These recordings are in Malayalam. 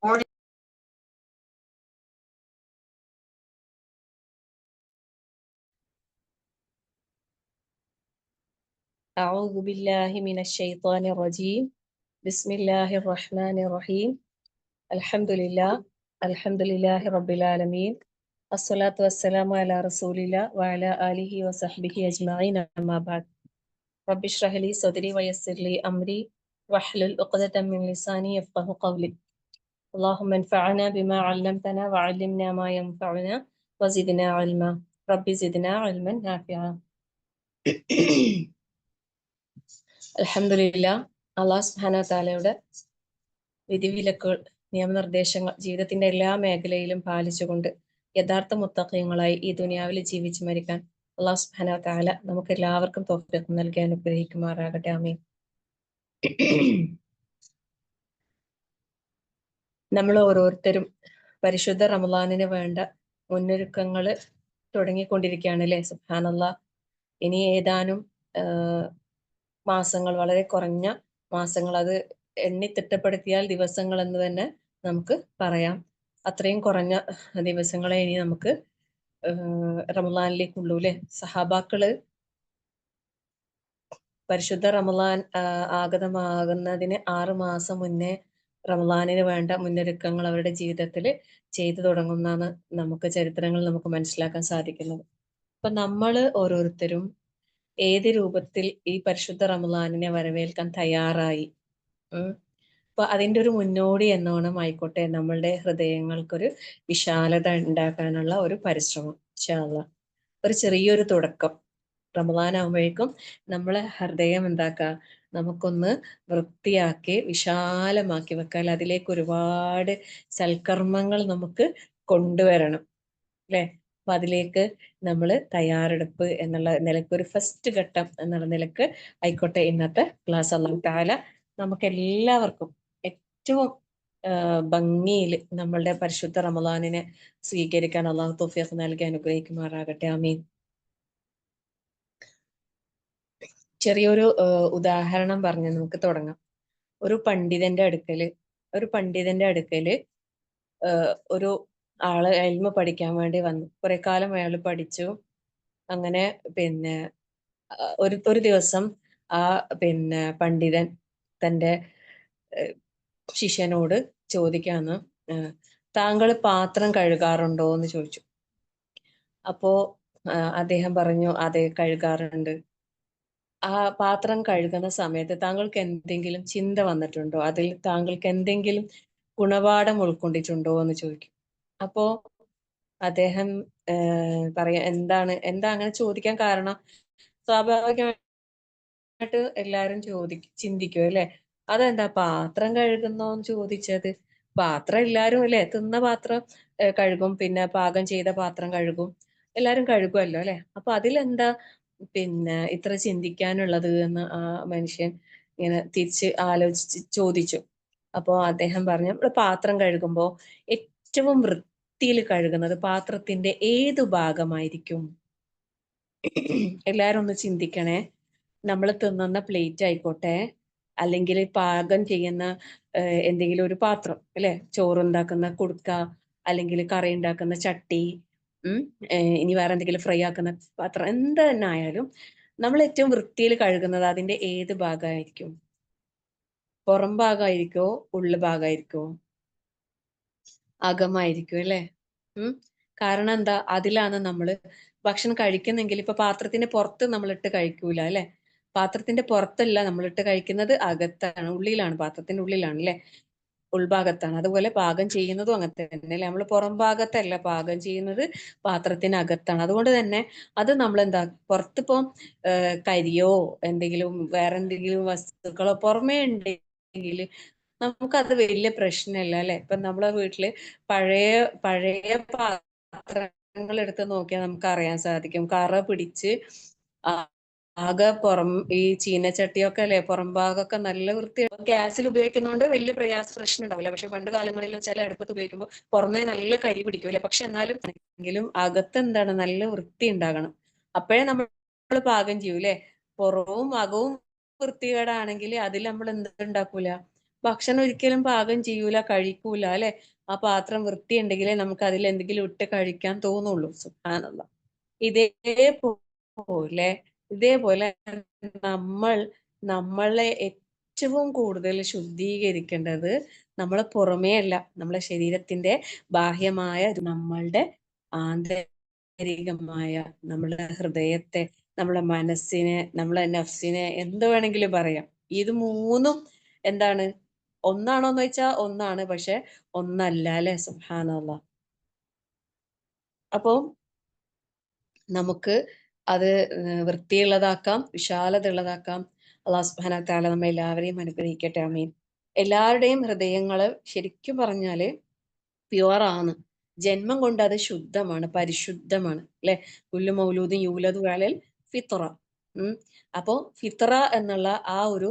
أعوذ بالله من الشيطان الرجيم. بسم الله الرحمن الرحيم. الحمد لله رب العالمين. الصلاة والسلام على رسول الله وعلى آله وصحبه أجمعين. أما بعد. رب اشرح لي صدري ويسر لي أمري واحلل عقدة من لساني يفقه قولي. اللهم انفعنا بما علمتنا وعلمنا ما ينفعنا وزدنا علما. رب زدنا علما نافعا. അൽഹംദുലില്ലാ, അള്ളാഹു സുബ്ഹാനഹു വ തആലയുടെ വിധിവിലക്കുകൾ, നിയമനിർദ്ദേശങ്ങൾ ജീവിതത്തിന്റെ എല്ലാ മേഖലയിലും പാലിച്ചുകൊണ്ട് യഥാർത്ഥ മുത്തഖീങ്ങളായി ഈ ദുനിയാവിൽ ജീവിച്ചു മരിക്കാൻ അള്ളാഹു സുബ്ഹാനഹു വ തആല നമുക്ക് എല്ലാവർക്കും തൗഫീഖ് നൽകി അനുഗ്രഹിക്കുമാറാകട്ടെ. ആമീൻ. നമ്മൾ ഓരോരുത്തരും പരിശുദ്ധ റമളാനിന് വേണ്ട മുന്നൊരുക്കങ്ങൾ തുടങ്ങിക്കൊണ്ടിരിക്കുകയാണ് അല്ലേ? സുബ്ഹാനല്ലാഹ്. ഇനി ഏതാനും മാസങ്ങൾ, വളരെ കുറഞ്ഞ മാസങ്ങൾ, അത് എണ്ണി തിട്ടപ്പെടുത്തിയാൽ ദിവസങ്ങൾ എന്ന് തന്നെ നമുക്ക് പറയാം. അത്രയും കുറഞ്ഞ ദിവസങ്ങളെ ഇനി നമുക്ക് റമളാനിലേക്കുള്ളൂ അല്ലെ? സഹാബാക്കള് പരിശുദ്ധ റമളാൻ ആഗതമാകുന്നതിന് 6 മാസം മുന്നേ റമളാനിന് വേണ്ട മുന്നൊരുക്കങ്ങൾ അവരുടെ ജീവിതത്തിൽ ചെയ്തു തുടങ്ങുന്നതാണ് നമുക്ക് ചരിത്രങ്ങൾ നമുക്ക് മനസ്സിലാക്കാൻ സാധിക്കുന്നത്. അപ്പൊ നമ്മൾ ഓരോരുത്തരും ഏത് രൂപത്തിൽ ഈ പരിശുദ്ധ റമളാനിനെ വരവേൽക്കാൻ തയ്യാറായി? അപ്പൊ അതിന്റെ ഒരു മുന്നോടി എന്നോണം ആയിക്കോട്ടെ നമ്മളുടെ ഹൃദയങ്ങൾക്കൊരു വിശാലത ഉണ്ടാക്കാനുള്ള ഒരു പരിശ്രമം. ഇൻഷാ അല്ലാഹ് ഒരു ചെറിയൊരു തുടക്കം. റമളാൻ ആകുമ്പോഴേക്കും നമ്മളെ ഹൃദയം എന്താക്കുക, നമുക്കൊന്ന് വൃത്തിയാക്കി വിശാലമാക്കി വെക്കാൻ, അതിലേക്ക് ഒരുപാട് സൽക്കർമ്മങ്ങൾ നമുക്ക് കൊണ്ടുവരണം അല്ലെ? അപ്പൊ അതിലേക്ക് നമ്മൾ തയ്യാറെടുപ്പ് എന്നുള്ള നിലക്ക്, ഒരു ഫസ്റ്റ് ഘട്ടം എന്നുള്ള നിലക്ക് ആയിക്കോട്ടെ ഇന്നത്തെ ക്ലാസ്. അല്ലാഹു തആല നമുക്ക് എല്ലാവർക്കും ഏറ്റവും ഭംഗിയിൽ നമ്മളുടെ പരിശുദ്ധ റമളാനിനെ സ്വീകരിക്കാൻ അള്ളാഹു തൗഫീഖ് നൽകി അനുഗ്രഹിക്കുമാറാകട്ടെ. ആമീൻ. ചെറിയൊരു ഉദാഹരണം പറഞ്ഞ് നമുക്ക് തുടങ്ങാം. ഒരു പണ്ഡിതന്റെ അടുക്കല് ഒരു ആള് ഇൽമു പഠിക്കാൻ വേണ്ടി വന്നു. കുറെ കാലം അയാൾ പഠിച്ചു. അങ്ങനെ ഒരു ദിവസം ആ പണ്ഡിതൻ തന്റെ ശിഷ്യനോട് ചോദിക്കാന്ന്, താങ്കൾ പാത്രം കഴുകാറുണ്ടോ എന്ന് ചോദിച്ചു. അപ്പോ അദ്ദേഹം പറഞ്ഞു, അതെ കഴുകാറുണ്ട്. ആ പാത്രം കഴുകുന്ന സമയത്ത് താങ്കൾക്ക് എന്തെങ്കിലും ചിന്ത വന്നിട്ടുണ്ടോ? അതിൽ താങ്കൾക്ക് എന്തെങ്കിലും ഗുണപാഠം ഉൾക്കൊണ്ടിട്ടുണ്ടോ എന്ന് ചോദിക്കും. അപ്പോ അദ്ദേഹം പറയാ, എന്താ അങ്ങനെ ചോദിക്കാൻ കാരണം? സ്വാഭാവികമായിട്ട് എല്ലാരും ചിന്തിക്കും അല്ലെ, അതെന്താ പാത്രം കഴുകുന്നോന്ന് ചോദിച്ചത്? പാത്രം എല്ലാരും അല്ലെ, തിന്ന പാത്രം കഴുകും, പിന്നെ പാകം ചെയ്ത പാത്രം കഴുകും, എല്ലാരും കഴുകുമല്ലോ അല്ലെ? അപ്പൊ അതിലെന്താ ഇത്ര ചിന്തിക്കാനുള്ളത് എന്ന് ആ മനുഷ്യൻ ഇങ്ങനെ തിരിച്ച് ആലോചിച്ച് ചോദിച്ചു. അപ്പോ അദ്ദേഹം പറഞ്ഞു, നമ്മള് പാത്രം കഴുകുമ്പോ ഏറ്റവും വൃത്തിയിൽ കഴുകുന്നത് പാത്രത്തിന്റെ ഏതു ഭാഗമായിരിക്കും? എല്ലാരും ഒന്ന് ചിന്തിക്കണേ. നമ്മൾ തിന്നുന്ന പ്ലേറ്റ് ആയിക്കോട്ടെ, അല്ലെങ്കിൽ പാകം ചെയ്യുന്ന എന്തെങ്കിലും ഒരു പാത്രം അല്ലെ, ചോറുണ്ടാക്കുന്ന കുടുക്ക, അല്ലെങ്കിൽ കറി ഉണ്ടാക്കുന്ന ചട്ടി, ഇനി വേറെ എന്തെങ്കിലും ഫ്രൈ ആക്കുന്ന പാത്രം, എന്ത് തന്നെ ആയാലും നമ്മൾ ഏറ്റവും വൃത്തിയിൽ കഴുകുന്നത് അതിന്റെ ഏത് ഭാഗമായിരിക്കും? പുറം ഭാഗമായിരിക്കോ, ഉള്ളു ഭാഗമായിരിക്കോ? അകമായിരിക്കും അല്ലെ? കാരണം എന്താ, അതിലാണ് നമ്മൾ ഭക്ഷണം കഴിക്കുന്നെങ്കിൽ, ഇപ്പൊ പാത്രത്തിന്റെ പുറത്ത് നമ്മളിട്ട് കഴിക്കൂല അല്ലെ? പാത്രത്തിന്റെ പുറത്തല്ല നമ്മളിട്ട് കഴിക്കുന്നത്, അകത്താണ്, ഉള്ളിലാണ്, പാത്രത്തിന്റെ ഉള്ളിലാണ് അല്ലെ? ഉൾഭാഗത്താണ്. അതുപോലെ പാകം ചെയ്യുന്നതും അങ്ങനെ തന്നെ അല്ലെ? നമ്മൾ പുറം ഭാഗത്തല്ല പാകം ചെയ്യുന്നത്, പാത്രത്തിനകത്താണ്. അതുകൊണ്ട് തന്നെ അത് നമ്മൾ എന്താ, പുറത്തിപ്പോ കരിയോ എന്തെങ്കിലും വേറെ എന്തെങ്കിലും വസ്തുക്കളോ പുറമേ ഉണ്ടെങ്കിൽ നമുക്കത് വലിയ പ്രശ്നമല്ല അല്ലെ? ഇപ്പൊ നമ്മളെ വീട്ടില് പഴയ പാത്രങ്ങൾ എടുത്ത് നോക്കിയാൽ നമുക്ക് അറിയാൻ സാധിക്കും, കറ പിടിച്ച് ആകെ ഈ ചീനച്ചട്ടിയൊക്കെ അല്ലെ, പുറം ഭാഗമൊക്കെ നല്ല വൃത്തി. ഗ്യാസിൽ ഉപയോഗിക്കുന്നതുകൊണ്ട് വലിയ പ്രശ്നം ഉണ്ടാവില്ല. പക്ഷെ പണ്ട് കാലങ്ങളിൽ ചില അടുപ്പത്ത് ഉപയോഗിക്കുമ്പോൾ പുറമേ നല്ല കരി പിടിക്കും അല്ലെ? പക്ഷെ എങ്കിലും അകത്ത് എന്താണ്, നല്ല വൃത്തി ഉണ്ടാകണം. അപ്പോഴേ നമ്മൾ പാകം ചെയ്യൂലേ? പുറവും അകവും വൃത്തികേടാണെങ്കിൽ അതിൽ നമ്മൾ എന്തുണ്ടാക്കൂല, ഭക്ഷണം ഒരിക്കലും പാകം ചെയ്യൂല, കഴിക്കൂല അല്ലെ? ആ പാത്രം വൃത്തിയുണ്ടെങ്കിലേ നമുക്ക് അതിൽ എന്തെങ്കിലും ഇട്ട് കഴിക്കാൻ തോന്നുള്ളൂ. സുബ്ഹാനല്ലാഹ്. ഇതേപോലെ ഇതേപോലെ നമ്മൾ നമ്മളെ ഏറ്റവും കൂടുതൽ ശുദ്ധീകരിക്കേണ്ടത് നമ്മളെ പുറമേ അല്ല, നമ്മളെ ശരീരത്തിന്റെ ബാഹ്യമായ നമ്മളുടെ ആന്തരികമായ നമ്മുടെ ഹൃദയത്തെ, നമ്മളെ മനസ്സിനെ, നമ്മളെ നഫ്സിനെ, എന്ത് വേണമെങ്കിലും പറയാം. ഇത് മൂന്നും എന്താണ്, ഒന്നാണോന്ന് വെച്ചാൽ ഒന്നാണ്, പക്ഷെ ഒന്നല്ല അല്ലെ? സുബ്ഹാനല്ലാഹ്. അപ്പോ നമുക്ക് അത് വൃത്തിയുള്ളതാക്കാം, വിശാലത ഉള്ളതാക്കാം. അള്ളാഹു സുബ്ഹാനഹു വ തആല നമ്മെ എല്ലാവരെയും അനുഗ്രഹിക്കട്ടെ. ആമീൻ. എല്ലാവരുടെയും ഹൃദയങ്ങള് ശരിക്കും പറഞ്ഞാല് പ്യുവർ ആണ്. ജന്മം കൊണ്ട് അത് ശുദ്ധമാണ്, പരിശുദ്ധമാണ് അല്ലെ? കുല്ലു മൗലൂദിൻ യൂലദു അലൽ ഫിത്ര. അപ്പോ ഫിത്ര എന്നുള്ള ആ ഒരു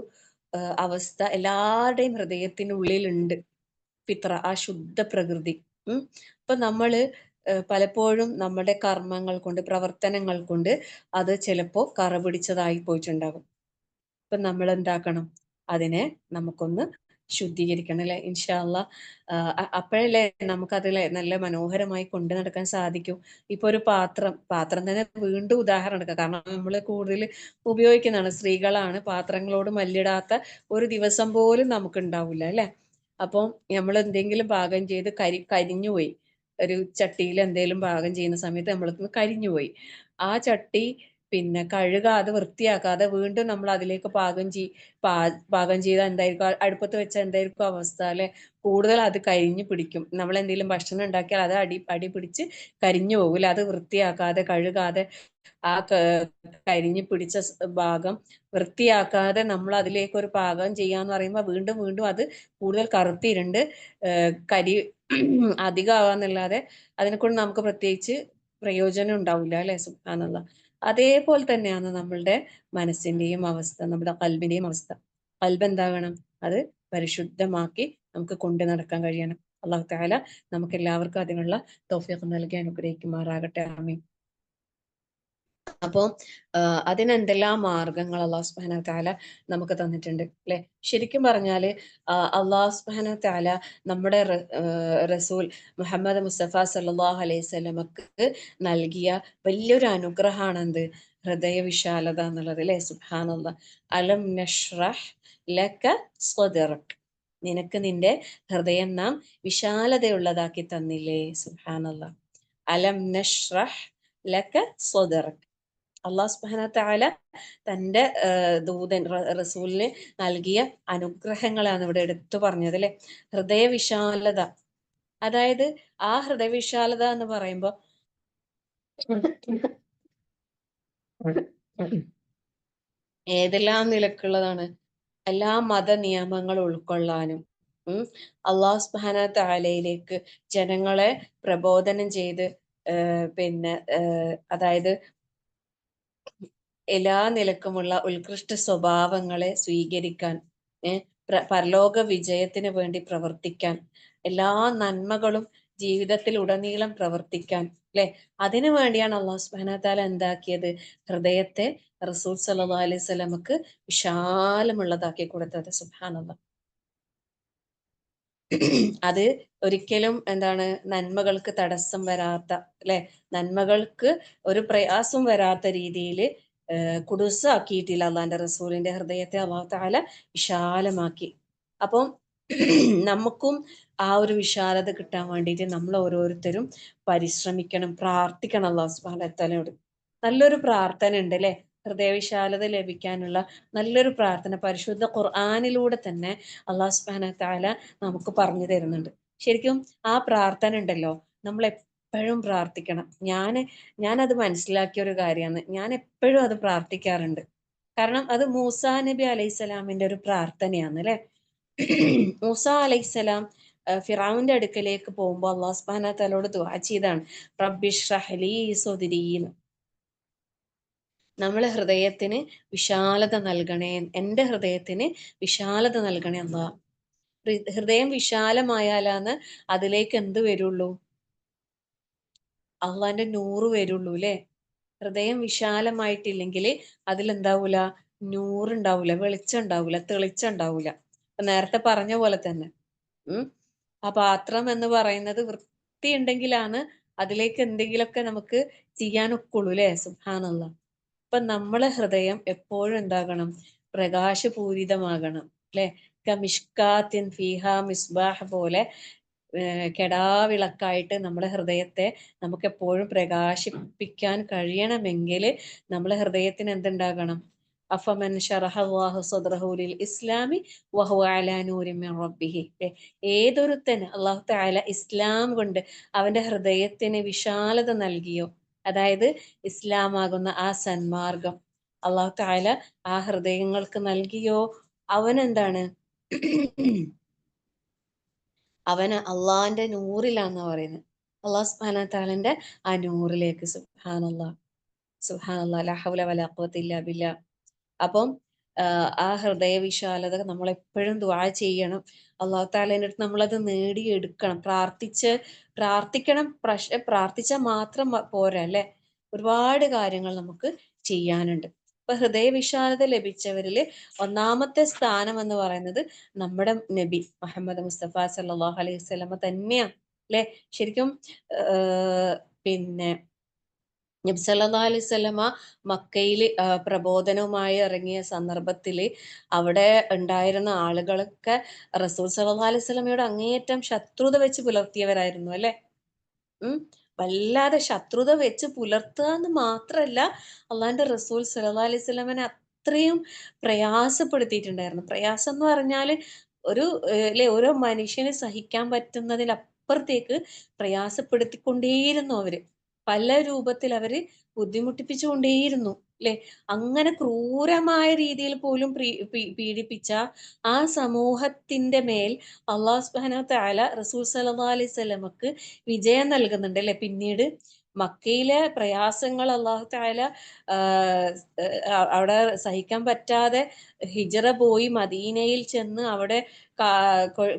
അവസ്ഥ എല്ലാവരുടെയും ഹൃദയത്തിനുള്ളിലുണ്ട്. ഫിത്ര, ആ ശുദ്ധ പ്രകൃതി. അപ്പൊ നമ്മള് പലപ്പോഴും നമ്മുടെ കർമ്മങ്ങൾ കൊണ്ട്, പ്രവർത്തനങ്ങൾ കൊണ്ട് അത് ചിലപ്പോ കറ പിടിച്ചതായി പോയിട്ടുണ്ടാകും. അപ്പൊ നമ്മൾ എന്താക്കണം? അതിനെ നമുക്കൊന്ന് ശുദ്ധീകരിക്കണം അല്ലെ? ഇൻഷാ അള്ളാ. അപ്പോഴല്ലേ നമുക്കതിലെ നല്ല മനോഹരമായി കൊണ്ടു നടക്കാൻ സാധിക്കും. ഇപ്പൊ ഒരു പാത്രം തന്നെ വീണ്ടും ഉദാഹരണം എടുക്കാം. കാരണം നമ്മൾ കൂടുതൽ ഉപയോഗിക്കുന്നതാണ്, സ്ത്രീകളാണ്. പാത്രങ്ങളോട് മല്ലിടാത്ത ഒരു ദിവസം പോലും നമുക്ക് ഉണ്ടാവില്ല അല്ലെ? അപ്പം നമ്മൾ എന്തെങ്കിലും പാകം ചെയ്ത് കരിഞ്ഞുപോയി, ഒരു ചട്ടിയിൽ എന്തെങ്കിലും പാകം ചെയ്യുന്ന സമയത്ത് നമ്മളൊന്ന് കരിഞ്ഞുപോയി, ആ ചട്ടി പിന്നെ കഴുകാതെ വൃത്തിയാക്കാതെ വീണ്ടും നമ്മൾ അതിലേക്ക് പാകം ചെയ്താൽ എന്തായിരിക്കും, അടുപ്പത്ത് വെച്ചാൽ എന്തായിരിക്കും അവസ്ഥ അല്ലെ? കൂടുതൽ അത് കരിഞ്ഞു പിടിക്കും. നമ്മൾ എന്തെങ്കിലും ഭക്ഷണം ഉണ്ടാക്കിയാൽ അത് അടി പിടിച്ച് കരിഞ്ഞു പോകില്ല. അത് വൃത്തിയാക്കാതെ, കഴുകാതെ, ആ കരിഞ്ഞു പിടിച്ച ഭാഗം വൃത്തിയാക്കാതെ നമ്മൾ അതിലേക്ക് ഒരു പാകം ചെയ്യാന്ന് പറയുമ്പോൾ വീണ്ടും വീണ്ടും അത് കൂടുതൽ കറുത്തിരുണ്ട് കരി അധികമാവാന്നല്ലാതെ അതിനെക്കൊണ്ട് നമുക്ക് പ്രത്യേകിച്ച് പ്രയോജനം ഉണ്ടാവില്ല അല്ലെ? സുബ്ഹാനല്ലാഹ്. അതേപോലെ തന്നെയാണ് നമ്മളുടെ മനസ്സിന്റെയും അവസ്ഥ, നമ്മുടെ ഖൽബിന്റെയും അവസ്ഥ. ഖൽബ് എന്താകണം? അത് പരിശുദ്ധമാക്കി നമുക്ക് കൊണ്ടു നടക്കാൻ കഴിയണം. അല്ലാഹു തആല നമുക്ക് എല്ലാവർക്കും അതിനുള്ള തൗഫീഖ് നൽകി അനുഗ്രഹിക്കുമാറാകട്ടെ. ആമീൻ. അപ്പോൾ അതിനെന്തെല്ലാം മാർഗങ്ങൾ അല്ലാഹു സുബ്ഹാനഹു വ തആല നമുക്ക് തന്നിട്ടുണ്ട് അല്ലെ? ശരിക്കും പറഞ്ഞാല് അല്ലാഹു സുബ്ഹാനഹു വ തആല നമ്മുടെ റസൂൽ മുഹമ്മദ് മുസ്തഫ സല്ലല്ലാഹു അലൈഹി വസല്ലമക്ക് നൽകിയ വലിയൊരു അനുഗ്രഹമാണ് എന്ത്? ഹൃദയ വിശാലത എന്നുള്ളത് അല്ലെ? സുബ്ഹാനല്ലാഹ്. അലം നഷ്റഹ് ലക സ്വദറക്. നിനക്ക് നിന്റെ ഹൃദയം നാം വിശാലതയുള്ളതാക്കി തന്നില്ലേ? സുബ്ഹാനല്ലാഹ്. അലം നഷ്റഹ് ലക സ്വദറക്. അള്ളാഹു സുബ്ഹാനഹു വ തആല തന്റെ ദൂതൻ റസൂലിന് നൽകിയ അനുഗ്രഹങ്ങളാണ് ഇവിടെ എടുത്തു പറഞ്ഞത് അല്ലെ? ഹൃദയവിശാലത. അതായത് ആ ഹൃദയവിശാലത എന്ന് പറയുമ്പോൾ ഏതെല്ലാം നിലക്കുള്ളതാണ്? എല്ലാ മത നിയമങ്ങൾ ഉൾക്കൊള്ളാനും അള്ളാഹു സുബ്ഹാനഹു വ തആലയിലേക്ക് ജനങ്ങളെ പ്രബോധനം ചെയ്ത് പിന്നെ അതായത് എല്ലാ നിലക്കുമുള്ള ഉത്കൃഷ്ട സ്വഭാവങ്ങളെ സ്വീകരിക്കാൻ, പരലോക വിജയത്തിന് വേണ്ടി പ്രവർത്തിക്കാൻ, എല്ലാ നന്മകളും ജീവിതത്തിൽ ഉടനീളം പ്രവർത്തിക്കാൻ അല്ലെ? അതിനു വേണ്ടിയാണ് അള്ളാഹു സുബ്ഹാനഹു വ തആല എന്താക്കിയത്? ഹൃദയത്തെ റസൂൽ സല്ലല്ലാഹു അലൈഹി വസല്ലമക്ക് വിശാലമുള്ളതാക്കി കൊടുത്തത്. സുബ്ഹാനല്ലാഹ്. അത് ഒരിക്കലും എന്താണ്, നന്മകൾക്ക് തടസ്സം വരാത്ത അല്ലെ? നന്മകൾക്ക് ഒരു പ്രയാസം വരാത്ത രീതിയിൽ കുടുസാക്കിയിട്ടില്ല അള്ളാന്റെ റസൂലിന്റെ ഹൃദയത്തെ അള്ളാഹു തആല വിശാലമാക്കി. അപ്പം നമുക്കും ആ ഒരു വിശാലത കിട്ടാൻ വേണ്ടിയിട്ട് നമ്മൾ ഓരോരുത്തരും പരിശ്രമിക്കണം, പ്രാർത്ഥിക്കണം അള്ളാഹു സുബ്ഹാനഹു വ തആലയോട്. നല്ലൊരു പ്രാർത്ഥന ഉണ്ട് അല്ലെ? ഹൃദയവിശാലത ലഭിക്കാനുള്ള നല്ലൊരു പ്രാർത്ഥന പരിശുദ്ധ ഖുർആനിലൂടെ തന്നെ അള്ളാഹു സുബ്ഹാനഹു വ തആല നമുക്ക് പറഞ്ഞു തരുന്നുണ്ട്. ശരിക്കും ആ പ്രാർത്ഥന ഉണ്ടല്ലോ, നമ്മൾ എപ്പോഴും പ്രാർത്ഥിക്കണം. ഞാനത് മനസ്സിലാക്കിയ ഒരു കാര്യമാണ്. ഞാൻ എപ്പോഴും അത് പ്രാർത്ഥിക്കാറുണ്ട്. കാരണം അത് മൂസാ നബി അലൈഹിസ്സലാമിന്റെ ഒരു പ്രാർത്ഥനയാണ് അല്ലെ? മൂസാ അലൈഹിസ്സലാം ഫിറഔന്റെ അടുക്കലേക്ക് പോകുമ്പോൾ അള്ളാഹു സുബ്ഹാനഹു വ തആലയോട് ദുആ ചെയ്താണ്, റബ്ബിശ്റഹ് ലീ സ്വദ്രീ. നമ്മളെ ഹൃദയത്തിന് വിശാലത നൽകണേ, എൻ്റെ ഹൃദയത്തിന് വിശാലത നൽകണേ അല്ലാ. ഹൃദയം വിശാലമായാലാണ് അതിലേക്ക് എന്ത് വരുള്ളൂ? അള്ളാന്റെ നൂറ് വരുള്ളൂ അല്ലെ? ഹൃദയം വിശാലമായിട്ടില്ലെങ്കിൽ അതിലെന്താവൂല? നൂറുണ്ടാവൂല, വെളിച്ചം ഉണ്ടാവൂല, തെളിച്ചം ഉണ്ടാവൂല. നേരത്തെ പറഞ്ഞ പോലെ തന്നെ. ഉം. ആ പാത്രം എന്ന് പറയുന്നത് വൃത്തിയുണ്ടെങ്കിലാണ് അതിലേക്ക് എന്തെങ്കിലുമൊക്കെ നമുക്ക് ചെയ്യാനൊക്കുള്ളൂ ല്ലേ? സുബ്ഹാനല്ലാഹ്. അപ്പൊ നമ്മളെ ഹൃദയം എപ്പോഴും എന്താകണം? പ്രകാശപൂരിതമാകണം ല്ലേ? കമിഷ്കാത്തിൻ ഫീഹാ മിസ്ബാഹ് പോലെ കെടാവിളക്കായിട്ട് നമ്മുടെ ഹൃദയത്തെ നമുക്കെപ്പോഴും പ്രകാശിപ്പിക്കാൻ കഴിയണമെങ്കിൽ നമ്മളെ ഹൃദയത്തിന് എന്തുണ്ടാകണം? അഫമൻ ശറഹ അല്ലാഹു സദ്റഹു ലിൽ ഇസ്ലാമി വഹുവ അലാ നൂരിൻ മിൻ റബ്ബിഹി. ഏതൊരുത്തൻ അല്ലാഹു തആല ഇസ്ലാം കൊണ്ട് അവന്റെ ഹൃദയത്തിന് വിശാലത നൽകിയോ, അതായത് ഇസ്ലാമാകുന്ന ആ സന്മാർഗം അല്ലാഹു തആല ആ ഹൃദയങ്ങൾക്ക് നൽകിയോ, അവനെന്താണ്? അവന് അള്ളാന്റെ നൂറിലാന്നാ പറയുന്നത്. അള്ളാഹു സുബ്ഹാനഹു തആലന്റെ ആ നൂറിലേക്ക്. സുബ്ഹാനല്ലാഹ്, സുബ്ഹാനല്ലാഹ്, ലാ ഹൗല വലാ ഖുവത ഇല്ലാ ബില്ലാഹ്. അപ്പം ആ ഹൃദയ വിശാലത നമ്മൾ എപ്പോഴും ദുആ ചെയ്യണം. അള്ളാഹു തആലേന്റെ അടുത്ത് നമ്മളത് നേടിയെടുക്കണം. പ്രാർത്ഥിക്കണം. പക്ഷെ പ്രാർത്ഥിച്ചാൽ മാത്രം പോരാ അല്ലെ? ഒരുപാട് കാര്യങ്ങൾ നമുക്ക് ചെയ്യാനുണ്ട്. ഇപ്പൊ ഹൃദയ വിശാലത ലഭിച്ചവരിൽ ഒന്നാമത്തെ സ്ഥാനം എന്ന് പറയുന്നത് നമ്മുടെ നബി മുഹമ്മദ് മുസ്തഫ സല്ലല്ലാഹു അലൈഹി വസല്ലമ തന്നെയാണ് അല്ലെ? ശരിക്കും പിന്നെ നബി സല്ലല്ലാഹു അലൈഹി വസല്ലമ മക്കയിൽ പ്രബോധനവുമായി ഇറങ്ങിയ സന്ദർഭത്തിൽ അവിടെ ഉണ്ടായിരുന്ന ആളുകളൊക്കെ റസൂൽ സല്ലല്ലാഹു അലൈഹി വസല്ലമയോട് അങ്ങേയറ്റം ശത്രുത വെച്ച് പുലർത്തിയവരായിരുന്നു അല്ലെ? ഉം. വല്ലാതെ ശത്രുത വെച്ച് പുലർത്തുക എന്ന് മാത്രല്ല, അള്ളാന്റെ റസൂൽ സല്ലല്ലാഹു അലൈഹി വസല്ലമനെ അത്രയും പ്രയാസപ്പെടുത്തിയിട്ടുണ്ടായിരുന്നു. പ്രയാസം എന്ന് പറഞ്ഞാല് ഒരു ല്ലേ, ഓരോ മനുഷ്യന് സഹിക്കാൻ പറ്റുന്നതിലപ്പുറത്തേക്ക് പ്രയാസപ്പെടുത്തിക്കൊണ്ടേയിരുന്നു അവര്. പല രൂപത്തിൽ അവര് ബുദ്ധിമുട്ടിപ്പിച്ചുകൊണ്ടേയിരുന്നു ല്ലേ? അങ്ങനെ ക്രൂരമായ രീതിയിൽ പോലും പീഡിപ്പിച്ച ആ സമൂഹത്തിന്റെ മേൽ അള്ളാഹു സുബ്ഹാനഹു തആല റസൂൽ സല്ലല്ലാഹു അലൈഹി വസല്ലമക്ക് വിജയം നൽകുന്നുണ്ട് അല്ലെ? പിന്നീട് മക്കയിലെ പ്രയാസങ്ങൾ അള്ളാഹു തആല അവിടെ സഹിക്കാൻ പറ്റാതെ ഹിജറ പോയി മദീനയിൽ ചെന്ന് അവിടെ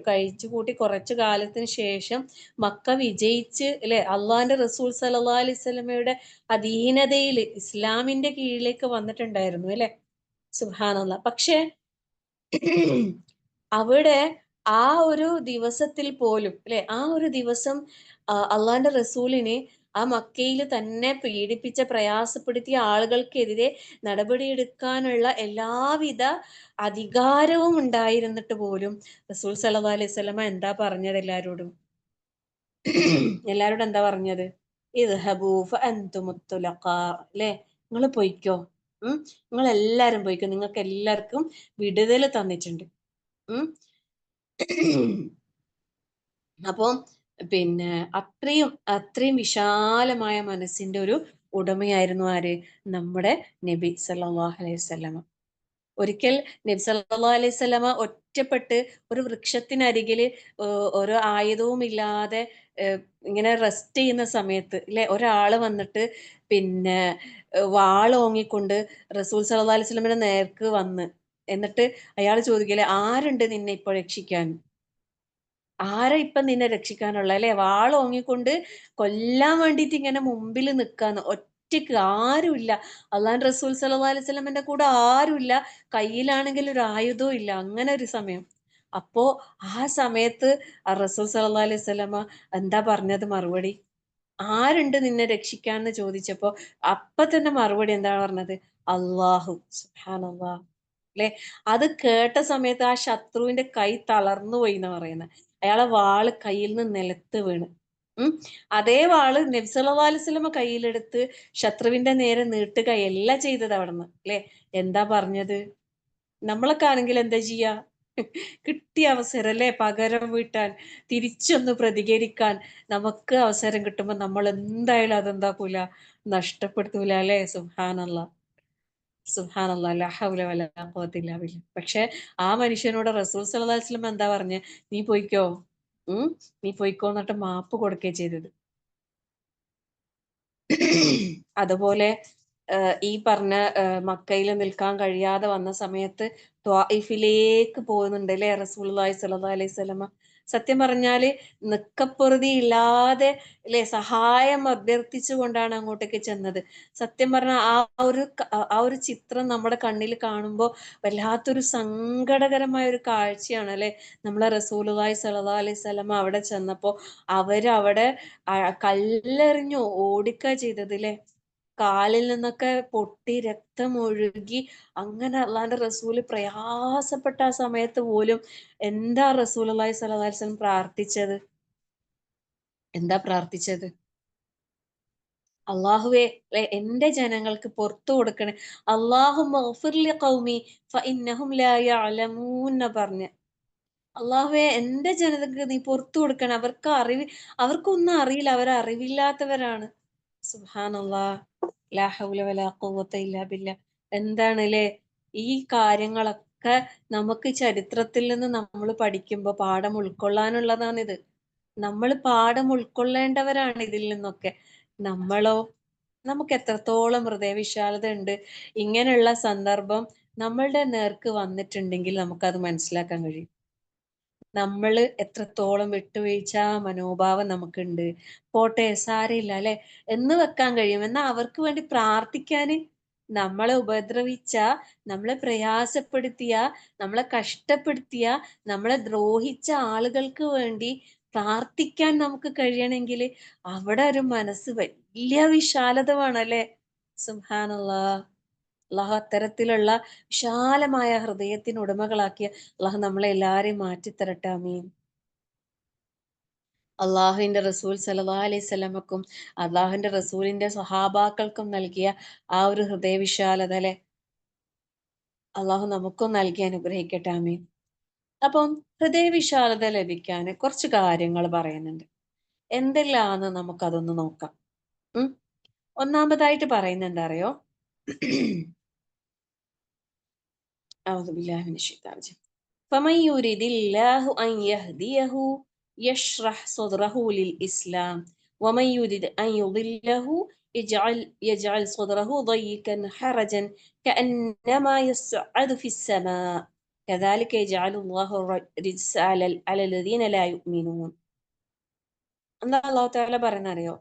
കഴിച്ചു കൂട്ടി കുറച്ചു കാലത്തിന് ശേഷം മക്ക വിജയിച്ച് അല്ലെ, അള്ളാഹിന്റെ റസൂൽ സല്ലല്ലാഹു അലൈഹി വസല്ലമയുടെ അധീനതയിൽ ഇസ്ലാമിന്റെ കീഴിലേക്ക് വന്നിട്ടുണ്ടായിരുന്നു അല്ലെ? സുബ്ഹാനല്ലാഹ്. പക്ഷേ അവിടെ ആ ഒരു ദിവസത്തിൽ പോലും അല്ലെ, ആ ഒരു ദിവസം അള്ളാന്റെ റസൂലിനെ ആ മക്കയിൽ തന്നെ പീഡിപ്പിച്ച പ്രയാസപ്പെടുത്തിയ ആളുകൾക്കെതിരെ നടപടിയെടുക്കാനുള്ള എല്ലാവിധ അധികാരവും ഉണ്ടായിരുന്നിട്ട് പോലും റസൂൽ സല്ലല്ലാഹു അലൈഹി വസല്ലമ എന്താ പറഞ്ഞത് എല്ലാരോടും? എല്ലാരോടും എന്താ പറഞ്ഞത്? ഇദ്ഹബൂ ഫഅൻതുമുത് തുലഖാ ല്ലേ? നിങ്ങൾ പൊയ്ക്കോ. നിങ്ങൾ എല്ലാരും പൊയ്ക്കോ. നിങ്ങൾക്ക് എല്ലാവർക്കും വിടുതൽ തന്നിട്ടുണ്ട്. ഉം. അപ്പൊ പിന്നെ അത്രയും വിശാലമായ മനസ്സിന്റെ ഒരു ഉടമയായിരുന്നു ആര്? നമ്മുടെ നബി സല്ലല്ലാഹു അലൈഹി വസല്ലമ. ഒരിക്കൽ നബി സല്ലല്ലാഹു അലൈഹി വസല്ലമ ഒറ്റപ്പെട്ട് ഒരു വൃക്ഷത്തിനരികില് ഒരു ആയുധവും ഇല്ലാതെ ഇങ്ങനെ റെസ്റ്റ് ചെയ്യുന്ന സമയത്ത് ല്ലേ, ഒരാള് വന്നിട്ട് പിന്നെ വാള് ഓങ്ങിക്കൊണ്ട് റസൂൽ സല്ലല്ലാഹു അലൈഹി വസല്ലമയുടെ നേർക്ക് വന്ന്, എന്നിട്ട് അയാൾ ചോദിക്കല്, ആരുണ്ട് നിന്നെ ഇപ്പൊ രക്ഷിക്കാൻ? ആരാ ഇപ്പൊ നിന്നെ രക്ഷിക്കാനുള്ള അല്ലെ? വാള് ഓങ്ങിക്കൊണ്ട് കൊല്ലാൻ വേണ്ടിട്ട് ഇങ്ങനെ മുമ്പിൽ നിക്കാന്ന്, ഒറ്റയ്ക്ക് ആരുമില്ല. അള്ളാഹുവിന്റെ റസൂൽ സല്ലല്ലാഹു അലൈഹി വസല്ലമയുടെ കൂടെ ആരുമില്ല. കയ്യിലാണെങ്കിൽ ഒരു ആയുധവും ഇല്ല. അങ്ങനെ ഒരു സമയം. അപ്പോ ആ സമയത്ത് റസൂൽ സല്ലല്ലാഹു അലൈഹി വസല്ലമ എന്താ പറഞ്ഞത് മറുപടി? ആരുണ്ട് നിന്നെ രക്ഷിക്കാന്ന് ചോദിച്ചപ്പോ അപ്പൊ തന്നെ മറുപടി എന്താണ് പറഞ്ഞത്? അല്ലാഹു. സുബ്ഹാനല്ലാഹ് ല്ലേ? അത് കേട്ട സമയത്ത് ആ ശത്രുവിന്റെ കൈ തളർന്നു പോയി എന്നാ പറയുന്നത്. അയാളെ വാള് കയ്യിൽ നിന്ന് നിലത്ത് വീണ്. ഉം. അതേ വാള് നബി സല്ലല്ലാഹു അലൈഹി വസല്ലമ കയ്യിലെടുത്ത് ശത്രുവിന്റെ നേരെ നീട്ടുകയല്ല ചെയ്തത് അവിടുന്ന് ല്ലേ? എന്താ പറഞ്ഞത്? നമ്മളൊക്കെ ആണെങ്കിൽ എന്താ ചെയ്യാ? കിട്ടിയ അവസരം അല്ലേ പകരം വീട്ടാൻ, തിരിച്ചൊന്ന് പ്രതികരിക്കാൻ നമുക്ക് അവസരം കിട്ടുമ്പോൾ നമ്മൾ എന്തായാലും അതെന്താക്കൂല, നഷ്ടപ്പെടുത്തൂല അല്ലേ? സുബ്ഹാനല്ലാഹ്, സുബ്ഹാനല്ലാഹ്, ലാ ഹൗല വലാ ഖുവത ഇല്ലാ ബില്ലാഹ്. പക്ഷെ ആ മനുഷ്യനോട് റസൂൽ സല്ലല്ലാഹു അലൈഹി വസല്ലം എന്താ പറഞ്ഞേ? നീ പൊയ്ക്കോ. ഉം. നീ പൊയ്ക്കോ എന്നിട്ട് മാപ്പ് കൊടുക്കുകയാ ചെയ്തത്. അതുപോലെ ഈ പറഞ്ഞ മക്കയിൽ നിൽക്കാൻ കഴിയാതെ വന്ന സമയത്ത് ത്വായിഫിലേക്ക് പോകുന്നുണ്ട് അല്ലേ റസൂലുള്ളാഹി സ്വല്ലല്ലാഹു അലൈഹി വസല്ലമ? സത്യം പറഞ്ഞാല് നിക്കപ്പൊറുതി ഇല്ലാതെ അല്ലെ സഹായം അഭ്യർത്ഥിച്ചുകൊണ്ടാണ് അങ്ങോട്ടേക്ക് ചെന്നത്. സത്യം പറഞ്ഞാൽ ആ ഒരു ചിത്രം നമ്മുടെ കണ്ണിൽ കാണുമ്പോൾ വല്ലാത്തൊരു സങ്കടകരമായ ഒരു കാഴ്ചയാണ് അല്ലെ. നമ്മളെ റസൂലുള്ളാഹി സ്വല്ലല്ലാഹു അലൈഹി വസല്ലമ അവിടെ ചെന്നപ്പോ അവരവിടെ കല്ലെറിഞ്ഞു ഓടിക്കാ ചെയ്തത് ല്ലേ. കാലിൽ നിന്നൊക്കെ പൊട്ടി രക്തം ഒഴുകി അങ്ങനെ അള്ളാന്റെ റസൂല് പ്രയാസപ്പെട്ട ആ സമയത്ത് പോലും എന്താ റസൂലുള്ളാഹി സ്വല്ലല്ലാഹു അലൈഹി വസല്ലം പ്രാർത്ഥിച്ചത്? എന്താ പ്രാർത്ഥിച്ചത്? അള്ളാഹുവേ എന്റെ ജനങ്ങൾക്ക് പുറത്തു കൊടുക്കണേ. അല്ലാഹുമ്മ ഗ്ഫിർ ലി ഖൗമി ഫഇന്നഹും ലാ യഅലമൂൻ പറഞ്ഞ. അള്ളാഹുവേ എന്റെ ജനതക്ക് നീ പുറത്തു കൊടുക്കണം, അവർക്കൊന്നും അറിയില്ല, അവർ അറിവില്ലാത്തവരാണ്. സുബ്ഹാനല്ലാഹ്, ലാ ഹൗല വലാ ഖുവത ഇല്ലാ ബില്ലാ. എന്താണ് ല്ലേ ഈ കാര്യങ്ങളൊക്കെ നമുക്ക് ചരിത്രത്തിൽ നിന്ന് നമ്മൾ പഠിക്കുമ്പോ പാഠം ഉൾക്കൊള്ളാനുള്ളതാണിത്. നമ്മൾ പാഠം ഉൾക്കൊള്ളേണ്ടവരാണ് ഇതിൽ നിന്നൊക്കെ. നമ്മളോ, നമുക്ക് എത്രത്തോളം ഹൃദയവിശാലത ഉണ്ട്. ഇങ്ങനെയുള്ള സന്ദർഭം നമ്മളുടെ നേർക്ക് വന്നിട്ടുണ്ടെങ്കിൽ നമുക്കത് മനസ്സിലാക്കാൻ കഴിയും. നമ്മൾ എത്രത്തോളം വിട്ടുവീഴ്ച മനോഭാവം നമുക്കുണ്ട്. പോട്ടെ സാരയില്ല അല്ലെ എന്ന് വെക്കാൻ കഴിയും. എന്നാൽ അവർക്ക് വേണ്ടി പ്രാർത്ഥിക്കാന്, നമ്മളെ ഉപദ്രവിച്ച, നമ്മളെ പ്രയാസപ്പെടുത്തിയ, നമ്മളെ കഷ്ടപ്പെടുത്തിയ, നമ്മളെ ദ്രോഹിച്ച ആളുകൾക്ക് വേണ്ടി പ്രാർത്ഥിക്കാൻ നമുക്ക് കഴിയണമെങ്കിൽ അവിടെ ഒരു മനസ്സ് വലിയ വിശാലത വേണം അല്ലെ. സുബ്ഹാനല്ലാഹ്. അള്ളാഹു അത്തരത്തിലുള്ള വിശാലമായ ഹൃദയത്തിന് ഉടമകളാക്കിയ അള്ളാഹു നമ്മളെ എല്ലാരെയും മാറ്റിത്തരട്ടെ. ആമീൻ. അള്ളാഹുവിന്റെ റസൂൽ സല്ലല്ലാഹു അലൈഹി വസല്ലമക്കും അള്ളാഹുവിന്റെ റസൂലിന്റെ സ്വഹാബാക്കൾക്കും നൽകിയ ആ ഒരു ഹൃദയവിശാലത അല്ലെ, അള്ളാഹു നമുക്കും നൽകി അനുഗ്രഹിക്കട്ടെ. ആമീൻ. അപ്പം ഹൃദയവിശാലത ലഭിക്കാൻ കുറച്ച് കാര്യങ്ങൾ പറയുന്നുണ്ട്. എന്തെല്ലാന്ന് നമുക്കതൊന്ന് നോക്കാം. ഉം ഒന്നാമതായിട്ട് പറയുന്നുണ്ട് അറിയോ? أعوذ بالله من الشيطان الرجيم. فمن يريد الله أن يهديه يشرح صدره للإسلام ومن يريد أن يضله يجعل صدره ضيقا حرجا كأنما يصعد في السماء كذلك يجعل الله الرجس على الذين لا يؤمنون. എന്താ അല്ലാഹു തആല പറയുന്നറിയോ?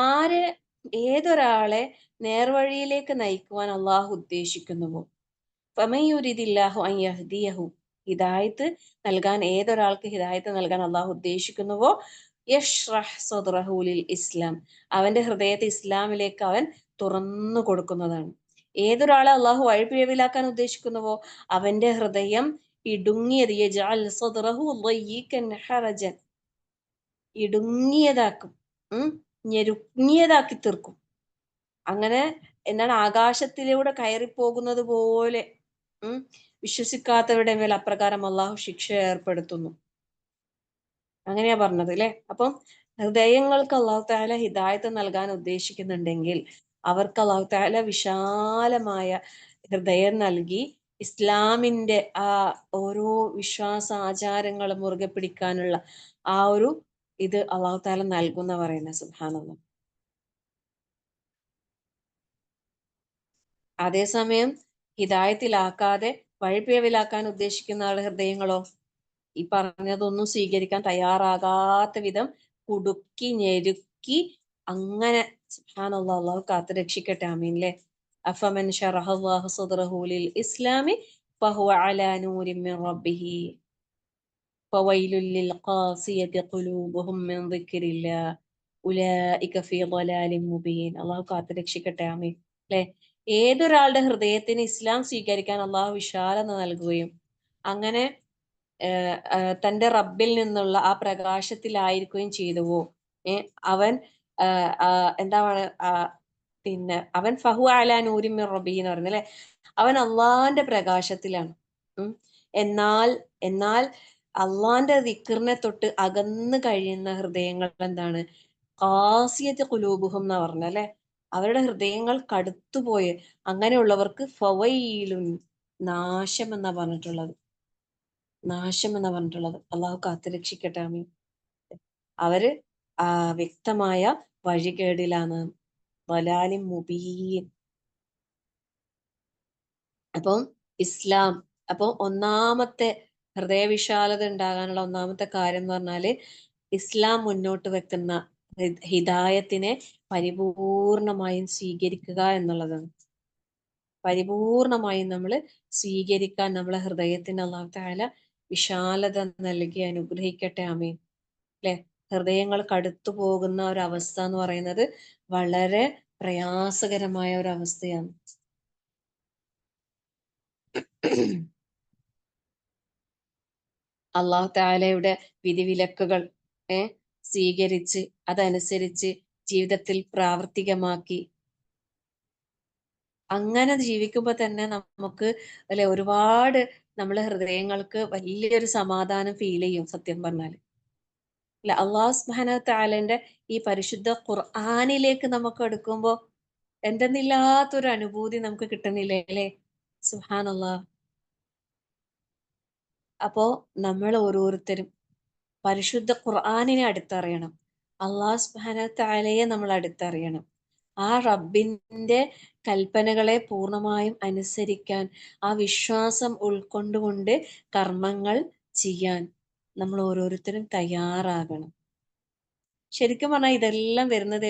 ആര് ഏതൊരാളെ നേർവഴിയിലേക്ക് നയിക്കുവാൻ അള്ളാഹു ഉദ്ദേശിക്കുന്നുവോ, ഫമയുരിദില്ലാഹു അൻ യഹ്ദിയഹു, ഹിദായത്ത് നൽകാൻ, ഏതൊരാൾക്ക് ഹിദായത്ത് നൽകാൻ അള്ളാഹു ഉദ്ദേശിക്കുന്നുവോ, യഷ്റഹ് സദ്റഹു ലിൽ ഇസ്ലാം, അവന്റെ ഹൃദയത്തെ ഇസ്ലാമിലേക്ക് അവൻ തുറന്നു കൊടുക്കുന്നതാണ്. ഏതൊരാളെ അള്ളാഹു വഴിപിഴവിലാക്കാൻ ഉദ്ദേശിക്കുന്നുവോ അവന്റെ ഹൃദയം ഇടുങ്ങിയത്, യജ്അൽ സദ്റഹു ളയ്യികൻ ഹറജൻ, ഇടുങ്ങിയതാക്കും, ഞെരുങ്ങിയതാക്കി തീർക്കും. അങ്ങനെ എന്താണ്, ആകാശത്തിലൂടെ കയറിപ്പോകുന്നത് പോലെ വിശ്വസിക്കാത്തവരുടെ മേൽ അപ്രകാരം അള്ളാഹു ശിക്ഷ ഏർപ്പെടുത്തുന്നു. അങ്ങനെയാ പറഞ്ഞത് അല്ലെ. അപ്പം ഹൃദയങ്ങൾക്ക് അള്ളാഹു തആല ഹിദായത്ത് നൽകാൻ ഉദ്ദേശിക്കുന്നുണ്ടെങ്കിൽ അവർക്ക് അള്ളാഹു തആല വിശാലമായ ഹൃദയം നൽകി ഇസ്ലാമിന്റെ ആ ഓരോ വിശ്വാസ ആചാരങ്ങളും മുറുകെ പിടിക്കാനുള്ള ആ ഒരു ഇത് അള്ളാഹു തആല നൽകുന്ന പറയുന്നത്. സുബ്ഹാനല്ലാഹ്. അതേസമയം ഹിദായത്തിലാക്കാതെ വഴിപിഴവിലാക്കാൻ ഉദ്ദേശിക്കുന്ന ആളുടെ ഹൃദയങ്ങളോ ഈ പറഞ്ഞതൊന്നും സ്വീകരിക്കാൻ തയ്യാറാകാത്ത വിധം കുടുക്കി ഞെരുക്കി അങ്ങനെ, സുബ്ഹാനല്ലാഹ്, അല്ലാഹു കാത്ത് രക്ഷിക്കട്ടെ. ആമീൻ ല്ലേ. അഫമൻ ശറഹല്ലാഹു സദ്റഹു ലിൽ ഇസ്ലാമി ഫഹുവ അലാ നൂരിൻ മിൻ റബ്ബിഹി ഫവൈലുൽ ലിൽ ഖാസിയതി ഖുലൂബുഹും മിൻ ദിക്രില്ലാഹ് ഉലൈക ഫീ ളലാലിൻ മുബീൻ. അല്ലാഹു കാത്ത് രക്ഷിക്കട്ടെ. ആമീൻ ല്ലേ. ഏതൊരാളുടെ ഹൃദയത്തിന് ഇസ്ലാം സ്വീകരിക്കാൻ അള്ളാഹു വിശാലത നൽകുകയും അങ്ങനെ തന്റെ റബ്ബിൽ നിന്നുള്ള ആ പ്രകാശത്തിലായിരിക്കുകയും ചെയ്തുവോ, അവൻ എന്താ പിന്നെ അവൻ ഫഹു അലാ നൂരിൻ മിൻ റബ്ബിഹി എന്ന് പറയുന്നത് അല്ലെ, അവൻ അള്ളാന്റെ പ്രകാശത്തിലാണ്. എന്നാൽ എന്നാൽ അള്ളാന്റെ ദിക്റിനെ തൊട്ട് അകന്നു കഴിയുന്ന ഹൃദയങ്ങൾ എന്താണ്, ഖാസിയത്ത് ഖുലൂബുഹും എന്ന് പറഞ്ഞല്ലേ, അവരുടെ ഹൃദയങ്ങൾ കടുത്തുപോയി, അങ്ങനെയുള്ളവർക്ക് ഫവൈലുൻ, നാശം എന്നാ പറഞ്ഞിട്ടുള്ളത്. നാശം എന്നാ പറഞ്ഞിട്ടുള്ളത്. അള്ളാഹു കാത്തുരക്ഷിക്കട്ടെ. ആമീൻ. അവര് വ്യക്തമായ വഴികേടിലാണ്. വലാലിൻ മുബീൻ. അപ്പം ഇസ്ലാം, അപ്പൊ ഒന്നാമത്തെ ഹൃദയവിശാലത ഉണ്ടാകാനുള്ള ഒന്നാമത്തെ കാര്യം എന്ന് പറഞ്ഞാല് ഇസ്ലാം മുന്നോട്ട് വെക്കുന്ന ഹിദായത്തിനെ പരിപൂർണമായും സ്വീകരിക്കുക എന്നുള്ളതാണ്. പരിപൂർണമായും നമ്മൾ സ്വീകരിക്കാൻ നമ്മളെ ഹൃദയത്തിന് അല്ലാഹു തആല വിശാലത നൽകി അനുഗ്രഹിക്കട്ടെ. ആമീൻ. അല്ലെ, ഹൃദയങ്ങൾ കടുത്തു പോകുന്ന ഒരു അവസ്ഥ എന്ന് പറയുന്നത് വളരെ പ്രയാസകരമായ ഒരു അവസ്ഥയാണ്. അള്ളാഹു തആലയുടെ വിധിവിലക്കുകൾ സ്വീകരിച്ച് അതനുസരിച്ച് ജീവിതത്തിൽ പ്രാവർത്തികമാക്കി അങ്ങനെ ജീവിക്കുമ്പോ തന്നെ നമുക്ക് അല്ലെ ഒരുപാട് നമ്മളെ ഹൃദയങ്ങൾക്ക് വലിയൊരു സമാധാനം ഫീൽ ചെയ്യും. സത്യം പറഞ്ഞാല് അല്ലെ, അള്ളാഹു സുബ്ഹാനഹു വ തആലന്റെ ഈ പരിശുദ്ധ ഖുർആനിലേക്ക് നമുക്ക് എടുക്കുമ്പോ എന്തെന്നില്ലാത്തൊരു അനുഭൂതി നമുക്ക് കിട്ടുന്നില്ലേ അല്ലെ? സുബ്ഹാനല്ലാഹ്. അപ്പോ നമ്മൾ ഓരോരുത്തരും പരിശുദ്ധ ഖുർആനിനെ അടുത്തറിയണം. അള്ളാഹു സുബ്ഹാനഹു വ തആലയെ നമ്മൾ അടുത്തറിയണം. ആ റബ്ബിന്റെ കൽപ്പനകളെ പൂർണ്ണമായും അനുസരിക്കാൻ, ആ വിശ്വാസം ഉൾക്കൊണ്ടുകൊണ്ട് കർമ്മങ്ങൾ ചെയ്യാൻ നമ്മൾ ഓരോരുത്തരും തയ്യാറാകണം. ശരിക്കും പറഞ്ഞാൽ ഇതെല്ലാം വരുന്നത്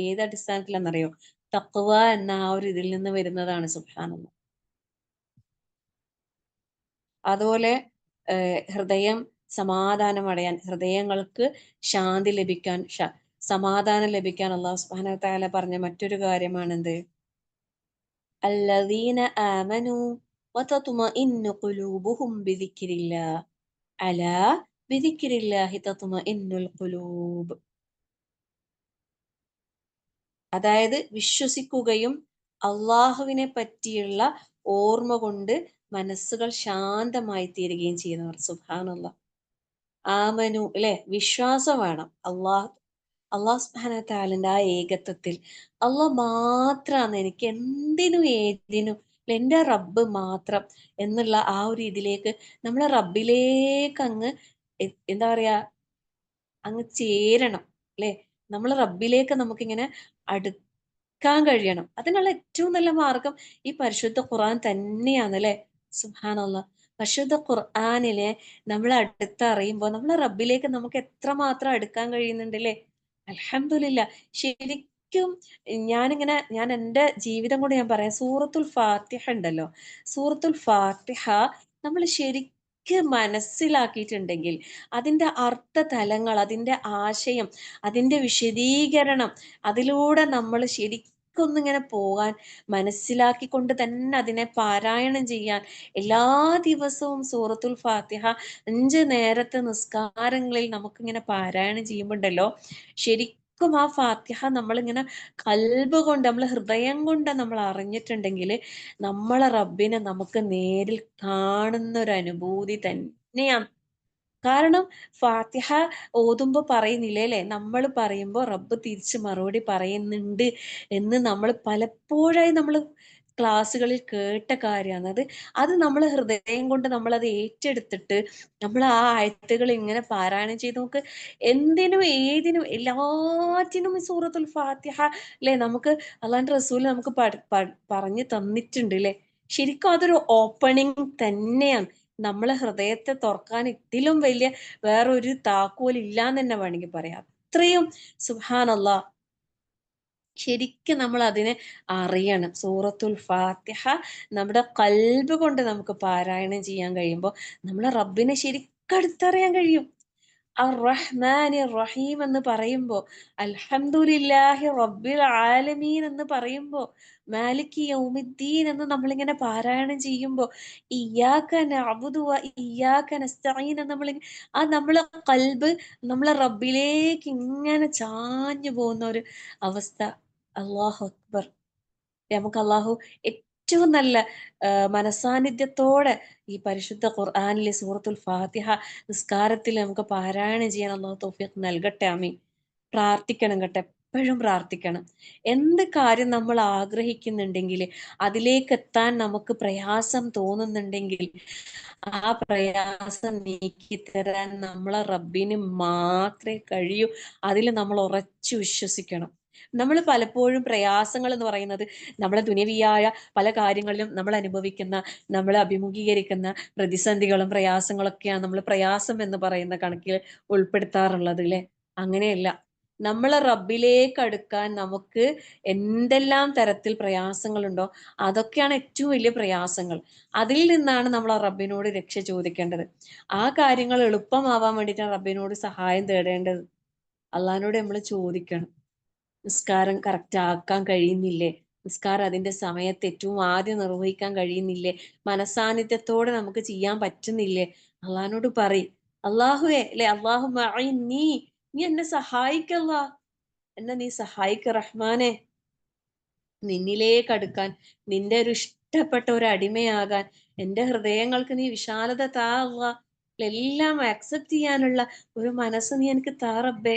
ഏത് അടിസ്ഥാനത്തിലാണെന്നറിയോ? തഖ്വ എന്ന ആ ഒരു ഇതിൽ നിന്ന് വരുന്നതാണ്. സുബ്ഹാനല്ലാഹ്. അതുപോലെ ഹൃദയം സമാധാനം അടയാൻ, ഹൃദയങ്ങൾക്ക് ശാന്തി ലഭിക്കാൻ, സമാധാനം ലഭിക്കാൻ അല്ലാഹു സുബ്ഹാനഹു വ തആല പറഞ്ഞ മറ്റൊരു കാര്യമാണെന്ത്? അല്ലദീന ആമനു വതത്മഇന്നു ഖുലൂബുഹും ബിദിക്രില്ലാഹ് അലാ ബിദിക്രില്ലാഹി തത്മഇന്നുൽ ഖുലൂബ്. അതായത് വിശ്വസിക്കുകയും അള്ളാഹുവിനെ പറ്റിയുള്ള ഓർമ്മ കൊണ്ട് മനസ്സുകൾ ശാന്തമായി തീരുകയും ചെയ്യുന്നവർ. സുബ്ഹാനല്ലാഹ്. ആമനു അല്ലെ, വിശ്വാസം വേണം അള്ളാഹു സുബ്ഹാനഹു വ തആലയുടെ ആ ഏകത്വത്തിൽ. അള്ളാഹ് മാത്രാണ് എനിക്ക് എന്തിനും ഏതിനും എന്റെ റബ്ബ് മാത്രം എന്നുള്ള ആ ഒരു ഇതിലേക്ക് നമ്മളെ റബ്ബിലേക്ക് അങ്ങ് എന്താ പറയാ, അങ്ങ് ചേരണം അല്ലെ. നമ്മൾ റബ്ബിലേക്ക് നമുക്കിങ്ങനെ അടുക്കാൻ കഴിയണം. അതിനുള്ള ഏറ്റവും നല്ല മാർഗം ഈ പരിശുദ്ധ ഖുർആൻ തന്നെയാണ് അല്ലെ. സുബ്ഹാനല്ലാഹ്. പരിശുദ്ധ ഖുർആനിലെ നമ്മൾ അടുത്തറിയുമ്പോൾ നമ്മളെ റബ്ബിലേക്ക് നമുക്ക് എത്രമാത്രം അടുക്കാൻ കഴിയുന്നുണ്ട് അല്ലെ. അൽഹംദുലില്ലാ. ശരിക്കും ഞാൻ എൻ്റെ ജീവിതം കൊണ്ട് ഞാൻ പറയാം. സൂറത്തുൽ ഫാത്തിഹ ഉണ്ടല്ലോ, സൂറത്തുൽ ഫാത്തിഹ നമ്മൾ ശരിക്കും മനസ്സിലാക്കിയിട്ടുണ്ടെങ്കിൽ അതിന്റെ അർത്ഥതലങ്ങൾ, അതിന്റെ ആശയം, അതിന്റെ വിശദീകരണം, അതിലൂടെ നമ്മൾ ശരിക്കൊന്നിങ്ങനെ പോകാൻ, മനസ്സിലാക്കിക്കൊണ്ട് തന്നെ അതിനെ പാരായണം ചെയ്യാൻ എല്ലാ ദിവസവും സൂറത്തുൽ ഫാത്തിഹ 5 നേരത്തെ നിസ്കാരങ്ങളിൽ നമുക്കിങ്ങനെ പാരായണം ചെയ്യുമ്പോണ്ടല്ലോ, ശരിക്കും ആ ഫാത്തിഹ നമ്മളിങ്ങനെ കൽബ് കൊണ്ട്, നമ്മളെ ഹൃദയം കൊണ്ട് നമ്മൾ അറിഞ്ഞിട്ടുണ്ടെങ്കിൽ നമ്മളെ റബ്ബിനെ നമുക്ക് നേരിൽ കാണുന്ന ഒരു അനുഭൂതി തന്നെയാണ്. കാരണം ഫാത്തിഹ ഓതുമ്പോ പറയുന്നില്ലേ അല്ലെ, നമ്മൾ പറയുമ്പോ റബ്ബ് തിരിച്ച് മറുപടി പറയുന്നുണ്ട് എന്ന് നമ്മൾ പലപ്പോഴായി നമ്മൾ ക്ലാസ്സുകളിൽ കേട്ട കാര്യമാണ് അത്. അത് നമ്മൾ ഹൃദയം കൊണ്ട് നമ്മൾ അത് ഏറ്റെടുത്തിട്ട് നമ്മൾ ആ ആയത്തുകൾ ഇങ്ങനെ പാരായണം ചെയ്ത് നോക്ക്. എന്തിനും ഏതിനും എല്ലാറ്റിനും ഈ സൂറത്തുൽ ഫാത്തിഹ അല്ലെ നമുക്ക് അള്ളാന്റെ റസൂൽ നമുക്ക് പറഞ്ഞു തന്നിട്ടുണ്ട് അല്ലെ. ശരിക്കും അതൊരു ഓപ്പണിംഗ് തന്നെയാണ്. നമ്മളെ ഹൃദയത്തെ തുറക്കാൻ ഇതിലും വലിയ വേറൊരു താക്കോൽ ഇല്ലാന്ന് തന്നെ വേണമെങ്കിൽ പറയാം. അത്രയും സുബ്ഹാനല്ലാഹ്. ശരിക്കും നമ്മൾ അതിനെ അറിയണം. സൂറത്തുൽ ഫാത്തിഹ നമ്മുടെ ഖൽബ് കൊണ്ട് നമുക്ക് പാരായണം ചെയ്യാൻ കഴിയുമ്പോൾ നമ്മളെ റബ്ബിനെ ശരിക്കും അടുത്തറിയാൻ കഴിയും. അർ-റഹ്മാനിർ റഹീം എന്ന് പറയുമ്പോ, അൽഹംദുലില്ലാഹി റബ്ബിൽ ആലമീൻ എന്ന് പറയുമ്പോ, മാലികി യൗമിദ്ദീൻ എന്ന് നമ്മളിങ്ങനെ പാരായണം ചെയ്യുമ്പോ, ഇയ്യാക നഅ്ബുദു വ ഇയ്യാക നസ്തഈൻ എന്ന് നമ്മളെ ഖൽബ് നമ്മളെ റബ്ബിലേക്ക് ഇങ്ങനെ ചാഞ്ഞു പോകുന്ന ഒരു അവസ്ഥ. അല്ലാഹു അക്ബർ. നമുക്ക് അള്ളാഹു ഏറ്റവും നല്ല മനസാന്നിധ്യത്തോടെ ഈ പരിശുദ്ധ ഖുർആനിലെ സൂറത്തുൽ ഫാത്തിഹ നിസ്കാരത്തിൽ നമുക്ക് പാരായണം ചെയ്യാൻ അള്ളാഹു തൗഫീഖ് നൽകട്ടെ. ആമീൻ. പ്രാർത്ഥിക്കണം കേട്ടോ, എപ്പോഴും പ്രാർത്ഥിക്കണം. എന്ത് കാര്യം നമ്മൾ ആഗ്രഹിക്കുന്നുണ്ടെങ്കിൽ, അതിലേക്ക് എത്താൻ നമുക്ക് പ്രയാസം തോന്നുന്നുണ്ടെങ്കിൽ, ആ പ്രയാസം നീക്കി തരാൻ നമ്മളെ റബ്ബിന് മാത്രമേ കഴിയൂ. അതിൽ നമ്മൾ ഉറച്ചു വിശ്വസിക്കണം. നമ്മൾ പലപ്പോഴും പ്രയാസങ്ങൾ എന്ന് പറയുന്നത് നമ്മളെ ദുനിയവിയായ പല കാര്യങ്ങളിലും നമ്മൾ അനുഭവിക്കുന്ന, നമ്മൾ അഭിമുഖീകരിക്കുന്ന പ്രതിസന്ധികളും പ്രയാസങ്ങളൊക്കെയാണ് നമ്മൾ പ്രയാസം എന്ന് പറയുന്ന കണക്കിൽ ഉൾപ്പെടുത്താറുള്ളത് ല്ലേ? അങ്ങനെയല്ല. നമ്മളെ റബ്ബിലേക്ക് അടുക്കാൻ നമുക്ക് എന്തെല്ലാം തരത്തിൽ പ്രയാസങ്ങളുണ്ടോ അതൊക്കെയാണ് ഏറ്റവും വലിയ പ്രയാസങ്ങൾ. അതിൽ നിന്നാണ് നമ്മൾ ആ റബ്ബിനോട് രക്ഷ ചോദിക്കേണ്ടത്. ആ കാര്യങ്ങൾ എളുപ്പമാവാൻ വേണ്ടിയിട്ടാണ് റബ്ബിനോട് സഹായം തേടേണ്ടത്. അള്ളാഹിനോട് നമ്മൾ ചോദിക്കണം. നിസ്കാരം കറക്റ്റ് ആക്കാൻ കഴിയുന്നില്ലേ? നിസ്കാരം അതിന്റെ സമയത്ത് ഏറ്റവും ആദ്യം നിർവഹിക്കാൻ കഴിയുന്നില്ലേ? മനസാന്നിധ്യത്തോടെ നമുക്ക് ചെയ്യാൻ പറ്റുന്നില്ലേ? അള്ളാഹിനോട് പറയ്. അള്ളാഹുവേ അല്ലെ അള്ളാഹുമ്മ അഇന്നീ, നീ എന്നെ സഹായിക്കല്ലാ. എന്നെ നീ സഹായിക്ക് റഹ്മാനെ. നിന്നിലേക്ക് അടുക്കാൻ, നിന്റെ ഒരു ഇഷ്ടപ്പെട്ട ഒരു അടിമയാകാൻ, എന്റെ ഹൃദയങ്ങൾക്ക് നീ വിശാലത താ അല്ലാ. എല്ലാം അക്സെപ്റ്റ് ചെയ്യാനുള്ള ഒരു മനസ്സ് നീ എനിക്ക് താ റബ്ബേ.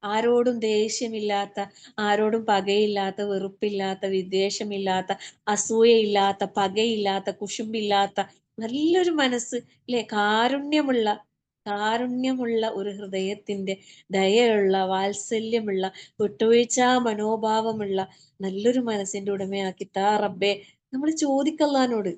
ആരോടും ദേഷ്യമില്ലാത്ത, ആരോടും പകയില്ലാത്ത, വെറുപ്പില്ലാത്ത, വിദ്വേഷമില്ലാത്ത, അസൂയയില്ലാത്ത, പകയില്ലാത്ത, കുശുമ്പില്ലാത്ത നല്ലൊരു മനസ്സ് ല്ലേ? കാരുണ്യമുള്ള ഒരു ഹൃദയത്തിന്റെ, ദയയുള്ള, വാത്സല്യമുള്ള, വിട്ടുവീഴ്ചാ മനോഭാവമുള്ള നല്ലൊരു മനസ്സിന്റെ ഉടമയാക്കി താ റബ്ബേ. നമ്മൾ ചോദിക്കല്ലാനോട്.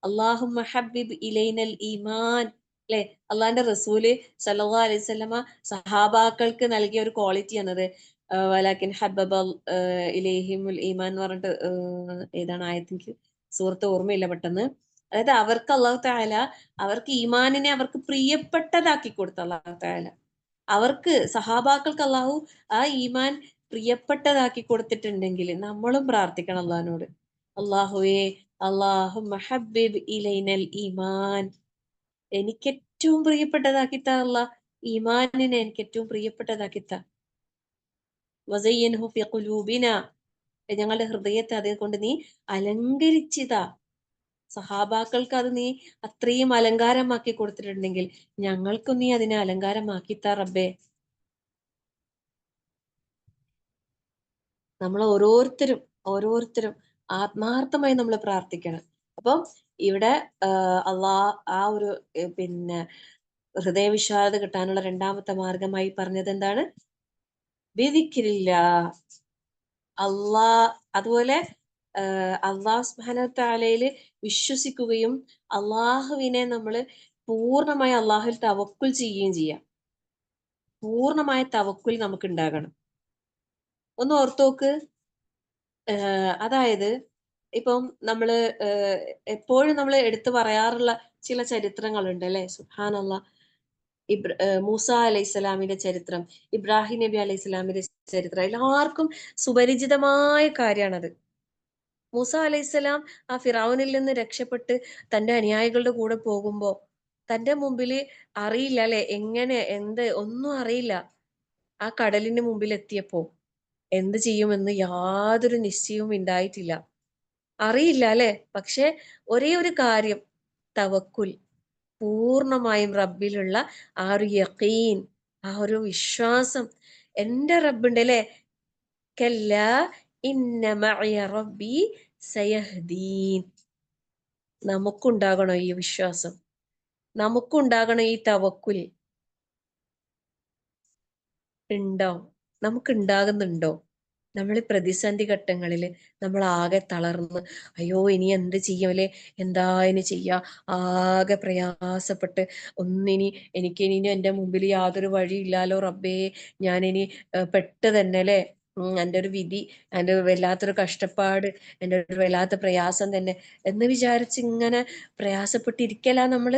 അല്ലാഹുമ്മ ഹബ്ബിബ് ഇലൈനൽ ഈമാൻ ല്ലേ? അള്ളാന്റെ റസൂല് സല്ലല്ലാഹു അലൈഹി വസല്ലമ സഹാബാക്കൾക്ക് നൽകിയ ഒരു ക്വാളിറ്റി എന്നത് വലാകിൻ ഹബ്ബബ ഇലൈഹിമുൽ ഈമാൻ എന്ന് പറഞ്ഞിട്ട് ഏതാണ് ആയത്ത് എനിക്ക് സൂറത്ത് ഓർമ്മയില്ല പെട്ടെന്ന്. അതായത് അവർക്ക് അള്ളാഹു തആല അവർക്ക് ഈമാനിനെ അവർക്ക് പ്രിയപ്പെട്ടതാക്കി കൊടുത്തു അള്ളാഹു തആല. അവർക്ക് സഹാബാക്കൾക്ക് അള്ളാഹു ആ ഈമാൻ പ്രിയപ്പെട്ടതാക്കി കൊടുത്തിട്ടുണ്ടെങ്കിൽ നമ്മളും പ്രാർത്ഥിക്കണം അള്ളാഹിനോട്. അള്ളാഹുവേ അല്ലാഹുമ്മ ഹബ്ബിബ് ഇലൈനൽ ഈമാൻ, എനിക്ക് ഏറ്റവും പ്രിയപ്പെട്ടതാക്കി താ അല്ലാഹ്. ഈമാനിനെ എനിക്ക് ഏറ്റവും പ്രിയപ്പെട്ടതാക്കി താ. വസയ്യിൻഹു ഫി ഖുലൂബിന, ഞങ്ങളുടെ ഹൃദയത്തെ അതേ കൊണ്ട് നീ അലങ്കരിച്ചിതാ. സഹാബാക്കൾക്ക് അത് നീ അത്രയും അലങ്കാരമാക്കി കൊടുത്തിട്ടുണ്ടെങ്കിൽ ഞങ്ങൾക്കും നീ അതിനെ അലങ്കാരമാക്കി താ റബ്ബേ. നമ്മൾ ഓരോരുത്തരും ആത്മാർത്ഥമായി നമ്മൾ പ്രാർത്ഥിക്കണം. അപ്പം ഇവിടെ ആ ഒരു പിന്നെ ഹൃദയവിശാലത കിട്ടാനുള്ള രണ്ടാമത്തെ മാർഗമായി പറഞ്ഞത് എന്താണ്? ബിദിക്രില്ല. അതുപോലെ അള്ളാഹു സുബ്ഹാനഹു വ തആലയില് വിശ്വസിക്കുകയും അള്ളാഹുവിനെ നമ്മൾ പൂർണ്ണമായി അള്ളാഹുവിൽ തവക്കുൽ ചെയ്യുകയും ചെയ്യാം. പൂർണ്ണമായ തവക്കുൽ നമുക്ക് ഉണ്ടാകണം. ഒന്ന് ഓർത്തോക്ക്. അതായത് ഇപ്പം നമ്മള് എപ്പോഴും നമ്മൾ എടുത്തു പറയാറുള്ള ചില ചരിത്രങ്ങളുണ്ട് അല്ലെ? സുബ്ഹാനല്ലാഹ്. മൂസ അലൈഹിസ്സലാമിന്റെ ചരിത്രം, ഇബ്രാഹിം നബി അലൈഹിസ്സലാമിന്റെ ചരിത്രം എല്ലാവർക്കും സുപരിചിതമായ കാര്യമാണത്. മൂസ അലൈഹിസ്സലാം ആ ഫിറഔനിൽ നിന്ന് രക്ഷപ്പെട്ട് തന്റെ അനുയായികളുടെ കൂടെ പോകുമ്പോ തന്റെ മുമ്പില് അറിയില്ല അല്ലെ, എങ്ങനെ എന്ത് ഒന്നും അറിയില്ല. ആ കടലിന് മുമ്പിൽ എത്തിയപ്പോ എന്ത് ചെയ്യുമെന്ന് യാതൊരു നിശ്ചയവും ഉണ്ടായിട്ടില്ല. അറിയില്ല അല്ലെ? പക്ഷെ ഒരേ ഒരു കാര്യം, തവക്കുൽ. പൂർണ്ണമായും റബ്ബിലുള്ള ആ ഒരു യഖീൻ, ആ ഒരു വിശ്വാസം. എന്റെ റബ്ബുണ്ട് അല്ലെ? കല്ലാ ഇന്ന മഅയ റബ്ബി സയഹ്ദീൻ. നമുക്കുണ്ടാകണം ഈ വിശ്വാസം, നമുക്കുണ്ടാകണം ഈ തവക്കുൽ. ഉണ്ടോ? നമുക്കുണ്ടാകുന്നുണ്ടോ? നമ്മൾ പ്രതിസന്ധി ഘട്ടങ്ങളിൽ നമ്മൾ ആകെ തളർന്ന് അയ്യോ ഇനി എന്ത് ചെയ്യല്ലേ, എന്താ ഇനി ചെയ്യാ, ആകെ പ്രയാസപ്പെട്ട് ഒന്നിനി എനിക്കിനി എൻ്റെ മുമ്പിൽ യാതൊരു വഴിയില്ലാലോ റബ്ബേ, ഞാനിനി പെട്ട് തന്നെ അല്ലേ, എൻ്റെ ഒരു വിധി, എൻ്റെ ഒരു വല്ലാത്തൊരു കഷ്ടപ്പാട്, എൻ്റെ ഒരു വല്ലാത്ത പ്രയാസം തന്നെ എന്ന് വിചാരിച്ച് ഇങ്ങനെ പ്രയാസപ്പെട്ടിരിക്കല നമ്മൾ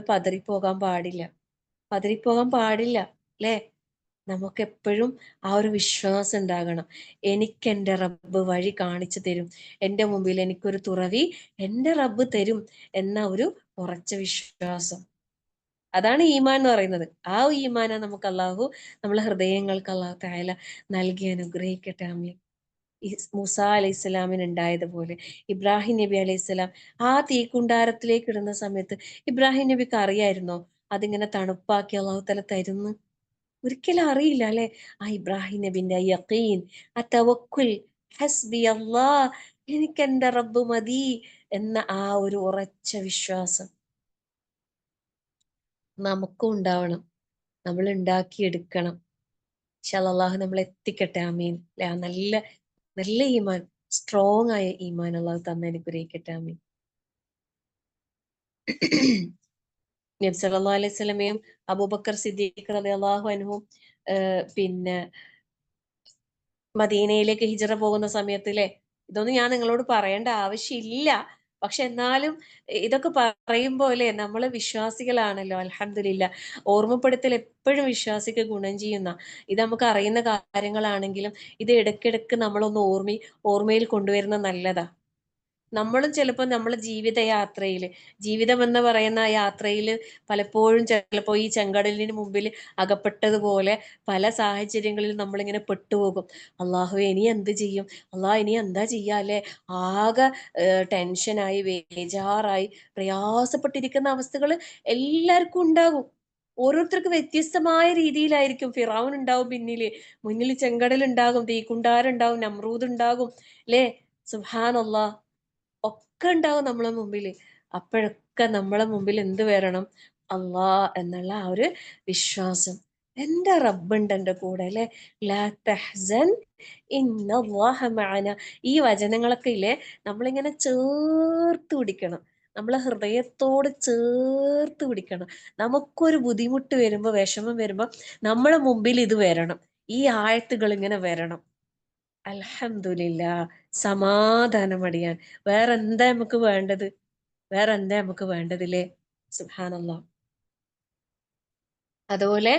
പതറിപ്പോകാൻ പാടില്ല. പതറിപ്പോകാൻ പാടില്ല അല്ലേ? നമുക്കെപ്പോഴും ആ ഒരു വിശ്വാസം ഉണ്ടാകണം. എനിക്ക് എൻ്റെ റബ്ബ് വഴി കാണിച്ചു തരും, എൻ്റെ മുമ്പിൽ എനിക്കൊരു തുറവി എൻ്റെ റബ്ബ് തരും എന്ന ഒരു ഉറച്ച വിശ്വാസം. അതാണ് ഈമാൻ എന്ന് പറയുന്നത്. ആ ഈമാനാ നമുക്ക് അള്ളാഹു നമ്മളെ ഹൃദയങ്ങൾക്ക് അള്ളാഹു തആല നൽകി അനുഗ്രഹിക്കട്ടെ. ആമീൻ. മൂസ അലൈഹി സ്വലാമിന് ഉണ്ടായതുപോലെ ഇബ്രാഹിം നബി അലൈഹി സ്വലാം ആ തീക്കുണ്ടാരത്തിലേക്ക് ഇടുന്ന സമയത്ത് ഇബ്രാഹിം നബിക്ക് അറിയായിരുന്നോ അതിങ്ങനെ തണുപ്പാക്കി അള്ളാഹു തആല തരുന്നു? ഒരിക്കലും അറിയില്ല അല്ലെ? ആ ഇബ്രാഹിം നബിന്റെ യഖീൻ, ആ തവക്കുൽ, ഹസ്ബി അല്ലാഹ്, എനിക്ക് എന്റെ റബ്ബ് മതി എന്ന ആ ഒരു ഉറച്ച വിശ്വാസം നമുക്കും ഉണ്ടാവണം. നമ്മൾ ഉണ്ടാക്കിയെടുക്കണം. ഇൻഷാ അല്ലാഹ് അള്ളാഹു നമ്മളെ എത്തിക്കട്ടെ. ആമീൻ. ല്ലേ? ആ നല്ല നല്ല ഈമാൻ, സ്ട്രോങ് ആയ ഈമാൻ അള്ളാഹു തന്നെ അനുഗ്രഹിക്കട്ടെ. ആമീൻ. നബി സല്ലല്ലാഹു അലൈഹി വസല്ലമയും അബൂബക്കർ സിദ്ദീഖ് റളിയല്ലാഹു അൻഹും പിന്നെ മദീനയിലേക്ക് ഹിജറ പോകുന്ന സമയത്തിലെ, ഇതൊന്നും ഞാൻ നിങ്ങളോട് പറയേണ്ട ആവശ്യമില്ല. പക്ഷെ എന്നാലും ഇതൊക്കെ പറയുമ്പോ അല്ലേ, നമ്മള് വിശ്വാസികളാണല്ലോ. അൽഹംദുലില്ലാ. ഓർമ്മപ്പെടുത്തൽ എപ്പോഴും വിശ്വാസിക്ക് ഗുണം ചെയ്യുന്ന, ഇത് നമുക്ക് അറിയുന്ന കാര്യങ്ങളാണെങ്കിലും ഇത് ഇടയ്ക്കിടയ്ക്ക് നമ്മളൊന്ന് ഓർമ്മയിൽ കൊണ്ടുവരുന്നത് നല്ലതാ. നമ്മളും ചിലപ്പോ നമ്മളെ ജീവിതയാത്രയില്, ജീവിതം എന്ന് പറയുന്ന ആ യാത്രയില് പലപ്പോഴും ചിലപ്പോ ഈ ചെങ്കടലിന് മുമ്പിൽ അകപ്പെട്ടതുപോലെ പല സാഹചര്യങ്ങളിൽ നമ്മളിങ്ങനെ പെട്ടുപോകും. അള്ളാഹുവേ ഇനി എന്ത് ചെയ്യും? അള്ളാഹ് ഇനി എന്താ ചെയ്യാ അല്ലേ? ആകെ ടെൻഷനായി, ബേജാറായി, പ്രയാസപ്പെട്ടിരിക്കുന്ന അവസ്ഥകൾ എല്ലാവർക്കും ഉണ്ടാകും. ഓരോരുത്തർക്ക് വ്യത്യസ്തമായ രീതിയിലായിരിക്കും. ഫിറഔൻ ഉണ്ടാവും പിന്നില്, മുന്നിൽ ചെങ്കടൽ ഉണ്ടാകും, തീക്കുണ്ടാരം ഉണ്ടാവും, നമ്രൂദ് ഉണ്ടാകും, ല്ലേ? സുബ്ഹാനല്ലാഹ്. ഒക്കെ ഉണ്ടാവും നമ്മളെ മുമ്പില്. അപ്പോഴൊക്കെ നമ്മളെ മുമ്പിൽ എന്ത് വരണം? അള്ളാ എന്നുള്ള ആ ഒരു വിശ്വാസം. എന്റെ റബ്ബുണ്ട് എന്റെ കൂടെ, അല്ലെ? ലാ തഹ്സൻ ഇന്നല്ലാഹ മഅന. ഈ വചനങ്ങളൊക്കെ ഇല്ലേ, നമ്മളിങ്ങനെ ചേർത്ത് പിടിക്കണം. നമ്മളെ ഹൃദയത്തോട് ചേർത്ത് പിടിക്കണം. നമുക്കൊരു ബുദ്ധിമുട്ട് വരുമ്പോ, വിഷമം വരുമ്പോ നമ്മളെ മുമ്പിൽ ഇത് വരണം. ഈ ആയത്തുകൾ ഇങ്ങനെ വരണം. അൽഹംദുലില്ലാ. സമാധാനമടിയാൻ. വേറെന്താ നമുക്ക് വേണ്ടത്? വേറെന്താ നമുക്ക് വേണ്ടതില്ലേ? സുബ്ഹാനല്ലാഹ്. അതുപോലെ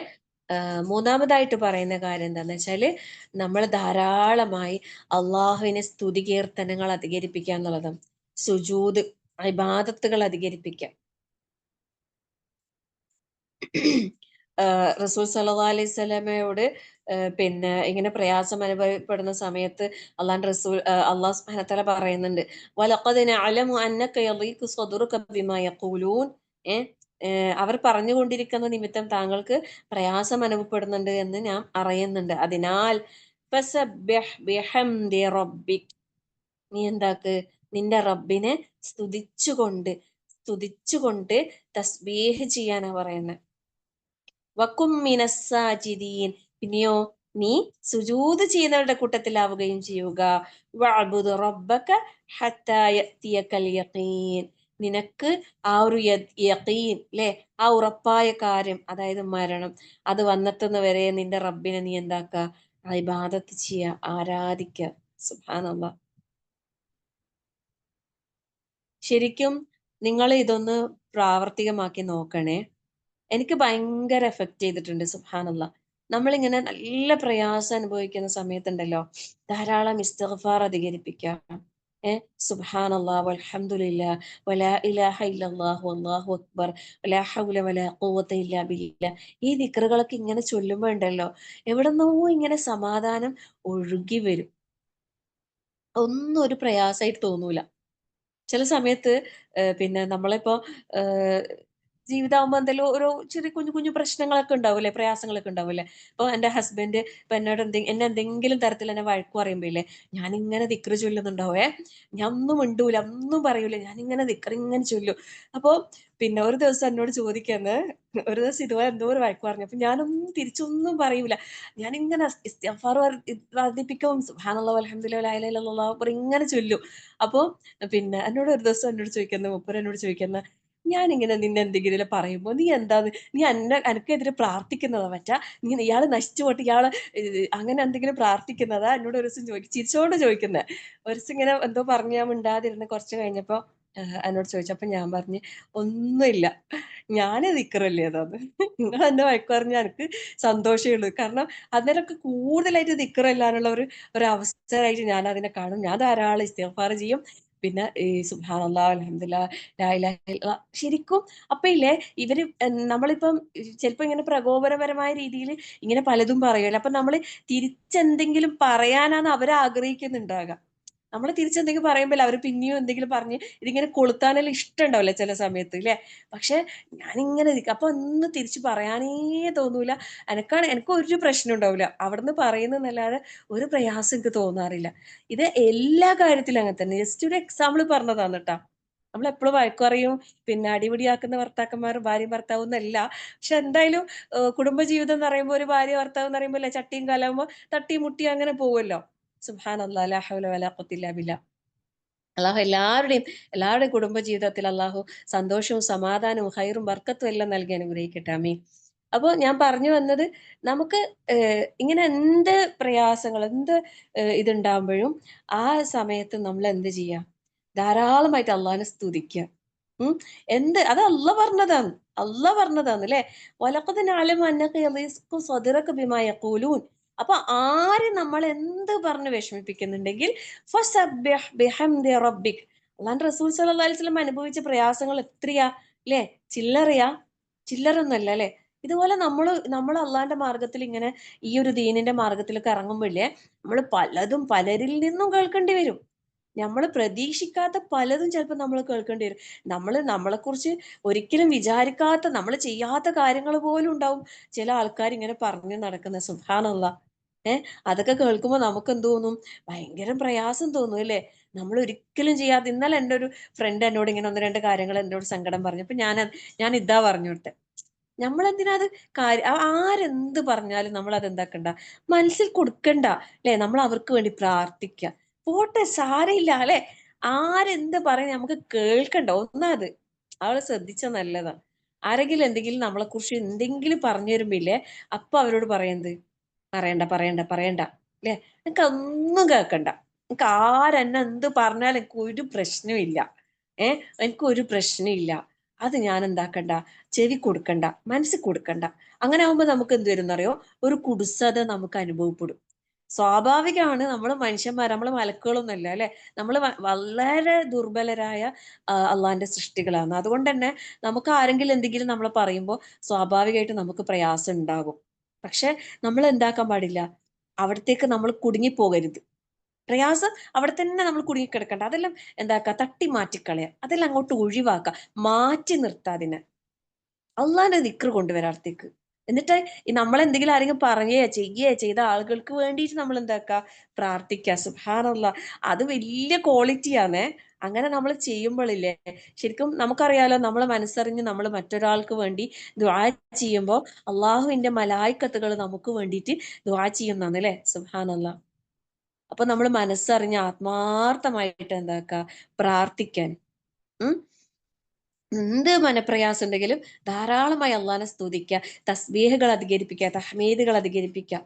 മൂന്നാമതായിട്ട് പറയുന്ന കാര്യം എന്താന്ന് വെച്ചാല്, നമ്മൾ ധാരാളമായി അള്ളാഹുവിനെ സ്തുതി കീർത്തനങ്ങൾ അധികരിപ്പിക്കുക എന്നുള്ളതാണ്. സുജൂദ്, ഇബാദത്തുകൾ അധികരിപ്പിക്കുക. റസൂൽ സല്ലല്ലാഹു അലൈഹി വസല്ലമയോട് പിന്നെ ഇങ്ങനെ പ്രയാസം അനുഭവപ്പെടുന്ന സമയത്ത് അള്ളാഹു സുബ്ഹാനഹു വ തആല പറയുന്നുണ്ട്, വലഖദ് നഅലമു അന്നക യളീഖു സദ്റുക ബിമാ യഖൂലൂൻ. ഏ അവർ പറഞ്ഞുകൊണ്ടിരിക്കുന്ന നിമിത്തം താങ്കൾക്ക് പ്രയാസം അനുഭവപ്പെടുന്നുണ്ട് എന്ന് ഞാൻ അറിയുന്നുണ്ട്. അതിനാൽ ഫസബ്ബിഹ് ബിഹംദി റബ്ബിക്. നീ എന്താക്ക്? നിന്റെ റബ്ബിനെ സ്തുതിച്ചുകൊണ്ട് തസ്ബീഹ് ചെയ്യാനാ പറയുന്നത്. വക്കും മിനസ്സാജിദീൻ. പിന്നെയോ നീ സുജൂദ് ചെയ്യുന്നവരുടെ കൂട്ടത്തിലാവുകയും ചെയ്യുക. വഅബ്ദു റബ്ബക ഹത്താ യഅതിയകൽ യഖീൻ. നിനക്ക് ആ ഒരു യഖീൻ, ല്ലേ? ആ ഉറപ്പായ കാര്യം, അതായത് മരണം, അത് വന്നെത്തുന്ന വരെ നിന്റെ റബ്ബിനെ നീ എന്താക്ക? ഇബാദത്ത് ചെയ്യുക, ആരാധിക്കുക. സുബ്ഹാനല്ലാഹ്. ശരിക്കും നിങ്ങൾ ഇതൊന്ന് പ്രാവർത്തികമാക്കി നോക്കണേ. എനിക്ക് ഭയങ്കര എഫക്ട് ചെയ്തിട്ടുണ്ട്. സുബ്ഹാനല്ലാഹ്. നമ്മളിങ്ങനെ നല്ല പ്രയാസം അനുഭവിക്കുന്ന സമയത്തുണ്ടല്ലോ, ധാരാളം ഇസ്തിഗ്ഫാർ അധികരിപ്പിക്കുക. സുബ്ഹാനല്ലാഹ് വൽഹംദുലില്ലാഹ് വലാ ഇലാഹ ഇല്ലല്ലാഹ് വല്ലാഹു അക്ബർ വലാ ഹൗല വലാ ഖുവത ഇല്ലാ ബില്ലാഹ്. ഈ ദിക്റുകളൊക്കെ ഇങ്ങനെ ചൊല്ലുമ്പോ ഉണ്ടല്ലോ, എവിടുന്നോ ഇങ്ങനെ സമാധാനം ഒഴുകി വരും. ഒന്നും ഒരു പ്രയാസമായിട്ട് തോന്നൂല. ചില സമയത്ത് പിന്നെ നമ്മളിപ്പോ ഏഹ് ജീവിതമാകുമ്പോ എന്തെങ്കിലും ഒരു ചെറിയ കുഞ്ഞു കുഞ്ഞു പ്രശ്നങ്ങളൊക്കെ ഉണ്ടാവൂലേ, പ്രയാസങ്ങളൊക്കെ ഉണ്ടാവൂലേ. ഇപ്പൊ എന്റെ ഹസ്ബൻഡ് ഇപ്പൊ എന്നോട് എന്നെ എന്തെങ്കിലും തരത്തിൽ എന്നെ വഴക്ക് പറയുമ്പോ ഇല്ലേ, ഞാനിങ്ങനെ ദിക്റ് ചൊല്ലുന്നുണ്ടാവേ. ഞാൻ ഒന്നും മിണ്ടൂല, ഒന്നും പറയൂല, ഞാനിങ്ങനെ ദിക്റ് ഇങ്ങനെ ചൊല്ലും. അപ്പൊ പിന്നെ ഒരു ദിവസം എന്നോട് ചോദിക്കാന്ന്, ഒരു ദിവസം ഇതുപോലെ എന്തോ ഒരു വഴക്ക് പറഞ്ഞു. അപ്പൊ ഞാനൊന്നും തിരിച്ചൊന്നും പറയൂല. ഞാനിങ്ങനെ ഇസ്തിഗ്ഫാർ വർദ്ധിപ്പിക്കും, സുബ്ഹാനല്ലാഹ് വൽഹംദുലില്ലാഹി വലാ ഇലാഹ ഇല്ലല്ലാഹു അക്ബർ ഇങ്ങനെ ചൊല്ലും. അപ്പൊ പിന്നെ മൂപ്പര് എന്നോട് ചോദിക്കുന്ന, ഞാനിങ്ങനെ നിന്നെ എന്തെങ്കിലും പറയുമ്പോ നീ എന്താന്ന്, നീ അനക്കെതിരെ പ്രാർത്ഥിക്കുന്നതാ മറ്റാ, നീ ഇയാള് നശിച്ചു പോട്ട്, ഇയാള് അങ്ങനെ എന്തെങ്കിലും പ്രാർത്ഥിക്കുന്നതാ? എന്നോട് ഒരു ദിവസം ചിരിച്ചോണ്ട് ചോദിക്കുന്നത്. ഒരു ദിവസം ഇങ്ങനെ എന്തോ പറഞ്ഞ് ഞാൻ മിണ്ടാതിരുന്ന് കുറച്ച് കഴിഞ്ഞപ്പോ എന്നോട് ചോദിച്ചു. അപ്പൊ ഞാൻ പറഞ്ഞ്, ഒന്നുമില്ല, ഞാന് ദിക്റല്ലേ അതാന്ന്. നിങ്ങൾ എന്നെ വഴക്ക് പറഞ്ഞാ എനിക്ക് സന്തോഷേ ഉള്ളൂ. കാരണം അന്നേരമൊക്കെ കൂടുതലായിട്ട് ദിക്റല്ലാനുള്ള ഒരു അവസരമായിട്ട് ഞാൻ അതിനെ കാണും. ഞാൻ ധാരാളം ഇസ്തിഗ്ഫാർ ചെയ്യും. പിന്നെ ഈ സുബ്ഹാനല്ലാഹ് അൽഹംദുലില്ലാഹ് ലാ ഇലാഹ ഇല്ലല്ലാഹ്. ശരിക്കും അപ്പൊ ഇല്ലേ, ഇവര് നമ്മളിപ്പം ചിലപ്പോ ഇങ്ങനെ പ്രകോപനപരമായ രീതിയിൽ ഇങ്ങനെ പലതും പറയുമല്ലോ. അപ്പൊ നമ്മള് തിരിച്ചെന്തെങ്കിലും പറയാനാണ് അവര് ആഗ്രഹിക്കുന്നുണ്ടാകുക. നമ്മള് തിരിച്ചെന്തെങ്കിലും പറയുമ്പോൾ അവര് പിന്നെയും എന്തെങ്കിലും പറഞ്ഞ് ഇതിങ്ങനെ കൊളുത്താനെല്ലാം ഇഷ്ടമുണ്ടാവില്ല ചില സമയത്ത്, ല്ലേ? പക്ഷെ ഞാനിങ്ങനെ അപ്പൊ ഒന്നും തിരിച്ചു പറയാനേ തോന്നൂല. എനിക്ക് ഒരു പ്രശ്നം ഉണ്ടാവില്ല. അവിടുന്ന് പറയുന്നതല്ലാതെ ഒരു പ്രയാസം എനിക്ക് തോന്നാറില്ല. ഇത് എല്ലാ കാര്യത്തിലും അങ്ങനെ തന്നെ. ജസ്റ്റ് ഒരു എക്സാമ്പിൾ പറഞ്ഞതാണ് കേട്ടാ. നമ്മളെപ്പോഴും വഴക്ക് പറയും, പിന്നെ അടിപിടിയാക്കുന്ന ഭർത്താക്കന്മാർ ഭാര്യയും ഭർത്താവും എന്നല്ല. പക്ഷെ എന്തായാലും കുടുംബജീവിതം എന്ന് പറയുമ്പോൾ ഒരു ഭാര്യ ഭർത്താവ് എന്ന് പറയുമ്പോൾ അല്ലേ ചട്ടിയും കലാകുമ്പോൾ തട്ടിയും മുട്ടിയും അങ്ങനെ പോവുമല്ലോ. സുബ്ഹാനല്ലാഹ് ലാ ഹൗല വലാ ഖുവത ഇല്ലാ ബില്ലാഹ്. അള്ളാഹു എല്ലാവരുടെയും കുടുംബ ജീവിതത്തിൽ അള്ളാഹു സന്തോഷവും സമാധാനവും ഹൈറും ബർക്കത്തും എല്ലാം നൽകി അനുഗ്രഹിക്കട്ടെ. ആമീൻ. അപ്പൊ ഞാൻ പറഞ്ഞു വന്നത്, നമുക്ക് ഇങ്ങനെ എന്ത് പ്രയാസങ്ങൾ, എന്ത് ഇതുണ്ടാകുമ്പോഴും ആ സമയത്ത് നമ്മൾ എന്ത് ചെയ്യാ? ധാരാളമായിട്ട് അള്ളാഹിനെ സ്തുതിക്കുക. ഉം അത് അല്ല പറഞ്ഞതാണ് അല്ലേ? വലഖദ് നഅലമു അന്നക യളീഖു സദ്റക ബിമാ യഖൂലൂൻ. അപ്പൊ ആര് നമ്മൾ എന്ത് പറഞ്ഞ് വിഷമിപ്പിക്കുന്നുണ്ടെങ്കിൽ ഫസബ്ബിഹ് ബിഹംദി റബ്ബിക്. അള്ളാന്റെ റസൂൽ സല്ലല്ലാഹു അലൈഹി വസല്ലം അനുഭവിച്ച പ്രയാസങ്ങൾ എത്രയാ ല്ലേ? ചില്ലറയാ? ചില്ലറൊന്നല്ല ല്ലേ? ഇതുപോലെ നമ്മൾ അള്ളാന്റെ മാർഗത്തിൽ ഇങ്ങനെ ഈ ഒരു ദീനിന്റെ മാർഗത്തിലൊക്കെ ഇറങ്ങുമ്പോഴേ നമ്മൾ പലതും പലരിൽ നിന്നും കേൾക്കേണ്ടി വരും. നമ്മൾ പ്രതീക്ഷിക്കാത്ത പലതും ചിലപ്പോൾ നമ്മൾ കേൾക്കേണ്ടി വരും. നമ്മളെ കുറിച്ച് ഒരിക്കലും വിചാരിക്കാത്ത, നമ്മൾ ചെയ്യാത്ത കാര്യങ്ങൾ പോലും ഉണ്ടാവും ചില ആൾക്കാർ ഇങ്ങനെ പറഞ്ഞു നടക്കുന്ന. സുബ്ഹാനല്ലാഹ്. അതൊക്കെ കേൾക്കുമ്പോൾ നമുക്ക് എന്ത് തോന്നും? ഭയങ്കര പ്രയാസം തോന്നും അല്ലേ? നമ്മൾ ഒരിക്കലും ചെയ്യാതെ. ഇന്നലെ എൻ്റെ ഒരു ഫ്രണ്ട് എന്നോട് ഇങ്ങനെ ഒന്ന് രണ്ട് കാര്യങ്ങൾ എന്നോട് സങ്കടം പറഞ്ഞപ്പോ ഞാൻ ഇതാ പറഞ്ഞു കൊടുത്തെ. നമ്മളെന്തിനാ അത് ആരെന്ത് പറഞ്ഞാലും നമ്മൾ അത് എന്താക്കണ്ട, മനസ്സിൽ കൊടുക്കണ്ട അല്ലെ? നമ്മൾ അവർക്ക് വേണ്ടി പ്രാർത്ഥിക്കുക. പോട്ടെ, സാരയില്ല അല്ലെ? ആരെന്ത് പറയും നമുക്ക് കേൾക്കണ്ട. ഒന്നത് അവള് ശ്രദ്ധിച്ച നല്ലതാ. ആരെങ്കിലും എന്തെങ്കിലും നമ്മളെ കുറിച്ച് എന്തെങ്കിലും പറഞ്ഞു തരുമ്പില്ലേ, അപ്പൊ അവരോട് പറയുന്നത് പറയണ്ട പറയണ്ട പറയണ്ട അല്ലെ? എനിക്ക് ഒന്നും കേൾക്കണ്ട. എനിക്ക് ആരെന്നെ എന്ത് പറഞ്ഞാലും എനിക്ക് ഒരു പ്രശ്നമില്ല. എനിക്ക് ഒരു പ്രശ്നമില്ല. അത് ഞാൻ എന്താക്കണ്ട, ചെവി കൊടുക്കണ്ട, മനസ്സിൽ കൊടുക്കണ്ട. അങ്ങനെ ആവുമ്പോ നമുക്ക് എന്ത് വരും എന്നറിയോ? ഒരു കുടുസത നമുക്ക് അനുഭവപ്പെടും. സ്വാഭാവികമാണ്, നമ്മൾ മനുഷ്യന്മാർ, നമ്മൾ മലക്കുകളൊന്നുമല്ല അല്ലെ? നമ്മൾ വളരെ ദുർബലരായ അള്ളാന്റെ സൃഷ്ടികളാണ്. അതുകൊണ്ട് തന്നെ നമുക്ക് ആരെങ്കിലും എന്തെങ്കിലും നമ്മളെ പറയുമ്പോൾ സ്വാഭാവികമായിട്ട് നമുക്ക് പ്രയാസം ഉണ്ടാകും. പക്ഷെ നമ്മൾ എന്താക്കാൻ പാടില്ല, അവിടത്തേക്ക് നമ്മൾ കുടുങ്ങിപ്പോകരുത്. പ്രയാസം അവിടെ തന്നെ നമ്മൾ കുടുങ്ങിക്കിടക്കണ്ട. അതെല്ലാം എന്താക്കുക, തട്ടി മാറ്റിക്കളയാ, അതെല്ലാം അങ്ങോട്ട് ഒഴിവാക്കുക, മാറ്റി നിർത്താതിനെ. അള്ളാന്റെ ദിക്ർ കൊണ്ടുവരാ അടുത്തേക്ക്. എന്നിട്ട് നമ്മളെന്തെങ്കിലും ആരെങ്കിലും ചെയ്ത ആളുകൾക്ക് വേണ്ടിയിട്ട് നമ്മൾ എന്താക്കുക, പ്രാർത്ഥിക്കുക. സുബ്ഹാനല്ലാഹ്. അത് വലിയ ക്വാളിറ്റിയാണേ. അങ്ങനെ നമ്മൾ ചെയ്യുമ്പോഴില്ലേ, ശരിക്കും നമുക്കറിയാലോ, നമ്മളെ മനസ്സറിഞ്ഞ് നമ്മൾ മറ്റൊരാൾക്ക് വേണ്ടി ദുആ ചെയ്യുമ്പോൾ അള്ളാഹുവിന്റെ മലായിക്കത്തുകൾ നമുക്ക് വേണ്ടിയിട്ട് ദുആ ചെയ്യുന്നതാണ് അല്ലേ? സുബ്ഹാനല്ലാഹ്. അപ്പൊ നമ്മൾ മനസ്സറിഞ്ഞ് ആത്മാർത്ഥമായിട്ട് എന്താക്കുക, പ്രാർത്ഥിക്കാൻ. ഉം എന്ത് മനപ്രയാസം ഉണ്ടെങ്കിലും ധാരാളമായി അള്ളാനെ സ്തുതിക്കുക, തസ്ബീഹുകൾ അധികരിപ്പിക്കുക, തഹ്മീദുകൾ അധികരിപ്പിക്കുക.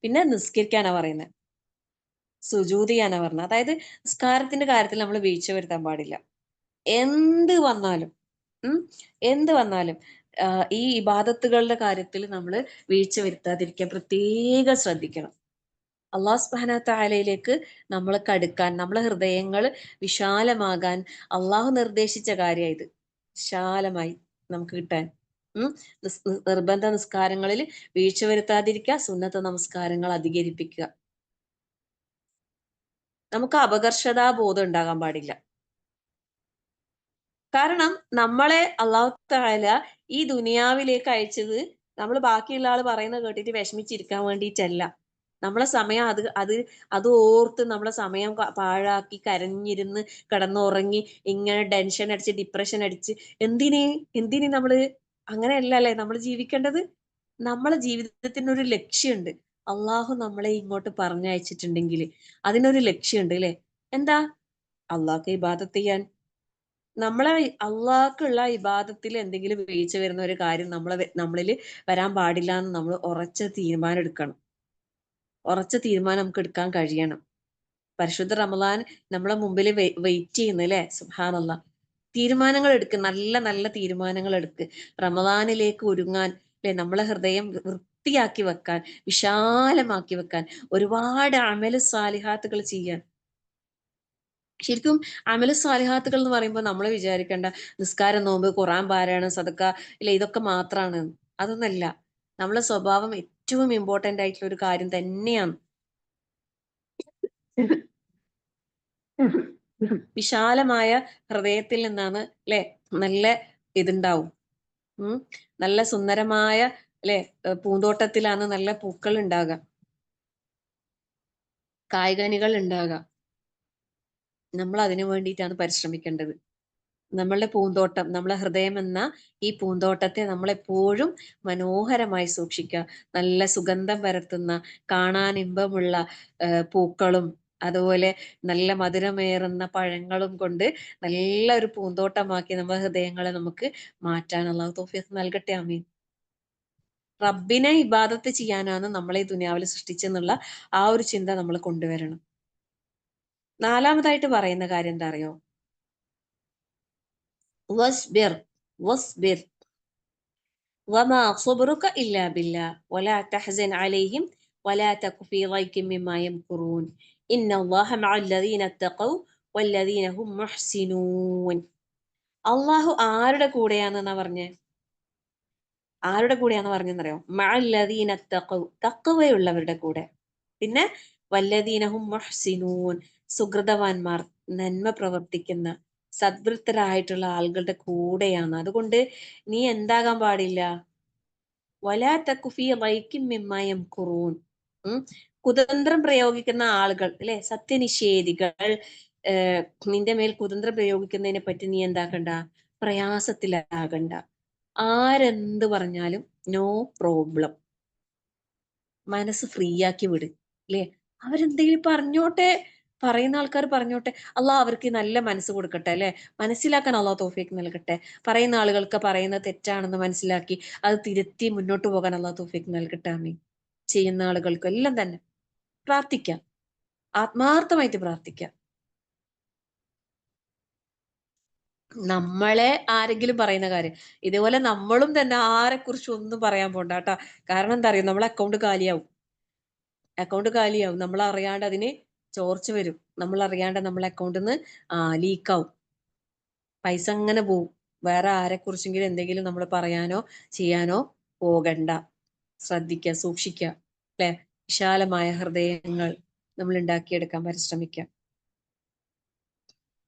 പിന്നെ നിസ്കരിക്കാനാ പറയുന്നത്, സുജൂദ് ചെയ്യാനാ പറഞ്ഞത്. അതായത് നിസ്കാരത്തിന്റെ കാര്യത്തിൽ നമ്മൾ വീഴ്ച വരുത്താൻ പാടില്ല. എന്ത് വന്നാലും ഉം എന്ത് വന്നാലും ഈ ഇബാദത്തുകളുടെ കാര്യത്തിൽ നമ്മൾ വീഴ്ച വരുത്താതിരിക്കാൻ പ്രത്യേകം ശ്രദ്ധിക്കണം. അള്ളാഹു സുബ്ഹാനഹു തആലയിലേക്ക് നമ്മൾ കടുക്കാൻ, നമ്മളെ ഹൃദയങ്ങൾ വിശാലമാകാൻ അള്ളാഹു നിർദ്ദേശിച്ച കാര്യമാണ് ഇത്. വിശാലമായി നമുക്ക് കിട്ടാൻ. ഉം നിർബന്ധ നിസ്കാരങ്ങളിൽ വീഴ്ച വരുത്താതിരിക്കുക, സുന്നത്ത് നമസ്കാരങ്ങൾ അധികരിപ്പിക്കുക. നമുക്ക് അപകർഷതാ ബോധം ഉണ്ടാകാൻ പാടില്ല. കാരണം നമ്മളെ അള്ളാഹു തആല ഈ ദുനിയാവിലേക്ക് അയച്ചത് നമ്മൾ ബാക്കിയുള്ള ആൾ പറയുന്നത് കേട്ടിട്ട് വിഷമിച്ചിരിക്കാൻ വേണ്ടിയിട്ടല്ല. നമ്മളെ സമയം അത് ഓർത്ത് നമ്മളെ സമയം പാഴാക്കി കരഞ്ഞിരുന്ന് കിടന്നുറങ്ങി ഇങ്ങനെ ടെൻഷൻ അടിച്ച് ഡിപ്രഷൻ അടിച്ച് എന്തിന് എന്തിന് നമ്മള് അങ്ങനെയല്ലല്ലേ നമ്മൾ ജീവിക്കേണ്ടത്? നമ്മളെ ജീവിതത്തിന് ഒരു ലക്ഷ്യമുണ്ട്. അള്ളാഹു നമ്മളെ ഇങ്ങോട്ട് പറഞ്ഞയച്ചിട്ടുണ്ടെങ്കിൽ അതിനൊരു ലക്ഷ്യമുണ്ട് അല്ലെ? എന്താ? അള്ളാഹ്ക്ക് ഇബാദത്ത് ചെയ്യാൻ. നമ്മളെ അള്ളാഹ്ക്കുള്ള ഇബാദത്തിൽ എന്തെങ്കിലും വീഴ്ച വരുന്ന ഒരു കാര്യം നമ്മളിൽ വരാൻ പാടില്ല എന്ന് നമ്മൾ ഉറച്ച തീരുമാനം എടുക്കണം. ഉറച്ച തീരുമാനം നമുക്ക് എടുക്കാൻ കഴിയണം. പരിശുദ്ധ റമദാൻ നമ്മളെ മുമ്പിൽ വെയിറ്റ് ചെയ്യുന്നു അല്ലെ? സുബ്ഹാനല്ലാഹ്. തീരുമാനങ്ങൾ എടുക്ക്, നല്ല നല്ല തീരുമാനങ്ങൾ എടുക്ക്. റമദാനിലേക്ക് ഒരുങ്ങാൻ അല്ലെ? നമ്മളെ ഹൃദയം വൃത്തിയാക്കി വെക്കാൻ, വിശാലമാക്കി വെക്കാൻ, ഒരുപാട് അമല് സാലിഹാത്തുകൾ ചെയ്യാൻ. ശരിക്കും അമല് സ്വാലിഹാത്തുകൾ എന്ന് പറയുമ്പോൾ നമ്മൾ വിചാരിക്കേണ്ട നിസ്കാരം, നോമ്പ്, ഖുർആൻ പാരായണം, സദക്ക ഇല്ല ഇതൊക്കെ മാത്രാണ്. അതൊന്നല്ല. നമ്മളെ സ്വഭാവം ഏറ്റവും ഇമ്പോർട്ടന്റ് ആയിട്ടുള്ള ഒരു കാര്യം തന്നെയാണ്. വിശാലമായ ഹൃദയത്തിൽ നിന്നാണ് ല്ലെ നല്ല ഇതുണ്ടാവും. ഉം നല്ല സുന്ദരമായ ല്ലെ പൂന്തോട്ടത്തിലാണ് നല്ല പൂക്കൾ ഉണ്ടാകുക, കായ്കനികൾ ഉണ്ടാകുക. നമ്മൾ അതിനു വേണ്ടിയിട്ടാണ് പരിശ്രമിക്കേണ്ടത്. നമ്മളുടെ പൂന്തോട്ടം, നമ്മളെ ഹൃദയം എന്ന ഈ പൂന്തോട്ടത്തെ നമ്മളെപ്പോഴും മനോഹരമായി സൂക്ഷിക്കുക. നല്ല സുഗന്ധം പരത്തുന്ന, കാണാൻ ഇമ്പമുള്ള പൂക്കളും അതുപോലെ നല്ല മധുരമേറുന്ന പഴങ്ങളും കൊണ്ട് നല്ല ഒരു പൂന്തോട്ടമാക്കി നമ്മുടെ ഹൃദയങ്ങളെ നമുക്ക് മാറ്റാൻ അള്ളാഹു തൗഫീഖ് നൽകട്ടെ. ആമീൻ. റബ്ബിനെ ഇബാദത്ത് ചെയ്യാനാണ് നമ്മളെ ഈ ദുനിയാവിൽ സൃഷ്ടിച്ചെന്നുള്ള ആ ഒരു ചിന്ത നമ്മൾ കൊണ്ടുവരണം. നാലാമതായിട്ട് പറയുന്ന കാര്യം എന്താ അറിയോ? വസ്ബിർ വസ്ബിർ വമാ സബ്റുക ഇല്ലാ ബില്ലാ വലാ തഹ്സൻ അലൈഹിം വലാ തകു ഫീ ളൈഖിൻ മിമ്മാ യംകുറൂൻ ഇന്നല്ലാഹ മഅല്ലദീന തഖൗ വല്ലദീന ഹും മുഹ്സിനൂൻ. അള്ളാഹു ആരുടെ കൂടെയാണെന്നാ പറഞ്ഞേ? ആരുടെ കൂടെയാന്ന് പറഞ്ഞെന്നറിയോ? മഅല്ലദീന തഖൗ, തഖ്വയുള്ളവരുടെ കൂടെ. പിന്നെ വല്ലദീനഹും മുഹ്സിനൂൻ, സുഹൃതവാന്മാർ, നന്മ പ്രവർത്തിക്കുന്ന സദ്വൃത്തരായിട്ടുള്ള ആളുകളുടെ കൂടെയാണ്. അതുകൊണ്ട് നീ എന്താകാൻ പാടില്ല? വലാ തകു ഫീ ളൈഖിൻ മിമ്മാ യംകുറൂൻ. കുതന്ത്രം പ്രയോഗിക്കുന്ന ആളുകൾ അല്ലെ, സത്യനിഷേധികൾ നിന്റെ മേൽ കുതന്ത്രം പ്രയോഗിക്കുന്നതിനെ പറ്റി നീ എന്താക്കണ്ട? പ്രയാസത്തിലാകണ്ട. ആരെന്ത് പറഞ്ഞാലും നോ പ്രോബ്ലം. മനസ്സ് ഫ്രീ ആക്കി വിട് അല്ലേ? അവരെന്തെങ്കിലും പറഞ്ഞോട്ടെ, പറയുന്ന ആൾക്കാർ പറഞ്ഞോട്ടെ. അള്ളാഹ് അവർക്ക് നല്ല മനസ്സ് കൊടുക്കട്ടെ അല്ലെ? മനസ്സിലാക്കാൻ അള്ളാഹു തൗഫീഖ് നൽകട്ടെ. പറയുന്ന ആളുകൾക്ക് പറയുന്നത് തെറ്റാണെന്ന് മനസ്സിലാക്കി അത് തിരുത്തി മുന്നോട്ട് പോകാൻ അള്ളാഹു തൗഫീഖ് നൽകട്ടെ. ആമീൻ. ചെയ്യുന്ന ആളുകൾക്കും എല്ലാം തന്നെ പ്രാർത്ഥിക്കാം, ആത്മാർത്ഥമായിട്ട് പ്രാർത്ഥിക്കാം. നമ്മളെ ആരെങ്കിലും പറയുന്ന കാര്യം ഇതേപോലെ നമ്മളും തന്നെ ആരെ കുറിച്ച് ഒന്നും പറയാൻ പോണ്ട കേട്ടാ. കാരണം എന്താ അറിയോ? നമ്മളെ അക്കൗണ്ട് കാലിയാവും. നമ്മൾ അറിയാണ്ട് അതിന് ചോർച്ച വരും. നമ്മൾ അറിയാണ്ട് നമ്മളെ അക്കൗണ്ടിൽ നിന്ന് ലീക്കാവും. പൈസ അങ്ങനെ പോവും. വേറെ ആരെ കുറിച്ചെങ്കിലും എന്തെങ്കിലും നമ്മൾ പറയാനോ ചെയ്യാനോ പോകണ്ട. ശ്രദ്ധിക്കുക, സൂക്ഷിക്കുക അല്ലെ? വിശാലമായ ഹൃദയങ്ങൾ നമ്മൾ ഉണ്ടാക്കിയെടുക്കാൻ പരിശ്രമിക്കാം.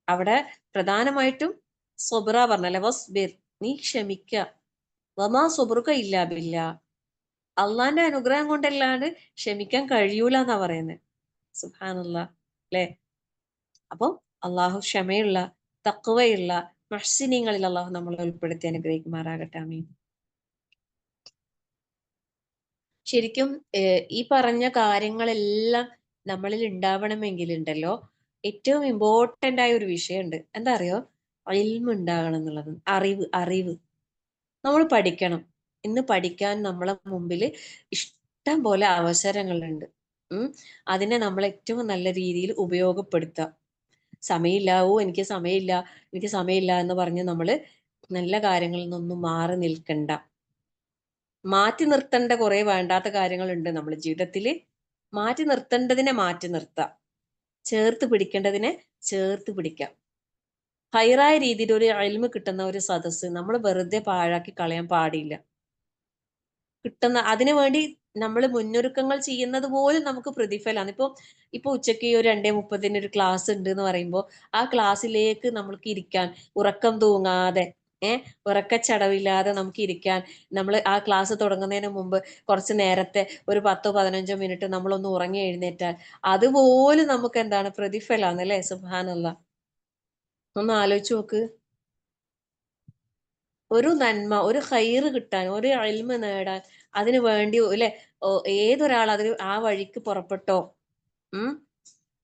അവിടെ പ്രധാനമായിട്ടും സൊബ്ര പറഞ്ഞല്ലേ, വസ്ബിർ, നീ ക്ഷമിക്കുക. വമാ സൊബ്റുക ഇല്ലാ ബില്ലാ, അള്ളാന്റെ അനുഗ്രഹം കൊണ്ടല്ലാണ്ട് ക്ഷമിക്കാൻ കഴിയൂല എന്നാ പറയുന്നത്. സുബ്ഹാനല്ലാഹ് അല്ലെ? അപ്പം അള്ളാഹു ക്ഷമയുള്ള, തഖ്വയുള്ള മുഹ്സിനീങ്ങളിൽ അള്ളാഹു നമ്മളെ ഉൾപ്പെടുത്തി അനുഗ്രഹിക്കുമാറാകട്ടെ. ആമീൻ. ശരിക്കും ഈ പറഞ്ഞ കാര്യങ്ങളെല്ലാം നമ്മളിൽ ഉണ്ടാവണമെങ്കിൽ ഉണ്ടല്ലോ, ഏറ്റവും ഇമ്പോർട്ടന്റ് ആയ ഒരു വിഷയമുണ്ട്. എന്താ അറിയോ? ഇൽമ് ഉണ്ടാകണം എന്നുള്ളത്. അറിവ് നമ്മൾ പഠിക്കണം. ഇന്ന് പഠിക്കാൻ നമ്മളെ മുമ്പിൽ ഇഷ്ടം പോലെ അവസരങ്ങളുണ്ട്. അതിനെ നമ്മൾ ഏറ്റവും നല്ല രീതിയിൽ ഉപയോഗപ്പെടുത്തുക. സമയമില്ലാവോ, എനിക്ക് സമയമില്ല, എനിക്ക് സമയമില്ല എന്ന് പറഞ്ഞ് നമ്മൾ നല്ല കാര്യങ്ങളിൽ നിന്നൊന്നും മാറി നിൽക്കണ്ട. മാറ്റി നിർത്തേണ്ട കുറെ വേണ്ടാത്ത കാര്യങ്ങളുണ്ട് നമ്മുടെ ജീവിതത്തിൽ. മാറ്റി നിർത്തേണ്ടതിനെ മാറ്റി നിർത്താം, ചേർത്ത് പിടിക്കേണ്ടതിനെ ചേർത്ത് പിടിക്കാം. ഹൈറായ രീതിയിൽ ഒരു ഇൽമ് കിട്ടുന്ന ഒരു സദസ്സ് നമ്മൾ വെറുതെ പാഴാക്കി കളയാൻ പാടില്ല. കിട്ടുന്ന അതിനു വേണ്ടി നമ്മൾ മുന്നൊരുക്കങ്ങൾ ചെയ്യുന്നത് പോലും നമുക്ക് പ്രതിഫലമാണ്. ഇപ്പൊ ഉച്ചയ്ക്ക് ഒരു 2:30 ഒരു ക്ലാസ് ഉണ്ട് എന്ന് പറയുമ്പോൾ ആ ക്ലാസ്സിലേക്ക് നമ്മൾക്ക് ഇരിക്കാൻ, ഉറക്കം തൂങ്ങാതെ ഉറക്കച്ചടവില്ലാതെ നമുക്ക് ഇരിക്കാൻ, നമ്മൾ ആ ക്ലാസ് തുടങ്ങുന്നതിന് മുമ്പ് കുറച്ച് നേരത്തെ ഒരു 10-15 മിനിറ്റ് നമ്മളൊന്ന് ഉറങ്ങി എഴുന്നേറ്റാൽ അതുപോലും നമുക്ക് എന്താണ്? പ്രതിഫലാണ് അല്ലെ? സുബ്ഹാനല്ലാഹ്. ഒന്ന് ആലോചിച്ച് നോക്ക്. ഒരു നന്മ, ഒരു ഖൈറ് കിട്ടാൻ, ഒരു ഇൽമ നേടാൻ, അതിനു വേണ്ടി അല്ലെ, ഏതൊരാൾ അതിന് ആ വഴിക്ക് പുറപ്പെട്ടോ,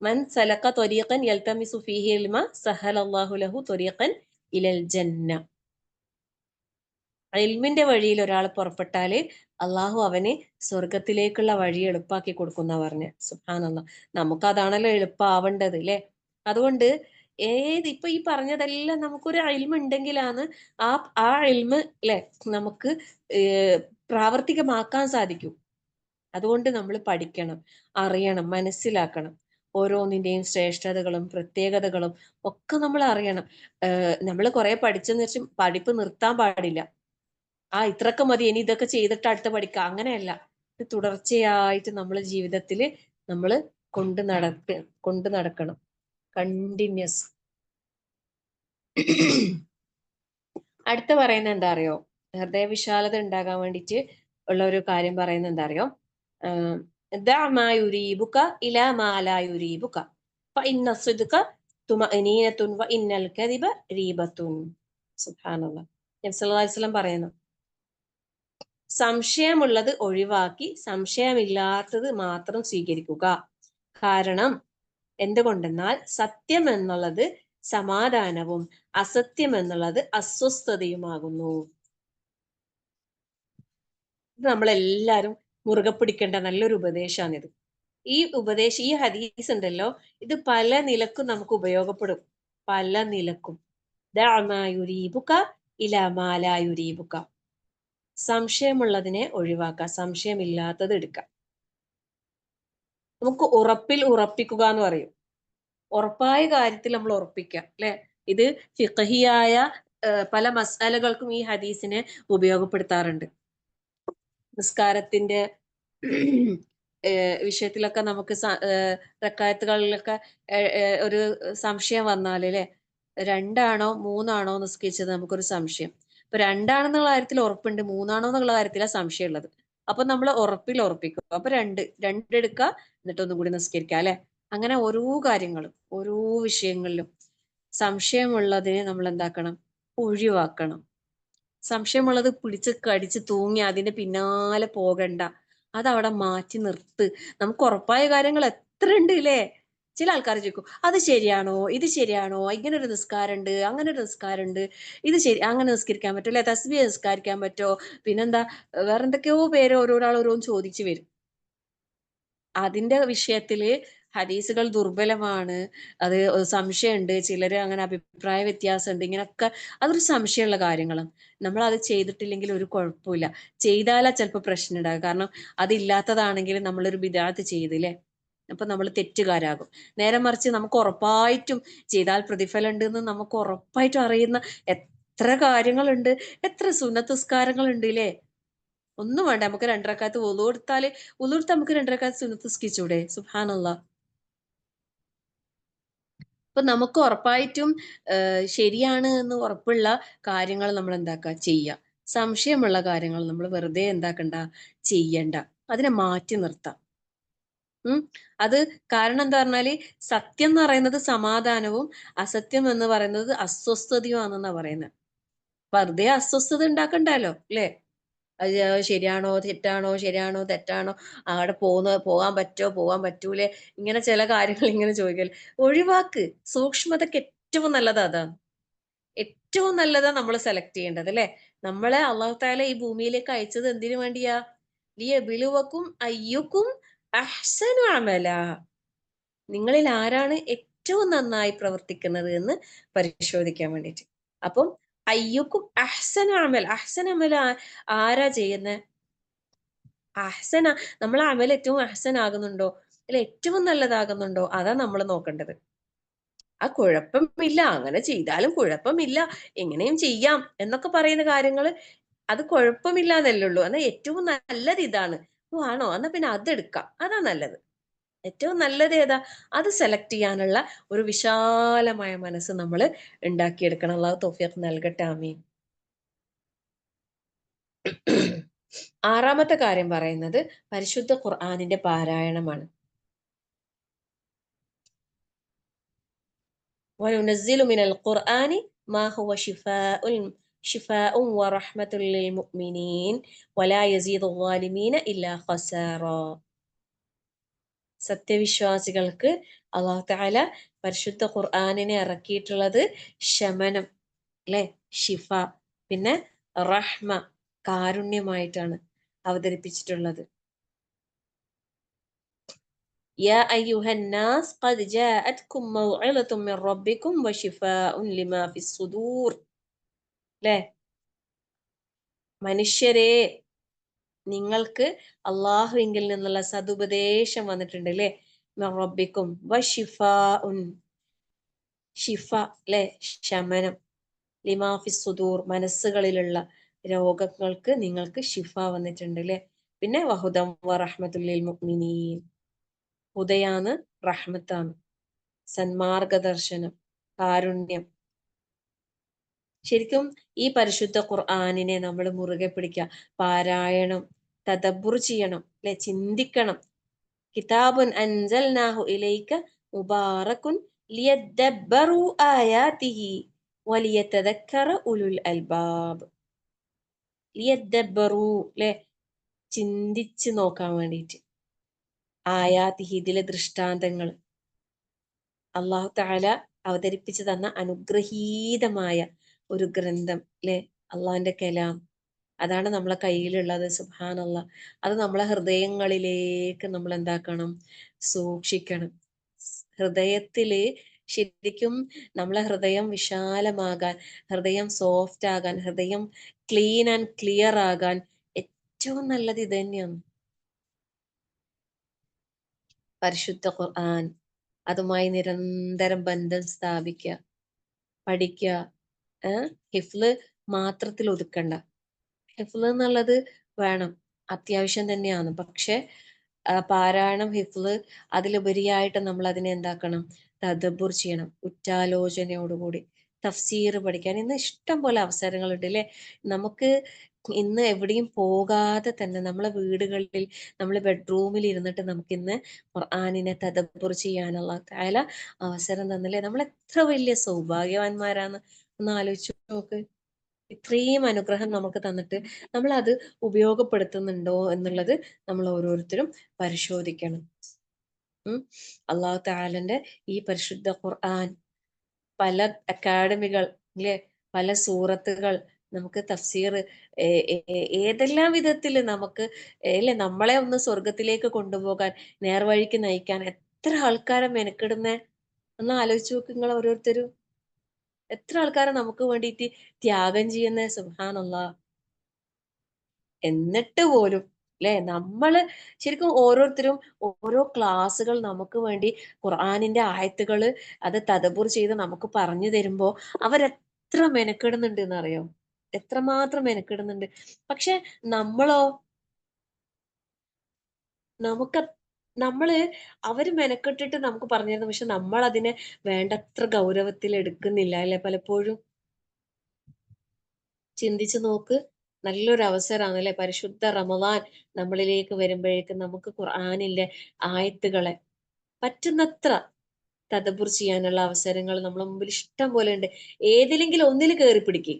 മൻ സലക ത്വരീഖൻ യൽതമിസു ഫീഹി ഇൽമ സഹലല്ലാഹു ലഹു ത്വരീഖൻ ഇലൽ ജന്ന. ഇൽമിന്റെ വഴിയിൽ ഒരാൾ പുറപ്പെട്ടാല് അള്ളാഹു അവന് സ്വർഗത്തിലേക്കുള്ള വഴി എളുപ്പാക്കി കൊടുക്കുന്ന പറഞ്ഞ. സുബ്ഹാനല്ലാഹ്. നമുക്ക് അതാണല്ലോ എളുപ്പമാവേണ്ടത് അല്ലെ? അതുകൊണ്ട് ഇപ്പൊ ഈ പറഞ്ഞതെല്ലാം നമുക്കൊരു ഇൽമ ഉണ്ടെങ്കിലാണ് ആ ആ ഇൽമ് അല്ലെ നമുക്ക് പ്രാവർത്തികമാക്കാൻ സാധിക്കും. അതുകൊണ്ട് നമ്മൾ പഠിക്കണം, അറിയണം, മനസ്സിലാക്കണം. ഓരോന്നിന്റെയും ശ്രേഷ്ഠതകളും പ്രത്യേകതകളും ഒക്കെ നമ്മൾ അറിയണം. നമ്മൾ കുറെ പഠിച്ചെന്ന് വെച്ച് പഠിപ്പ് നിർത്താൻ പാടില്ല. ഇത്രയൊക്കെ മതി, ഇനി ഇതൊക്കെ ചെയ്തിട്ട് അടുത്ത പഠിക്കാം, അങ്ങനെയല്ല. ഇത് തുടർച്ചയായിട്ട് നമ്മളെ ജീവിതത്തിൽ നമ്മൾ കൊണ്ട് നടക്കണം. കണ്ടിന്യൂസ്. അടുത്ത പറയുന്നത് എന്താ അറിയോ? ഹൃദയവിശാലത ഉണ്ടാകാൻ വേണ്ടിയിട്ട് ഉള്ള ഒരു കാര്യം പറയുന്നത് എന്താ അറിയോ? ദഅ മാ യുരീബുക ഇലാ മാ ലാ യുരീബുക ഫഇന്ന സിദ്ക തുമഅനീനത്തുൻ വ ഇന്നൽ കദിബരീബത്തുൻ. സുബ്ഹാനല്ലാഹ്. നബി സല്ലല്ലാഹു അലൈഹി വസല്ലം പറയുന്നു, സംശയമുള്ളത് ഒഴിവാക്കി സംശയമില്ലാത്തത് മാത്രം സ്വീകരിക്കുക. കാരണം എന്തുകൊണ്ടെന്നാൽ സത്യം എന്നുള്ളത് സമാധാനവും അസത്യം എന്നുള്ളത് അസ്വസ്ഥതയുമാകുന്നു. ഇത് നമ്മളെല്ലാരും മുറുകെ പിടിക്കേണ്ട നല്ലൊരു ഉപദേശമാണിത്. ഈ ഹദീസ് ഉണ്ടല്ലോ, ഇത് പല നിലക്കും നമുക്ക് ഉപയോഗപ്പെടും. പല നിലക്കും. ദഅ മാ യുരീബുക ഇലാ മാ ലാ യുരീബുക. സംശയമുള്ളതിനെ ഒഴിവാക്കുക, സംശയമില്ലാത്തത് എടുക്കുക. നമുക്ക് ഉറപ്പിൽ ഉറപ്പിക്കുക എന്ന് പറയും. ഉറപ്പായ കാര്യത്തിൽ നമ്മൾ ഉറപ്പിക്കുക, അല്ലെ? ഇത് ഫിഖഹിയായ പല മസാലകൾക്കും ഈ ഹദീസിനെ ഉപയോഗപ്പെടുത്താറുണ്ട്. നിസ്കാരത്തിന്റെ വിഷയത്തിലൊക്കെ നമുക്ക് റക്കായത്തുകളിലൊക്കെ ഒരു സംശയം വന്നാൽ, അല്ലെ, രണ്ടാണോ മൂന്നാണോ നിസ്കരിച്ചത് നമുക്കൊരു സംശയം. ഇപ്പൊ രണ്ടാണെന്നുള്ള കാര്യത്തിൽ ഉറപ്പുണ്ട്, മൂന്നാണോ എന്നുള്ള കാര്യത്തിലാണ് സംശയം ഉള്ളത്. അപ്പൊ നമ്മൾ ഉറപ്പിൽ ഉറപ്പിക്കും. അപ്പൊ രണ്ടെടുക്കുക, എന്നിട്ട് ഒന്നും കൂടി നിസ്കരിക്കുക, അല്ലെ? അങ്ങനെ ഓരോ കാര്യങ്ങളും ഓരോ വിഷയങ്ങളിലും സംശയമുള്ളതിനെ നമ്മൾ എന്താക്കണം? ഒഴിവാക്കണം. സംശയമുള്ളത് പിടിച്ച് കടിച്ച് തൂങ്ങി അതിന്റെ പിന്നാലെ പോകണ്ട. അതവിടെ മാറ്റി നിർത്ത്. നമുക്ക് ഉറപ്പായ കാര്യങ്ങൾ എത്ര ഉണ്ട്, ഇല്ലേ? ചില ആൾക്കാർ ചോദിക്കും, അത് ശരിയാണോ, ഇത് ശരിയാണോ, ഇങ്ങനെ ഒരു നിസ്കാരമുണ്ട്, അങ്ങനെ ഒരു നിസ്കാരമുണ്ട്, ഇത് ശരി, അങ്ങനെ നിസ്കരിക്കാൻ പറ്റുമോ, അല്ലെ, തസ്ബീഹ് നിസ്കരിക്കാൻ പറ്റുമോ, പിന്നെന്താ വേറെന്തൊക്കെയോ പേര് ഓരോരാൾ ഓരോന്ന് ചോദിച്ചു വരും. അതിന്റെ വിഷയത്തില് ഹദീസുകൾ ദുർബലമാണ്, അത് സംശയമുണ്ട്, ചിലര് അങ്ങനെ അഭിപ്രായ വ്യത്യാസമുണ്ട്, ഇങ്ങനൊക്കെ അതൊരു സംശയമുള്ള കാര്യങ്ങളാണ്. നമ്മൾ അത് ചെയ്തിട്ടില്ലെങ്കിൽ ഒരു കുഴപ്പമില്ല. ചെയ്താലാ ചിലപ്പോൾ പ്രശ്നം ഉണ്ടാകും. കാരണം അതില്ലാത്തതാണെങ്കിൽ നമ്മളൊരു ബിദഅത്ത് ചെയ്തില്ലേ, അപ്പൊ നമ്മൾ തെറ്റുകാരാകും. നേരെ മറിച്ച് നമുക്ക് ഉറപ്പായിട്ടും ചെയ്താൽ പ്രതിഫലം ഉണ്ട് എന്ന് നമുക്ക് ഉറപ്പായിട്ടും അറിയുന്ന എത്ര കാര്യങ്ങളുണ്ട്, എത്ര സുന്നത്ത് നിസ്കാരങ്ങളുണ്ട്, ഇല്ലേ? ഒന്നും വേണ്ട, നമുക്ക് 2 റക്അത്ത് വുളു എടുത്താല് നമുക്ക് 2 റക്അത്ത് സുന്നത്ത് നിസ്കരിച്ചൂടെ? സുബ്ഹാനല്ലാഹ്. അപ്പൊ നമുക്ക് ഉറപ്പായിട്ടും ശരിയാണ് എന്ന് ഉറപ്പുള്ള കാര്യങ്ങൾ നമ്മൾ എന്താക്കുക, ചെയ്യുക. സംശയമുള്ള കാര്യങ്ങൾ നമ്മൾ വെറുതെ എന്താക്കണ്ട, ചെയ്യണ്ട. അതിനെ മാറ്റി നിർത്താം. ഉം അത് കാരണം എന്താ പറഞ്ഞാല്, സത്യം എന്ന് പറയുന്നത് സമാധാനവും അസത്യം എന്ന് പറയുന്നത് അസ്വസ്ഥതയുമാണെന്നാ പറയുന്നത്. വെറുതെ അസ്വസ്ഥത ഉണ്ടാക്കണ്ടല്ലോ, അല്ലേ? അത് ശരിയാണോ തെറ്റാണോ, ശരിയാണോ തെറ്റാണോ, അവിടെ പോകാൻ പറ്റോ പോകാൻ പറ്റൂലേ, ഇങ്ങനെ ചില കാര്യങ്ങൾ ഇങ്ങനെ ചോദിക്കൽ ഒഴിവാക്ക്. സൂക്ഷ്മതക്ക് ഏറ്റവും നല്ലത് അതാണ്. ഏറ്റവും നല്ലതാ നമ്മൾ സെലക്ട് ചെയ്യേണ്ടത്, അല്ലെ? നമ്മളെ അള്ളാഹു തആല ഈ ഭൂമിയിലേക്ക് അയച്ചത് എന്തിനു വേണ്ടിയാ? ലിയബ്ലുവക്കും അയ്യുക്കും അഹ്സനു അമല. നിങ്ങളിൽ ആരാണ് ഏറ്റവും നന്നായി പ്രവർത്തിക്കുന്നത് എന്ന് പരിശോധിക്കാൻ വേണ്ടിയിട്ട്. അപ്പം അയ്യുക്കും അഹ്സനു അമൽ, അഹ്സന അമല ആരാ ചെയ്യുന്നത്? അഹ്സന, നമ്മളെ അമൽ ഏറ്റവും അഹ്സൻ ആകുന്നുണ്ടോ, അല്ല ഏറ്റവും നല്ലതാകുന്നുണ്ടോ, അതാ നമ്മൾ നോക്കേണ്ടത്. ആ കുഴപ്പമില്ല, അങ്ങനെ ചെയ്താലും കുഴപ്പമില്ല, എങ്ങനെയും ചെയ്യാം എന്നൊക്കെ പറയുന്ന കാര്യങ്ങൾ, അത് കുഴപ്പമില്ല എന്നല്ലേ ഉള്ളൂ. എന്നാൽ ഏറ്റവും നല്ലത് ഇതാണ്. ഓ ആണോ, എന്നാ പിന്നെ അതെടുക്കാം, അതാ നല്ലത്. ഏറ്റവും നല്ലത് ഏതാ, അത് സെലക്ട് ചെയ്യാനുള്ള ഒരു വിശാലമായ മനസ്സ് നമ്മൾ ഉണ്ടാക്കിയെടുക്കണം. അള്ളാഹു തൗഫീഖ് നൽകട്ടെ. ആമീൻ. ആറാമത്തെ കാര്യം പറയുന്നത് പരിശുദ്ധ ഖുർആനിന്റെ പാരായണമാണ്. وَنُنَزِّلُ مِنَ الْقُرْآنِ مَا هُوَ شِفَاءٌ وَرَحْمَةٌ لِلْمُؤْمِنِينَ وَلَا يَزِيدُ الظَّالِمِينَ إِلَّا خَسَارًا. സത്യവിശ്വാസികൾക്ക് അല്ലാഹു തആല പരിശുദ്ധ ഖുർആനിനെ ഇറക്കിയിട്ടുള്ളത് ശമനം, അല്ലെ, ഷിഫ, പിന്നെ റഹ്മ, കാരുണ്യമായിട്ടാണ് അവതരിപ്പിച്ചിട്ടുള്ളത്. യാ അയ്യുഹന്നാസ് ഖദ് ജാഅത്കും മൗഇളത്തും മിർ റബ്ബിക്കും വശിഫാഉൻ ലിമാ ഫിസ് സുദൂർ. ല്ലേ, മനുഷ്യരെ, നിങ്ങൾക്ക് അള്ളാഹുവിങ്കിൽ നിന്നുള്ള സതുപദേശം വന്നിട്ടുണ്ട്, അല്ലേ? മിർ റബ്ബിക്കും വശിഫാഉൻ, ഷിഫ, ല്ലേ, ശമനം, ലിമാ ഫിസ് സുദൂർ, മനസ്സുകളിലുള്ള രോഗങ്ങൾക്ക് നിങ്ങൾക്ക് ഷിഫ വന്നിട്ടുണ്ട്, അല്ലേ? പിന്നെ വഹുദം വറഹ്മത്തുൽ ലിൽ മുഅ്മിനീൻ, ഹുദയാണ്, റഹ്മത്താണ്, സന്മാർഗദർശനം, കാരുണ്യം. ശരിക്കും ഈ പരിശുദ്ധ ഖുർആനിനെ നമ്മൾ മുറുകെ പിടിക്കുക, പാരായണം, തദബ്ബുർ ചെയ്യണം, അല്ലെ, ചിന്തിക്കണം. കിതാബുൻ അൻസൽനാഹു ഇലൈക മുബാറകുൻ ലിയദ്ദബ്ബറു ആയാതിഹി വലിയതദക്കറ ഉലുൽ അൽബാബ്. ലിയദ്ദബ്ബറു ലെ ചിന്തിച്ച് നോക്കാൻ വേണ്ടിയിട്ട്. ആയാതിഹി ഇതിലെ ദൃഷ്ടാന്തങ്ങൾ അള്ളാഹു തആല അവതരിപ്പിച്ചു തന്ന അനുഗ്രഹീതമായ ഒരു ഗ്രന്ഥം ലെ, അള്ളാഹിന്റെ കലാം. അതാണ് നമ്മളെ കയ്യിലുള്ളത്. സുബ്ഹാനല്ലാഹ്. അത് നമ്മളെ ഹൃദയങ്ങളിലേക്ക് നമ്മൾ എന്താക്കണം? സൂക്ഷിക്കണം. ഹൃദയത്തില് ശരിക്കും നമ്മളെ ഹൃദയം വിശാലമാകാൻ, ഹൃദയം സോഫ്റ്റ് ആകാൻ, ഹൃദയം ക്ലീൻ ആൻഡ് ക്ലിയർ ആകാൻ ഏറ്റവും നല്ലത് ഇത് തന്നെയാണ്. പരിശുദ്ധ ഖുർആൻ, അതുമായി നിരന്തരം ബന്ധം സ്ഥാപിക്കുക, പഠിക്കുക. ഹിഫ്ള് മാത്രത്തിൽ ഒതുക്കണ്ട. ഹിഫ്ള് എന്നുള്ളത് വേണം, അത്യാവശ്യം തന്നെയാണ്. പക്ഷെ പാരായണം, ഹിഫ്ള്, അതിലുപരിയായിട്ട് നമ്മൾ അതിനെ എന്താക്കണം? തദബ്ബുർ ചെയ്യണം, ഉറ്റാലോചനയോടുകൂടി. തഫ്സീർ പഠിക്കാൻ ഇന്ന് ഇഷ്ടം പോലെ അവസരങ്ങളുണ്ട് അല്ലെ? നമുക്ക് ഇന്ന് എവിടെയും പോകാതെ തന്നെ നമ്മളെ വീടുകളിൽ, നമ്മളെ ബെഡ്റൂമിൽ ഇരുന്നിട്ട് നമുക്കിന്ന് ഖുർആനിനെ തദബ്ബുർ ചെയ്യാൻ അല്ലാഹു തആല അവസരം തന്നില്ലേ? നമ്മൾ എത്ര വലിയ സൗഭാഗ്യവാന്മാരാണ് ഒന്ന് ആലോചിച്ച് നോക്ക്. ഇത്രയും അനുഗ്രഹം നമുക്ക് തന്നിട്ട് നമ്മൾ അത് ഉപയോഗപ്പെടുത്തുന്നുണ്ടോ എന്നുള്ളത് നമ്മൾ ഓരോരുത്തരും പരിശോധിക്കണം. അള്ളാഹു തആലന്റെ ഈ പരിശുദ്ധ ഖുർആൻ, പല അക്കാഡമികൾ അല്ലെ, പല സൂറത്തുകൾ, നമുക്ക് തഫ്സീർ, ഏതെല്ലാം വിധത്തിൽ നമുക്ക് അല്ലെ നമ്മളെ ഒന്ന് സ്വർഗത്തിലേക്ക് കൊണ്ടുപോകാൻ, നേർവഴിക്ക് നയിക്കാൻ എത്ര ആൾക്കാരെ മെനക്കിടുന്നേ ഒന്ന് ആലോചിച്ച് നോക്ക് നിങ്ങൾ ഓരോരുത്തരും. എത്ര ആൾക്കാരെ നമുക്ക് വേണ്ടിയിട്ട് ത്യാഗം ചെയ്യുന്നേ. സുബ്ഹാനല്ലാഹ്. എന്നിട്ട് പോലും അല്ലെ നമ്മള് ശരിക്കും ഓരോരുത്തരും ഓരോ ക്ലാസ്സുകൾ നമുക്ക് വേണ്ടി ഖുർആനിന്റെ ആയത്തുകള് അത് തദബ്ബുർ ചെയ്ത് നമുക്ക് പറഞ്ഞു തരുമ്പോ അവരെത്ര മെനക്കെടുന്നുണ്ട് എന്നറിയോ? എത്രമാത്രം മെനക്കെടുന്നുണ്ട്. പക്ഷെ നമ്മളോ, നമുക്ക് നമ്മള് അവര് മെനക്കെട്ടിട്ട് നമുക്ക് പറഞ്ഞു തരുന്നു, പക്ഷെ നമ്മൾ അതിനെ വേണ്ടത്ര ഗൗരവത്തിൽ എടുക്കുന്നില്ല അല്ലെ? പലപ്പോഴും ചിന്തിച്ചു നോക്ക്. നല്ലൊരു അവസരമാണ് അല്ലെ? പരിശുദ്ധ റമദാൻ നമ്മളിലേക്ക് വരുമ്പോഴേക്കും നമുക്ക് ഖുർആനിലെ ആയത്തുകളെ പറ്റുന്നത്ര തദബ്ബുർ ചെയ്യാനുള്ള അവസരങ്ങൾ നമ്മളെ മുമ്പിൽ ഇഷ്ടം പോലെ ഉണ്ട്. ഏതിലെങ്കിലും ഒന്നിൽ കയറി പിടിക്ക്.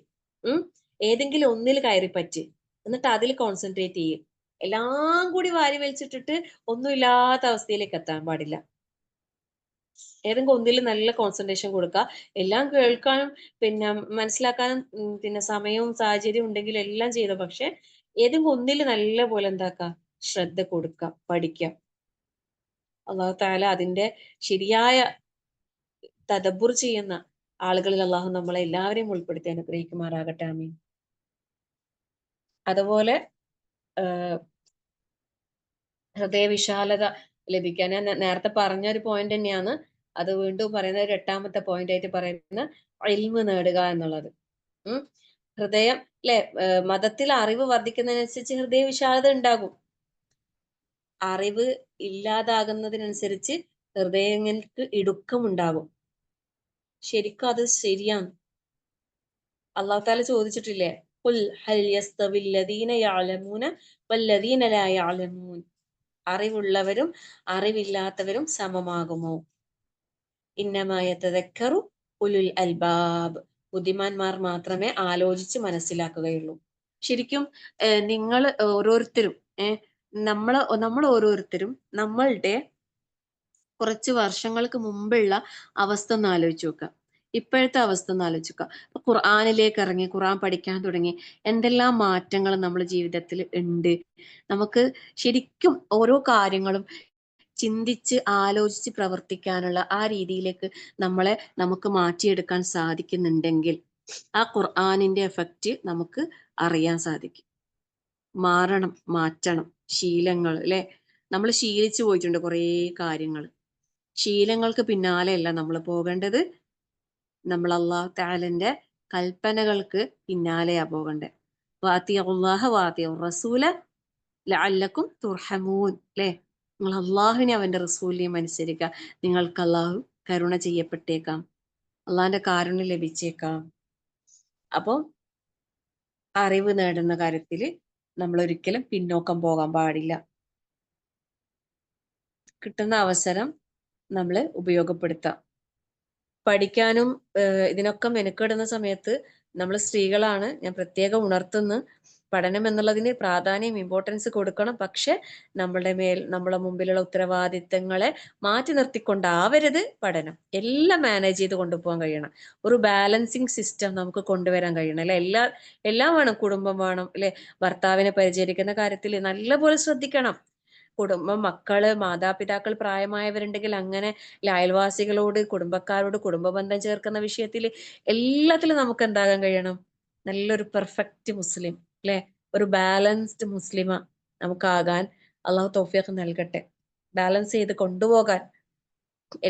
ഏതെങ്കിലും ഒന്നിൽ കയറി പറ്റ്. എന്നിട്ട് അതിൽ കോൺസെൻട്രേറ്റ് ചെയ്യും. എല്ലാം കൂടി വാരി വലിച്ചിട്ടിട്ട് ഒന്നുമില്ലാത്ത അവസ്ഥയിലേക്ക് എത്താൻ പാടില്ല. ഏതെങ്കിലും ഒന്നിൽ നല്ല കോൺസെൻട്രേഷൻ കൊടുക്കുക. എല്ലാം കേൾക്കാനും പിന്നെ മനസ്സിലാക്കാനും പിന്നെ സമയവും സാഹചര്യവും ഉണ്ടെങ്കിൽ എല്ലാം ചെയ്ത, പക്ഷെ ഏതെങ്കിലും ഒന്നിൽ നല്ല പോലെ എന്താക്കുക? ശ്രദ്ധ കൊടുക്കുക, പഠിക്കുക. അള്ളാഹു തആല അതിന്റെ ശരിയായ തദബ്ബുർ ചെയ്യുന്ന ആളുകളിൽ അള്ളാഹു നമ്മളെ എല്ലാവരെയും ഉൾപ്പെടുത്തി അനുഗ്രഹിക്കുമാറാകട്ടെ. ആമീൻ. അതുപോലെ ഹൃദയവിശാലത ലഭിക്കാൻ ഞാൻ നേരത്തെ പറഞ്ഞ ഒരു പോയിന്റ് തന്നെയാണ്. അത് വീണ്ടും പറയുന്ന ഒരു 8ാമത്തെ പോയിന്റ് ആയിട്ട് പറയുന്ന ഇൽമ് നേടുക എന്നുള്ളത്. ഹൃദയം അല്ലെ, മതത്തിൽ അറിവ് വർദ്ധിക്കുന്നതിനനുസരിച്ച് ഹൃദയവിശാലത ഉണ്ടാകും. അറിവ് ഇല്ലാതാകുന്നതിനനുസരിച്ച് ഹൃദയങ്ങൾക്ക് ഇടുക്കമുണ്ടാകും. ശരിക്കും അത് ശരിയാണ്. അള്ളാഹു തആല ചോദിച്ചിട്ടില്ലേ? ഖുൽ ഹൽ യസ്തവിൽ ലദീന യഅലമൂന വല്ലദീന ലാ യഅലമൂൻ. അറിവുള്ളവരും അറിവില്ലാത്തവരും സമമാകുമോ? ഇന്നമാ യതദക്കറു ഉലുൽ അൽബാബ്. ബുദ്ധിമാന്മാർ മാത്രമേ ആലോചിച്ച് മനസ്സിലാക്കുകയുള്ളൂ. ശരിക്കും നിങ്ങൾ ഓരോരുത്തരും നമ്മൾ ഓരോരുത്തരും നമ്മളുടെ കുറച്ച് വർഷങ്ങൾക്ക് മുമ്പുള്ള അവസ്ഥ ഒന്ന് ആലോചിച്ച് നോക്കുക. ഇപ്പോഴത്തെ അവസ്ഥ ഒന്ന് ആലോചിച്ച് നോക്കുക. ഖുർആനിലേക്ക് ഇറങ്ങി ഖുർആൻ പഠിക്കാൻ തുടങ്ങി എന്തെല്ലാം മാറ്റങ്ങൾ നമ്മുടെ ജീവിതത്തിൽ ഉണ്ട്. നമുക്ക് ശരിക്കും ഓരോ കാര്യങ്ങളും ചിന്തിച്ച് ആലോചിച്ച് പ്രവർത്തിക്കാനുള്ള ആ രീതിയിലേക്ക് നമുക്ക് മാറ്റിയെടുക്കാൻ സാധിക്കുന്നുണ്ടെങ്കിൽ ആ ഖുർആനിന്റെ എഫക്റ്റ് നമുക്ക് അറിയാൻ സാധിക്കും. മാറ്റണം ശീലങ്ങൾ അല്ലെ? നമ്മൾ ശീലിച്ചു പോയിട്ടുണ്ട് കുറേ കാര്യങ്ങൾ. ശീലങ്ങൾക്ക് പിന്നാലെയല്ല നമ്മൾ പോകേണ്ടത്, നമ്മൾ അല്ലാഹു തആലന്റെ കൽപ്പനകൾക്ക് പിന്നാലെയാ പോകണ്ടേ. വാതിഉല്ലാഹ വാതിഉർ റസൂല ലഅല്ലക്കും തുർഹമൂൻ. അല്ലെ? നിങ്ങൾ അള്ളാഹുവിനെ അവന്റെ റസൂലിനെയും അനുസരിക്കുക, നിങ്ങൾക്ക് അള്ളാഹു കരുണ ചെയ്യപ്പെട്ടേക്കാം, അള്ളാഹിന്റെ കാരുണ്യം ലഭിച്ചേക്കാം. അപ്പോൾ അറിവ് നേടുന്ന കാര്യത്തിൽ നമ്മൾ ഒരിക്കലും പിന്നോക്കം പോകാൻ പാടില്ല. കിട്ടുന്ന അവസരം നമ്മൾ ഉപയോഗപ്പെടുത്താം. പഠിക്കാനും ഇതിനൊക്കെ മെനക്കെടുന്ന സമയത്ത് നമ്മൾ സ്ത്രീകളാണ്, ഞാൻ പ്രത്യേകം ഉണർത്തുന്നു, പഠനം എന്നുള്ളതിന് പ്രാധാന്യം ഇമ്പോർട്ടൻസ് കൊടുക്കണം. പക്ഷെ നമ്മളെ മുമ്പിലുള്ള ഉത്തരവാദിത്തങ്ങളെ മാറ്റി നിർത്തിക്കൊണ്ടാവരുത് പഠനം. എല്ലാം മാനേജ് ചെയ്ത് കൊണ്ടുപോകാൻ കഴിയണം. ഒരു ബാലൻസിങ് സിസ്റ്റം നമുക്ക് കൊണ്ടുവരാൻ കഴിയണം അല്ലെ. എല്ലാം വേണം. കുടുംബം വേണം അല്ലെ. ഭർത്താവിനെ പരിചരിക്കുന്ന കാര്യത്തിൽ നല്ലപോലെ ശ്രദ്ധിക്കണം. കുടുംബം, മക്കള്, മാതാപിതാക്കൾ, പ്രായമായവരുണ്ടെങ്കിൽ അങ്ങനെ അയൽവാസികളോട്, കുടുംബക്കാരോട് കുടുംബ ബന്ധം ചേർക്കുന്ന വിഷയത്തിൽ എല്ലാത്തിലും നമുക്ക് എന്താകാൻ കഴിയണം? നല്ലൊരു പെർഫെക്റ്റ് മുസ്ലിം അല്ലെ, ഒരു ബാലൻസ്ഡ് മുസ്ലിമ നമുക്കാകാൻ അള്ളാഹു തൗഫീഖ് നൽകട്ടെ. ബാലൻസ് ചെയ്ത് കൊണ്ടുപോകാൻ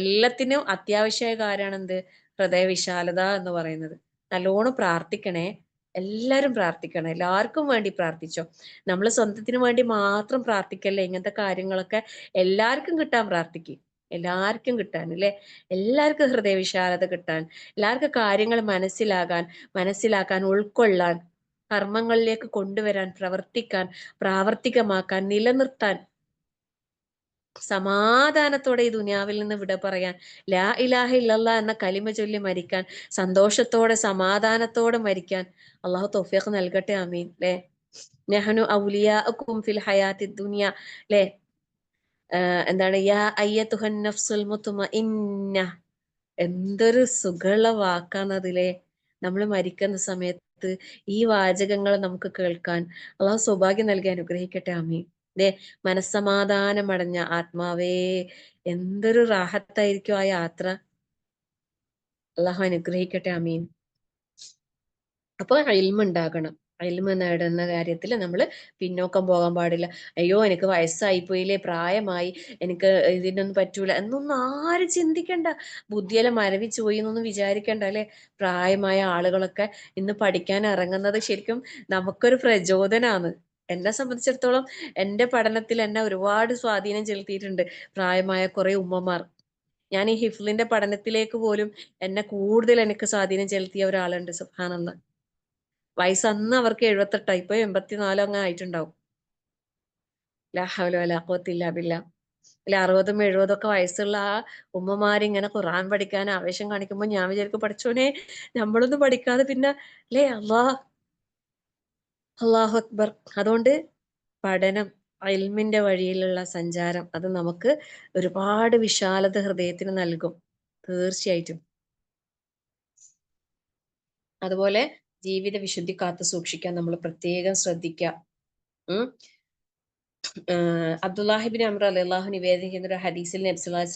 എല്ലാത്തിനും അത്യാവശ്യമായ കാര്യമാണ് എന്ത്? ഹൃദയവിശാലത എന്ന് പറയുന്നത്. നല്ലോണം പ്രാർത്ഥിക്കണേ. എല്ലാരും പ്രാർത്ഥിക്കണം. എല്ലാവർക്കും വേണ്ടി പ്രാർത്ഥിച്ചോ. നമ്മൾ സ്വന്തത്തിന് വേണ്ടി മാത്രം പ്രാർത്ഥിക്കല്ലേ. ഇങ്ങനത്തെ കാര്യങ്ങളൊക്കെ എല്ലാവർക്കും കിട്ടാൻ പ്രാർത്ഥിക്കും. എല്ലാവർക്കും കിട്ടാൻ അല്ലെ. എല്ലാവർക്കും ഹൃദയവിശാലത കിട്ടാൻ, എല്ലാവർക്കും കാര്യങ്ങൾ മനസ്സിലാക്കാൻ, ഉൾക്കൊള്ളാൻ, കർമ്മങ്ങളിലേക്ക് കൊണ്ടുവരാൻ, പ്രവർത്തിക്കാൻ, പ്രാവർത്തികമാക്കാൻ, നിലനിർത്താൻ, സമാധാനത്തോടെ ഈ ദുനിയാവിൽ നിന്ന് വിട പറയാൻ, ലാ ഇലാഹ ഇല്ലല്ലാഹ് എന്ന കലിമ ചൊല്ലി മരിക്കാൻ, സന്തോഷത്തോടെ സമാധാനത്തോടെ മരിക്കാൻ അള്ളാഹു തൗഫീഖ് നൽകട്ടെ. ആമീൻ. ല്ലേ. നഹ്നു ഔലിയാഉകും ഫിൽ ഹയാത്തി ദുനിയ. ല്ലേ. എന്താണ്? യാ അയ്യതുഹൻ നഫ്സുൽ മുത്മഇന്ന. എന്തൊരു സുഖമുള്ള വാക്കാണതിലെ. നമ്മൾ മരിക്കുന്ന സമയത്ത് ഈ വാചകങ്ങൾ നമുക്ക് കേൾക്കാൻ അള്ളാഹു സൗഭാഗ്യം നൽകി അനുഗ്രഹിക്കട്ടെ. ആമീൻ. ദേ, മനസ്സമാധാനമടഞ്ഞ ആത്മാവേ, എന്തൊരു റാഹത്തായിരിക്കും ആ യാത്ര. അള്ളാഹു അനുഗ്രഹിക്കട്ടെ. ആമീൻ. അപ്പൊ ഇൽമ ഉണ്ടാകണം. ഇൽമ നേടുന്ന കാര്യത്തിൽ നമ്മൾ പിന്നോക്കം പോകാൻ പാടില്ല. അയ്യോ എനിക്ക് വയസ്സായിപ്പോയില്ലേ, പ്രായമായി, എനിക്ക് ഇതിനൊന്നും പറ്റൂല എന്നൊന്നും ആരും ചിന്തിക്കണ്ട. ബുദ്ധിയെല്ലാം മരവിച്ചു പോയി എന്നൊന്നും വിചാരിക്കണ്ട അല്ലെ. പ്രായമായ ആളുകളൊക്കെ ഇന്ന് പഠിക്കാൻ ഇറങ്ങുന്നത് ശരിക്കും നമുക്കൊരു പ്രചോദനാണ്. എന്നെ സംബന്ധിച്ചിടത്തോളം എന്റെ പഠനത്തിൽ എന്നെ ഒരുപാട് സ്വാധീനം ചെലുത്തിയിട്ടുണ്ട് പ്രായമായ കുറെ ഉമ്മമാർ. ഞാൻ ഈ ഹിഫ്ലിന്റെ പഠനത്തിലേക്ക് പോലും എന്നെ കൂടുതൽ എനിക്ക് സ്വാധീനം ചെലുത്തിയ ഒരാളുണ്ട്. സുബ്ഹാനല്ലാഹ്. വയസ്സ് അന്ന് അവർക്ക് 78, ഇപ്പൊ 84 അങ്ങ് ആയിട്ടുണ്ടാവും. ലാ ഹൗല വലാ ഖുവത ഇല്ലാ ബില്ലാഹ്. അല്ല 60ഉം 70ഉം ഒക്കെ വയസ്സുള്ള ആ ഉമ്മമാരിങ്ങനെ ഖുർആൻ പഠിക്കാൻ ആവേശം കാണിക്കുമ്പോൾ ഞാൻ വിചാരിക്കും, പഠിച്ചോനെ നമ്മളൊന്നും പഠിക്കാതെ പിന്നെ അല്ലേ. അല്ലാഹു അക്ബർ. അതുകൊണ്ട് പഠനം, ഇൽമിന്റെ വഴിയിലുള്ള സഞ്ചാരം, അത് നമുക്ക് ഒരുപാട് വിശാലത ഹൃദയത്തിന് നൽകും തീർച്ചയായിട്ടും. അതുപോലെ ജീവിത വിശുദ്ധി കാത്തു സൂക്ഷിക്കാൻ നമ്മൾ പ്രത്യേകം ശ്രദ്ധിക്കുക. ഉം അബ്ദുല്ലാഹിബിൻ അംർ റളിയല്ലാഹു നിവേദിക്കുന്ന ഒരു ഹദീസിൽ നബി സല്ലല്ലാഹു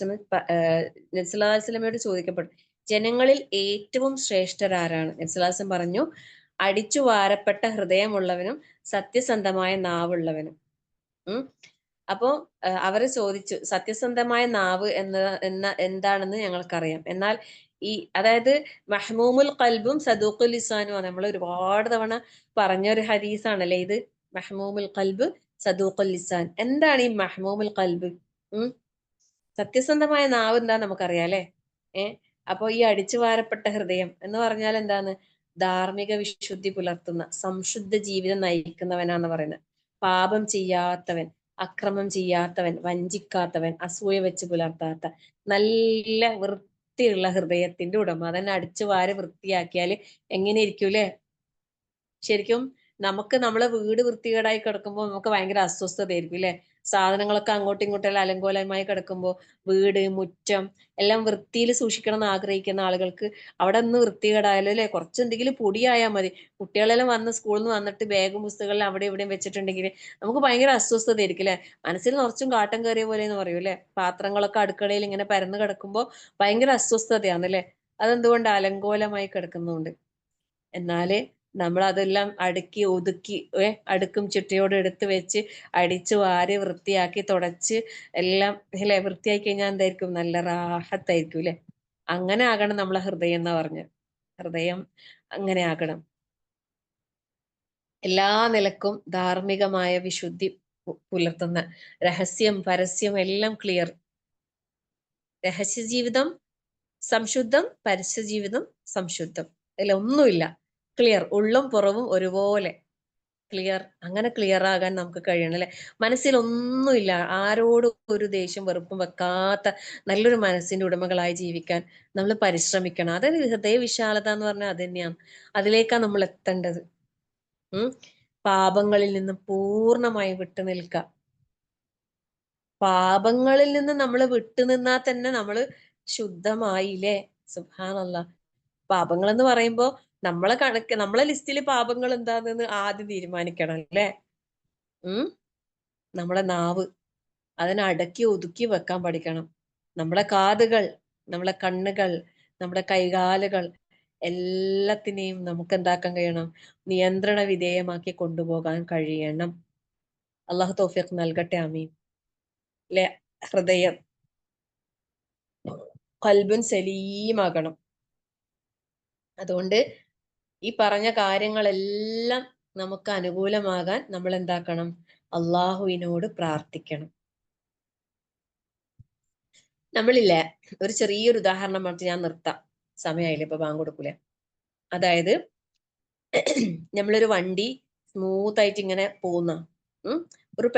അലൈഹി വസല്ലമയോട് ചോദിക്കപ്പെട്ടു, ജനങ്ങളിൽ ഏറ്റവും ശ്രേഷ്ഠരാരാണ്? നബി സല്ലല്ലാഹു അലൈഹി വസല്ലം പറഞ്ഞു, അടിച്ചു വാരപ്പെട്ട ഹൃദയമുള്ളവനും സത്യസന്ധമായ നാവുള്ളവനും. ഉം അപ്പോ അവര് ചോദിച്ചു, സത്യസന്ധമായ നാവ് എന്താണെന്ന് ഞങ്ങൾക്കറിയാം. എന്നാൽ അതായത് മഹ്മൂമുൽ ഖൽബും സദൂഖുൽ ലിസാനും നമ്മൾ ഒരുപാട് തവണ പറഞ്ഞ ഒരു ഹദീസാണല്ലേ ഇത്. മഹ്മൂമുൽ ഖൽബ് സദൂഖുൽ ലിസാൻ. എന്താണ് ഈ മഹ്മൂമുൽ ഖൽബ്? സത്യസന്ധമായ നാവ് എന്താ നമുക്കറിയാം അല്ലെ. അപ്പൊ ഈ അടിച്ചു വാരപ്പെട്ട ഹൃദയം എന്ന് പറഞ്ഞാൽ എന്താണ്? ധാർമ്മിക വിശുദ്ധി പുലർത്തുന്ന, സംശുദ്ധ ജീവിതം നയിക്കുന്നവനാന്ന് പറയുന്നത്. പാപം ചെയ്യാത്തവൻ, അക്രമം ചെയ്യാത്തവൻ, വഞ്ചിക്കാത്തവൻ, അസൂയ വെച്ച് പുലർത്താത്ത നല്ല വൃത്തിയുള്ള ഹൃദയത്തിന്റെ ഉടമ. അതന്നെ അടിച്ചു വാരി വൃത്തിയാക്കിയാൽ എങ്ങനെ ഇരിക്കൂലേ. ശരിക്കും നമുക്ക് നമ്മളെ വീട് വൃത്തികേടായി കിടക്കുമ്പോൾ നമുക്ക് ഭയങ്കര അസ്വസ്ഥതയായിരിക്കും അല്ലെ. സാധനങ്ങളൊക്കെ അങ്ങോട്ടും ഇങ്ങോട്ടും എല്ലാം അലങ്കോലമായി കിടക്കുമ്പോൾ വീട്, മുറ്റം എല്ലാം വൃത്തിയിൽ സൂക്ഷിക്കണം എന്ന് ആഗ്രഹിക്കുന്ന ആളുകൾക്ക് അവിടെ ഒന്ന് വൃത്തികേടായാലും അല്ലെ, കുറച്ച് എന്തെങ്കിലും പൊടിയായാൽ മതി. കുട്ടികളെല്ലാം വന്ന് സ്കൂളിൽ നിന്ന് വന്നിട്ട് ബാഗും പുസ്തകങ്ങളും അവിടെ ഇവിടെയും വെച്ചിട്ടുണ്ടെങ്കിൽ നമുക്ക് ഭയങ്കര അസ്വസ്ഥതയായിരിക്കും അല്ലെ. മനസ്സിൽ നിറച്ചും കാട്ടം കയറിയ പോലെ എന്ന് പറയും അല്ലെ. പാത്രങ്ങളൊക്കെ അടുക്കളയിൽ ഇങ്ങനെ പരന്ന് കിടക്കുമ്പോൾ ഭയങ്കര അസ്വസ്ഥതയാണ് അല്ലെ. അതെന്തുകൊണ്ട്? അലങ്കോലമായി കിടക്കുന്നുണ്ട്. എന്നാല് നമ്മൾ അതെല്ലാം അടുക്കി ഒതുക്കി അടുക്കും ചിട്ടയോട് എടുത്ത് വെച്ച് അടിച്ചു വാരി വൃത്തിയാക്കി തുടച്ച് എല്ലാം അല്ലെ വൃത്തിയാക്കി കഴിഞ്ഞാൽ എന്തായിരിക്കും? നല്ല റാഹത്തായിരിക്കും അല്ലെ. അങ്ങനെ ആകണം നമ്മളെ ഹൃദയം എന്ന് പറഞ്ഞ്. ഹൃദയം അങ്ങനെ ആകണം. എല്ലാ നിലക്കും ധാർമ്മികമായ വിശുദ്ധി പുലർത്തുന്ന, രഹസ്യം പരസ്യം എല്ലാം ക്ലിയർ. രഹസ്യ ജീവിതം സംശുദ്ധം, പരസ്യ ജീവിതം സംശുദ്ധം. അതിലൊന്നുമില്ല, ക്ലിയർ, ഉള്ളും പുറവും ഒരുപോലെ. അങ്ങനെ ക്ലിയർ ആകാൻ നമുക്ക് കഴിയണം അല്ലെ. മനസ്സിലൊന്നുമില്ല, ആരോടും ഒരു ദേഷ്യം വെറുപ്പും വെക്കാത്ത നല്ലൊരു മനസ്സിന്റെ ഉടമകളായി ജീവിക്കാൻ നമ്മൾ പരിശ്രമിക്കണം. അതായത് ഹൃദയ വിശാലത എന്ന് പറഞ്ഞാൽ അത് തന്നെയാണ്. അതിലേക്കാണ് നമ്മൾ എത്തേണ്ടത്. പാപങ്ങളിൽ നിന്ന് പൂർണ്ണമായി വിട്ടു നിൽക്കുക. പാപങ്ങളിൽ നിന്ന് നമ്മൾ വിട്ടുനിന്നാൽ തന്നെ നമ്മൾ ശുദ്ധമായില്ലേ. സുബ്ഹാനല്ലാഹ്. പാപങ്ങൾ എന്ന് പറയുമ്പോ നമ്മളെ ലിസ്റ്റിൽ പാപങ്ങൾ എന്താണെന്ന് ആദ്യം തീരുമാനിക്കണം അല്ലേ. നമ്മളെ നാവ്, അതിനെ അടക്കി ഒതുക്കി വെക്കാൻ പഠിക്കണം. നമ്മളെ കാതുകൾ, നമ്മളെ കണ്ണുകൾ, നമ്മുടെ കൈകാലുകൾ എല്ലാത്തിനെയും നമുക്ക് എന്താക്കാൻ കഴിയണം, നിയന്ത്രണ വിധേയമാക്കി കൊണ്ടുപോകാൻ കഴിയണം. അള്ളാഹു തൗഫീഖ് നൽകട്ടെ. ആമീൻ. ലെ ഹൃദയം, ഖൽബുൻ സലീമാകണം. അതുകൊണ്ട് ഈ പറഞ്ഞ കാര്യങ്ങളെല്ലാം നമുക്ക് അനുകൂലമാകാൻ നമ്മൾ എന്താക്കണം, അള്ളാഹുവിനോട് പ്രാർത്ഥിക്കണം. നമ്മളില്ലേ, ഒരു ചെറിയൊരു ഉദാഹരണം പറഞ്ഞിട്ട് ഞാൻ നിർത്താം, സമയമായില്ലേ, ഇപ്പൊ ബാങ്ക് കൊടുക്കൂലേ. അതായത് നമ്മളൊരു വണ്ടി സ്മൂത്ത് ആയിട്ട് ഇങ്ങനെ പോകുന്ന ഒരു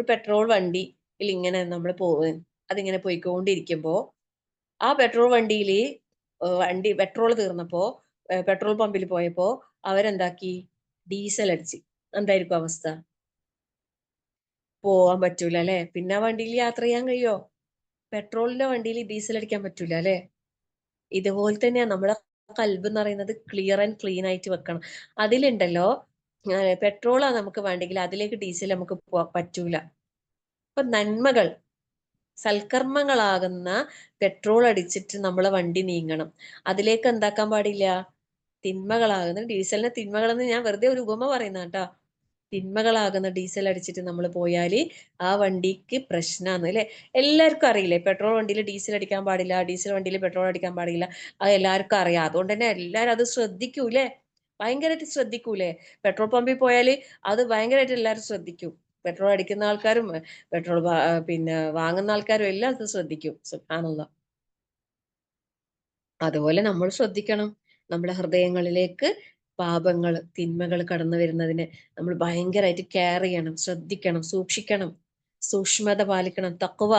പെട്രോൾ വണ്ടിയിൽ ഇങ്ങനെ നമ്മൾ അതിങ്ങനെ പോയിക്കൊണ്ടിരിക്കുമ്പോ ആ പെട്രോൾ വണ്ടിയിൽ പെട്രോൾ തീർന്നപ്പോ പെട്രോൾ പമ്പിൽ പോയപ്പോ അവരെന്താക്കി, ഡീസൽ അടിച്ച്. എന്തായിരിക്കും അവസ്ഥ? പോവാൻ പറ്റൂല അല്ലെ. പിന്നെ ആ വണ്ടിയിൽ യാത്ര ചെയ്യാൻ കഴിയോ? പെട്രോളിന്റെ വണ്ടിയിൽ ഡീസൽ അടിക്കാൻ പറ്റൂല അല്ലെ. ഇതുപോലെ തന്നെയാ നമ്മളെ കൽബ് എന്ന് പറയുന്നത്. ക്ലിയർ ആൻഡ് ക്ലീൻ ആയിട്ട് വെക്കണം. അതിലുണ്ടല്ലോ പെട്രോളാ നമുക്ക് വേണ്ടെങ്കിൽ അതിലേക്ക് ഡീസൽ നമുക്ക് പറ്റൂല. അപ്പൊ നന്മകൾ, സൽക്കർമ്മങ്ങളാകുന്ന പെട്രോൾ അടിച്ചിട്ട് നമ്മളെ വണ്ടി നീങ്ങണം. അതിലേക്ക് എന്താക്കാൻ പാടില്ല, തിന്മകളാകുന്ന ഡീസലിന് തിന്മകളെന്ന് ഞാൻ വെറുതെ ഒരു ഉപമ പറയുന്ന കേട്ടോ. തിന്മകളാകുന്ന ഡീസൽ അടിച്ചിട്ട് നമ്മൾ പോയാല് ആ വണ്ടിക്ക് പ്രശ്നമാണ് അല്ലെ. എല്ലാവർക്കും അറിയില്ലേ, പെട്രോൾ വണ്ടിയിൽ ഡീസൽ അടിക്കാൻ പാടില്ല, ഡീസൽ വണ്ടിയിൽ പെട്രോൾ അടിക്കാൻ പാടില്ല. അത് എല്ലാവർക്കും അറിയാം. അതുകൊണ്ട് തന്നെ എല്ലാരും അത് ശ്രദ്ധിക്കൂലേ, ഭയങ്കരമായിട്ട് ശ്രദ്ധിക്കൂലേ. പെട്രോൾ പമ്പിൽ പോയാല് അത് ഭയങ്കരമായിട്ട് എല്ലാവരും ശ്രദ്ധിക്കും. പെട്രോൾ അടിക്കുന്ന ആൾക്കാരും പെട്രോൾ പിന്നെ വാങ്ങുന്ന ആൾക്കാരും എല്ലാം അത് ശ്രദ്ധിക്കും. സുബ്ഹാനല്ലാഹ്. അതുപോലെ നമ്മൾ ശ്രദ്ധിക്കണം. നമ്മുടെ ഹൃദയങ്ങളിലേക്ക് പാപങ്ങൾ, തിന്മകൾ കടന്നു വരുന്നതിനെ നമ്മൾ ഭയങ്കരമായിട്ട് കെയർ ചെയ്യണം, ശ്രദ്ധിക്കണം, സൂക്ഷിക്കണം, സൂക്ഷ്മത പാലിക്കണം. തഖ്വ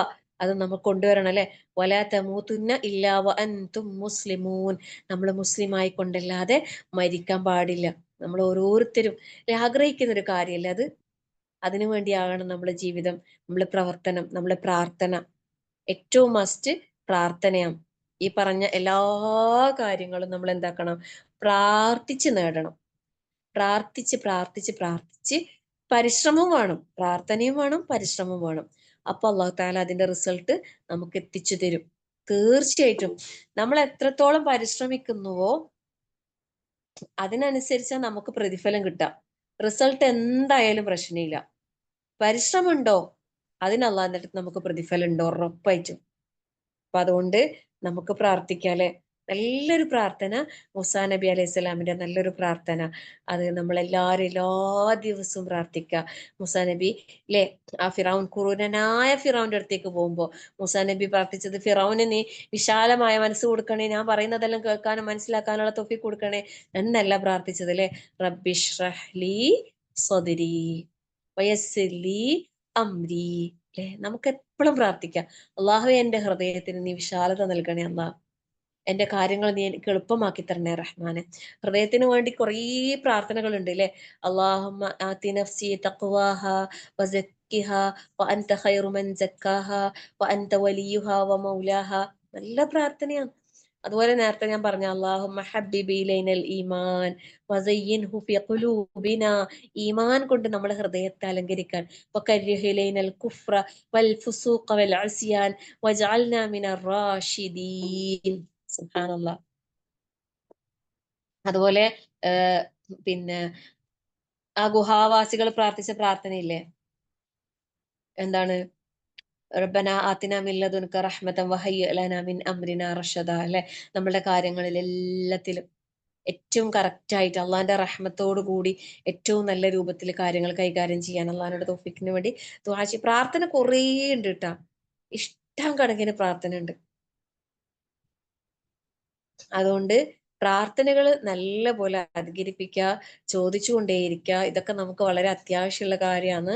അത് നമുക്ക് കൊണ്ടുവരണം അല്ലെ. വലാ തമൂതുന്ന ഇല്ലാ വഅൻതും മുസ്ലിമൂൻ. നമ്മൾ മുസ്ലിം ആയിക്കൊണ്ടല്ലാതെ മരിക്കാൻ പാടില്ല. നമ്മൾ ഓരോരുത്തരും ആഗ്രഹിക്കുന്ന ഒരു കാര്യമല്ലേ അത്. അതിനു വേണ്ടിയാകണം നമ്മുടെ ജീവിതം, നമ്മളെ പ്രവർത്തനം, നമ്മളെ പ്രാർത്ഥന. ഏറ്റവും മസ്റ്റ് പ്രാർത്ഥനയാണ്. ഈ പറഞ്ഞ എല്ലാ കാര്യങ്ങളും നമ്മൾ എന്താക്കണം, പ്രാർത്ഥിച്ച് നേടണം. പ്രാർത്ഥിച്ച് പ്രാർത്ഥിച്ച് പ്രാർത്ഥിച്ച് പരിശ്രമവും വേണം, പ്രാർത്ഥനയും വേണം, പരിശ്രമവും വേണം. അപ്പൊ അള്ളാഹു താല അതിന്റെ റിസൾട്ട് നമുക്ക് എത്തിച്ചു തരും. തീർച്ചയായിട്ടും നമ്മൾ എത്രത്തോളം പരിശ്രമിക്കുന്നുവോ അതിനനുസരിച്ചാണ് നമുക്ക് പ്രതിഫലം കിട്ടുക. റിസൾട്ട് എന്തായാലും പ്രശ്നമില്ല. പരിശ്രമം ഉണ്ടോ, അതിന് അള്ളാഹിന്റെ അടുത്ത് നമുക്ക് പ്രതിഫലം ഉണ്ടോ, ഉറപ്പായിട്ടും. അപ്പൊ അതുകൊണ്ട് നമുക്ക് പ്രാർത്ഥിക്കാം അല്ലെ. നല്ലൊരു പ്രാർത്ഥന, മൂസാ നബി അലൈഹി സ്വലാമിന്റെ നല്ലൊരു പ്രാർത്ഥന. അത് നമ്മളെല്ലാരും എല്ലാ ദിവസവും പ്രാർത്ഥിക്കുക. മൂസാ നബി അല്ലെ, ആ ക്രൂരനായ ഫിറൗന്റെ അടുത്തേക്ക് പോകുമ്പോ മൂസാ നബി പ്രാർത്ഥിച്ചത്, ഫിറൗന് നീ വിശാലമായ മനസ്സ് കൊടുക്കണേ, ഞാൻ പറയുന്നതെല്ലാം കേൾക്കാനും മനസ്സിലാക്കാനുള്ള തൗഫീഖ് കൊടുക്കണേ എന്നല്ല പ്രാർത്ഥിച്ചത് അല്ലെ. റബ്ബിഷ്റഹ് ലീ സ്വദ്രി വയസ്സിർ ലീ അംരി. അല്ലെ, നമുക്ക് എപ്പോഴും പ്രാർത്ഥിക്കാം, അള്ളാഹുവേ എന്റെ ഹൃദയത്തിന് നീ വിശാലത നൽകണേ അള്ളാഹ്, എന്റെ കാര്യങ്ങൾ നീ എനിക്ക് എളുപ്പമാക്കി തരണേ റഹ്മാനെ. ഹൃദയത്തിന് വേണ്ടി കുറേ പ്രാർത്ഥനകൾ ഉണ്ട് അല്ലെ. അല്ലാഹുമ്മ ആതി നഫ്സി തഖ്വാഹ വസക്കിഹ വഅൻത ഖൈറു മൻ സക്കാഹ വഅൻത വലിയുഹ വമൗലാഹ. നല്ല പ്രാർത്ഥനയാണ്. അതുപോലെ നേരത്തെ ഞാൻ പറഞ്ഞ അല്ലാഹുമ്മ ഹബ്ബിബി ഇലൈനൽ ഈമാൻ വസയ്യിൻഹു ഫി ഖുലൂബിനാ. ഈമാൻ കൊണ്ട് നമ്മുടെ ഹൃദയത്തെ അലങ്കരിക്കാൻ. വകർരിഹ് ഇലൈനൽ കുഫ്ര വൽ ഫുസൂഖ വൽ അസ്യാൻ വജഅൽനാ മിനർ റാഷിദീൻ. സുബ്ഹാനല്ലാഹ്. അതുപോലെ പിന്നെ ആ ഗുഹാവാസികൾ പ്രാർത്ഥിച്ച പ്രാർത്ഥനയില്ലേ, എന്താണ്, റബ്ബന ആതിന മിൻ ലദുൻക റഹ്മതൻ വഹയ്യി ലനാ മിൻ അംരിനാ റഷദ അല്ലെ. നമ്മുടെ കാര്യങ്ങളിൽ എല്ലാത്തിലും ഏറ്റവും കറക്റ്റ് ആയിട്ട് അള്ളാഹിന്റെ റഹ്മത്തോടു കൂടി ഏറ്റവും നല്ല രൂപത്തിൽ കാര്യങ്ങൾ കൈകാര്യം ചെയ്യാൻ അള്ളാഹിനോട് തൗഫീഖിന് വേണ്ടി ദുആ ചെയ്യും. പ്രാർത്ഥന കുറേ ഉണ്ട് കേട്ടാ, ഇഷ്ടം കണക്കിന് പ്രാർത്ഥന ഉണ്ട്. അതുകൊണ്ട് പ്രാർത്ഥനകൾ നല്ലപോലെ അധികരിപ്പിക്കുക, ചോദിച്ചുകൊണ്ടേയിരിക്കുക. ഇതൊക്കെ നമുക്ക് വളരെ അത്യാവശ്യമുള്ള കാര്യമാണ്.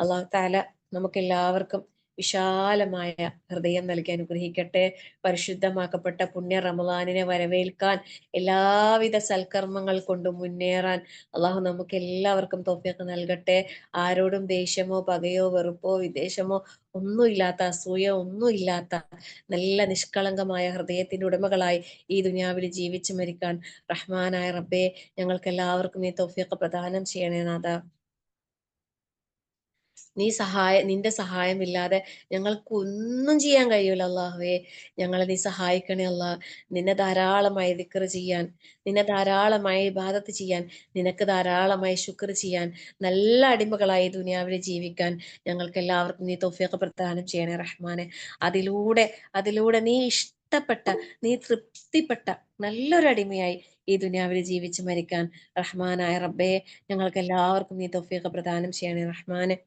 അള്ളാഹു തആല നമുക്കെല്ലാവർക്കും വിശാലമായ ഹൃദയം നൽകി അനുഗ്രഹിക്കട്ടെ. പരിശുദ്ധമാക്കപ്പെട്ട പുണ്യ റമളാനിനെ വരവേൽക്കാൻ എല്ലാവിധ സൽക്കർമ്മങ്ങൾ കൊണ്ടും മുന്നേറാൻ അള്ളാഹു നമുക്ക് എല്ലാവർക്കും തൗഫീഖ് നൽകട്ടെ. ആരോടും ദേഷ്യമോ പകയോ വെറുപ്പോ വിദ്വേഷമോ ഒന്നുമില്ലാത്ത, അസൂയ ഒന്നുമില്ലാത്ത നല്ല നിഷ്കളങ്കമായ ഹൃദയത്തിന്റെ ഉടമകളായി ഈ ദുനിയാവിൽ ജീവിച്ചു മരിക്കാൻ റഹ്മാനായ റബ്ബേ ഞങ്ങൾക്ക് എല്ലാവർക്കും നീ തൗഫീഖ് പ്രദാനം ചെയ്യണേ നാഥ. നിന്റെ സഹായമില്ലാതെ ഞങ്ങൾക്ക് ഒന്നും ചെയ്യാൻ കഴിയൂല അല്ലാഹുവേ. ഞങ്ങളെ നീ സഹായിക്കണേ അല്ലാ. നിന്നെ ധാരാളമായി ദിക്ർ ചെയ്യാൻ, നിന്നെ ധാരാളമായി ഇബാദത്ത് ചെയ്യാൻ, നിനക്ക് ധാരാളമായി ശുക്ർ ചെയ്യാൻ, നല്ല അടിമകളായി ദുനിയാവിൽ ജീവിക്കാൻ ഞങ്ങൾക്ക് എല്ലാവർക്കും നീ തൗഫീഖ് പ്രദാനം ചെയ്യണേ റഹ്മാനെ. അതിലൂടെ നീ ഇഷ്ടപ്പെട്ട, നീ തൃപ്തിപ്പെട്ട നല്ലൊരു അടിമയായി ഈ ദുനിയാവിൽ ജീവിച്ച് മരിക്കാൻ റഹ്മാനായ റബ്ബേ ഞങ്ങൾക്ക് എല്ലാവർക്കും നീ തൗഫീഖ് പ്രദാനം ചെയ്യണേ റഹ്മാനെ.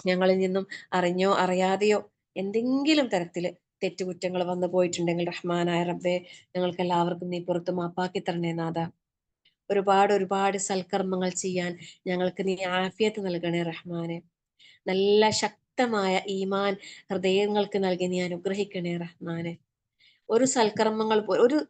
ഞങ്ങളിൽ നിന്നും അറിഞ്ഞോ അറിയാതെയോ എന്തെങ്കിലും തരത്തില് തെറ്റുകുറ്റങ്ങൾ വന്നു പോയിട്ടുണ്ടെങ്കിൽ റഹ്മാനായ റബ്ബേ ഞങ്ങൾക്ക് എല്ലാവർക്കും നീ പുറത്ത് മാപ്പാക്കി തരണേ നാഥ. ഒരുപാട് സൽക്കർമ്മങ്ങൾ ചെയ്യാൻ ഞങ്ങൾക്ക് നീ ആഫിയത്ത് നൽകണേ റഹ്മാനെ. നല്ല ശക്തമായ ഈമാൻ ഹൃദയങ്ങൾക്ക് നൽകി നീ അനുഗ്രഹിക്കണേ റഹ്മാനെ. ഒരു സൽക്കർമ്മങ്ങൾ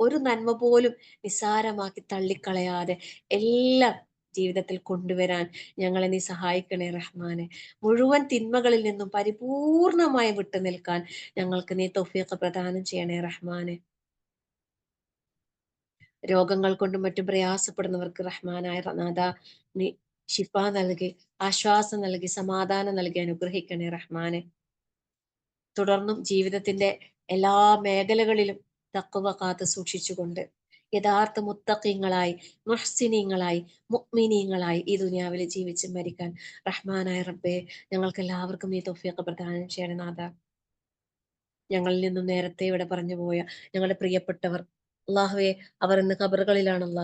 ഒരു നന്മ പോലും നിസ്സാരമാക്കി തള്ളിക്കളയാതെ എല്ലാം ജീവിതത്തിൽ കൊണ്ടുവരാൻ ഞങ്ങളെ നീ സഹായിക്കണേ റഹ്മാനെ. മുഴുവൻ തിന്മകളിൽ നിന്നും പരിപൂർണമായി വിട്ടു നിൽക്കാൻ ഞങ്ങൾക്ക് നീ തൗഫീഖ് പ്രദാനം ചെയ്യണേ റഹ്മാനെ. രോഗങ്ങൾ കൊണ്ടും മറ്റും പ്രയാസപ്പെടുന്നവർക്ക് റഹ്മാനായ നാഥ നീ ശിഫ നൽകി, ആശ്വാസം നൽകി, സമാധാനം നൽകി അനുഗ്രഹിക്കണേ റഹ്മാനെ. തുടർന്നും ജീവിതത്തിന്റെ എല്ലാ മേഖലകളിലും തഖ്വ കാത്ത് സൂക്ഷിച്ചുകൊണ്ട് യഥാർത്ഥ മുത്തഖീങ്ങളായി, മുഹ്സിനീങ്ങളായി, മുഅ്മിനീങ്ങളായി ഈ ദുനിയാവിൽ ജീവിച്ച് മരിക്കാൻ റഹ്മാനായ റബ്ബേ ഞങ്ങൾക്ക് എല്ലാവർക്കും നീ തൗഫീഖ് പ്രദാനം ചെയ്യണേ നാഥ. ഞങ്ങളിൽ നിന്നും നേരത്തെ ഇവിടെ പറഞ്ഞു പോയ ഞങ്ങളുടെ പ്രിയപ്പെട്ടവർ അള്ളാഹുവെ, അവർ ഇന്ന് ഖബറുകളിലാണല്ല.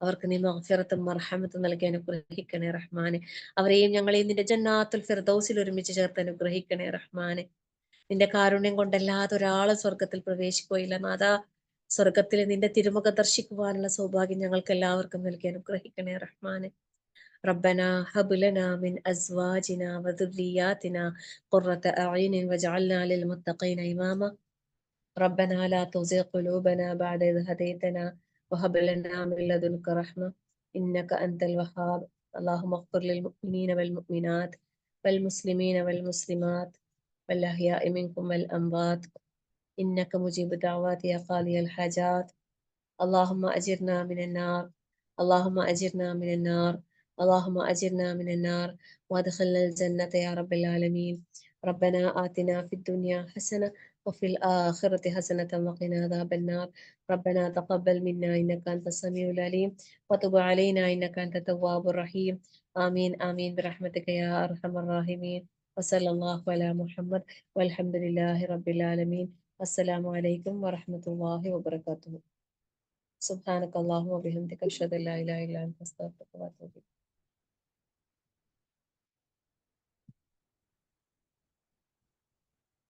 അവർക്ക് നീ മഗ്ഫിറത്തും മർഹമത്തും നൽകി അനുഗ്രഹിക്കണേ റഹ്മാനെ. അവരെയും ഞങ്ങളെയും നിന്റെ ജന്നാത്തുൽ ഫിർദൗസിൽ ഒരുമിച്ച് ചേർത്ത് അനുഗ്രഹിക്കണേ റഹ്മാനെ. നിന്റെ കാരുണ്യം കൊണ്ടല്ലാതെ ഒരാളെ സ്വർഗത്തിൽ പ്രവേശിക്കുകയില്ല നാഥ. സ്വർഗത്തിൽ നിന്റെ തിരുമുഖ ദർശിക്കുവാനുള്ള സൗഭാഗ്യം ഞങ്ങൾക്ക് എല്ലാവർക്കും നൽകി അനുഗ്രഹിക്കണേ റഹ്മാനെ. ربنا هب لنا من أزواجنا وذرياتنا قرة أعين واجعلنا للمتقين إماما. ربنا لا تزغ قلوبنا بعد إذ هديتنا وهب لنا من لدنك رحمة إنك أنت الوهاب. اللهم اغفر للمؤمنين والمؤمنات والمسلمين والمسلمات والأحياء منكم والأموات إنك مجيب الدعوات يا قاضي الحاجات. اللهم أجرنا من النار، اللهم أجرنا من النار، اللهم أجرنا من النار وادخلنا الجنة يا رب العالمين. ربنا آتنا في الدنيا حسنة وفي الآخرة حسنة وقنا عذاب النار. ربنا تقبل منا إنك أنت السميع العليم وتب علينا إنك أنت التواب الرحيم. آمين آمين برحمتك يا أرحم الراحمين. وصلى الله على محمد والحمد لله رب العالمين. السلام عليكم ورحمة الله وبركاته. سبحانك اللهم وبحمدك أشهد أن لا إله إلا أنت أستغفرك وأتوب إليك.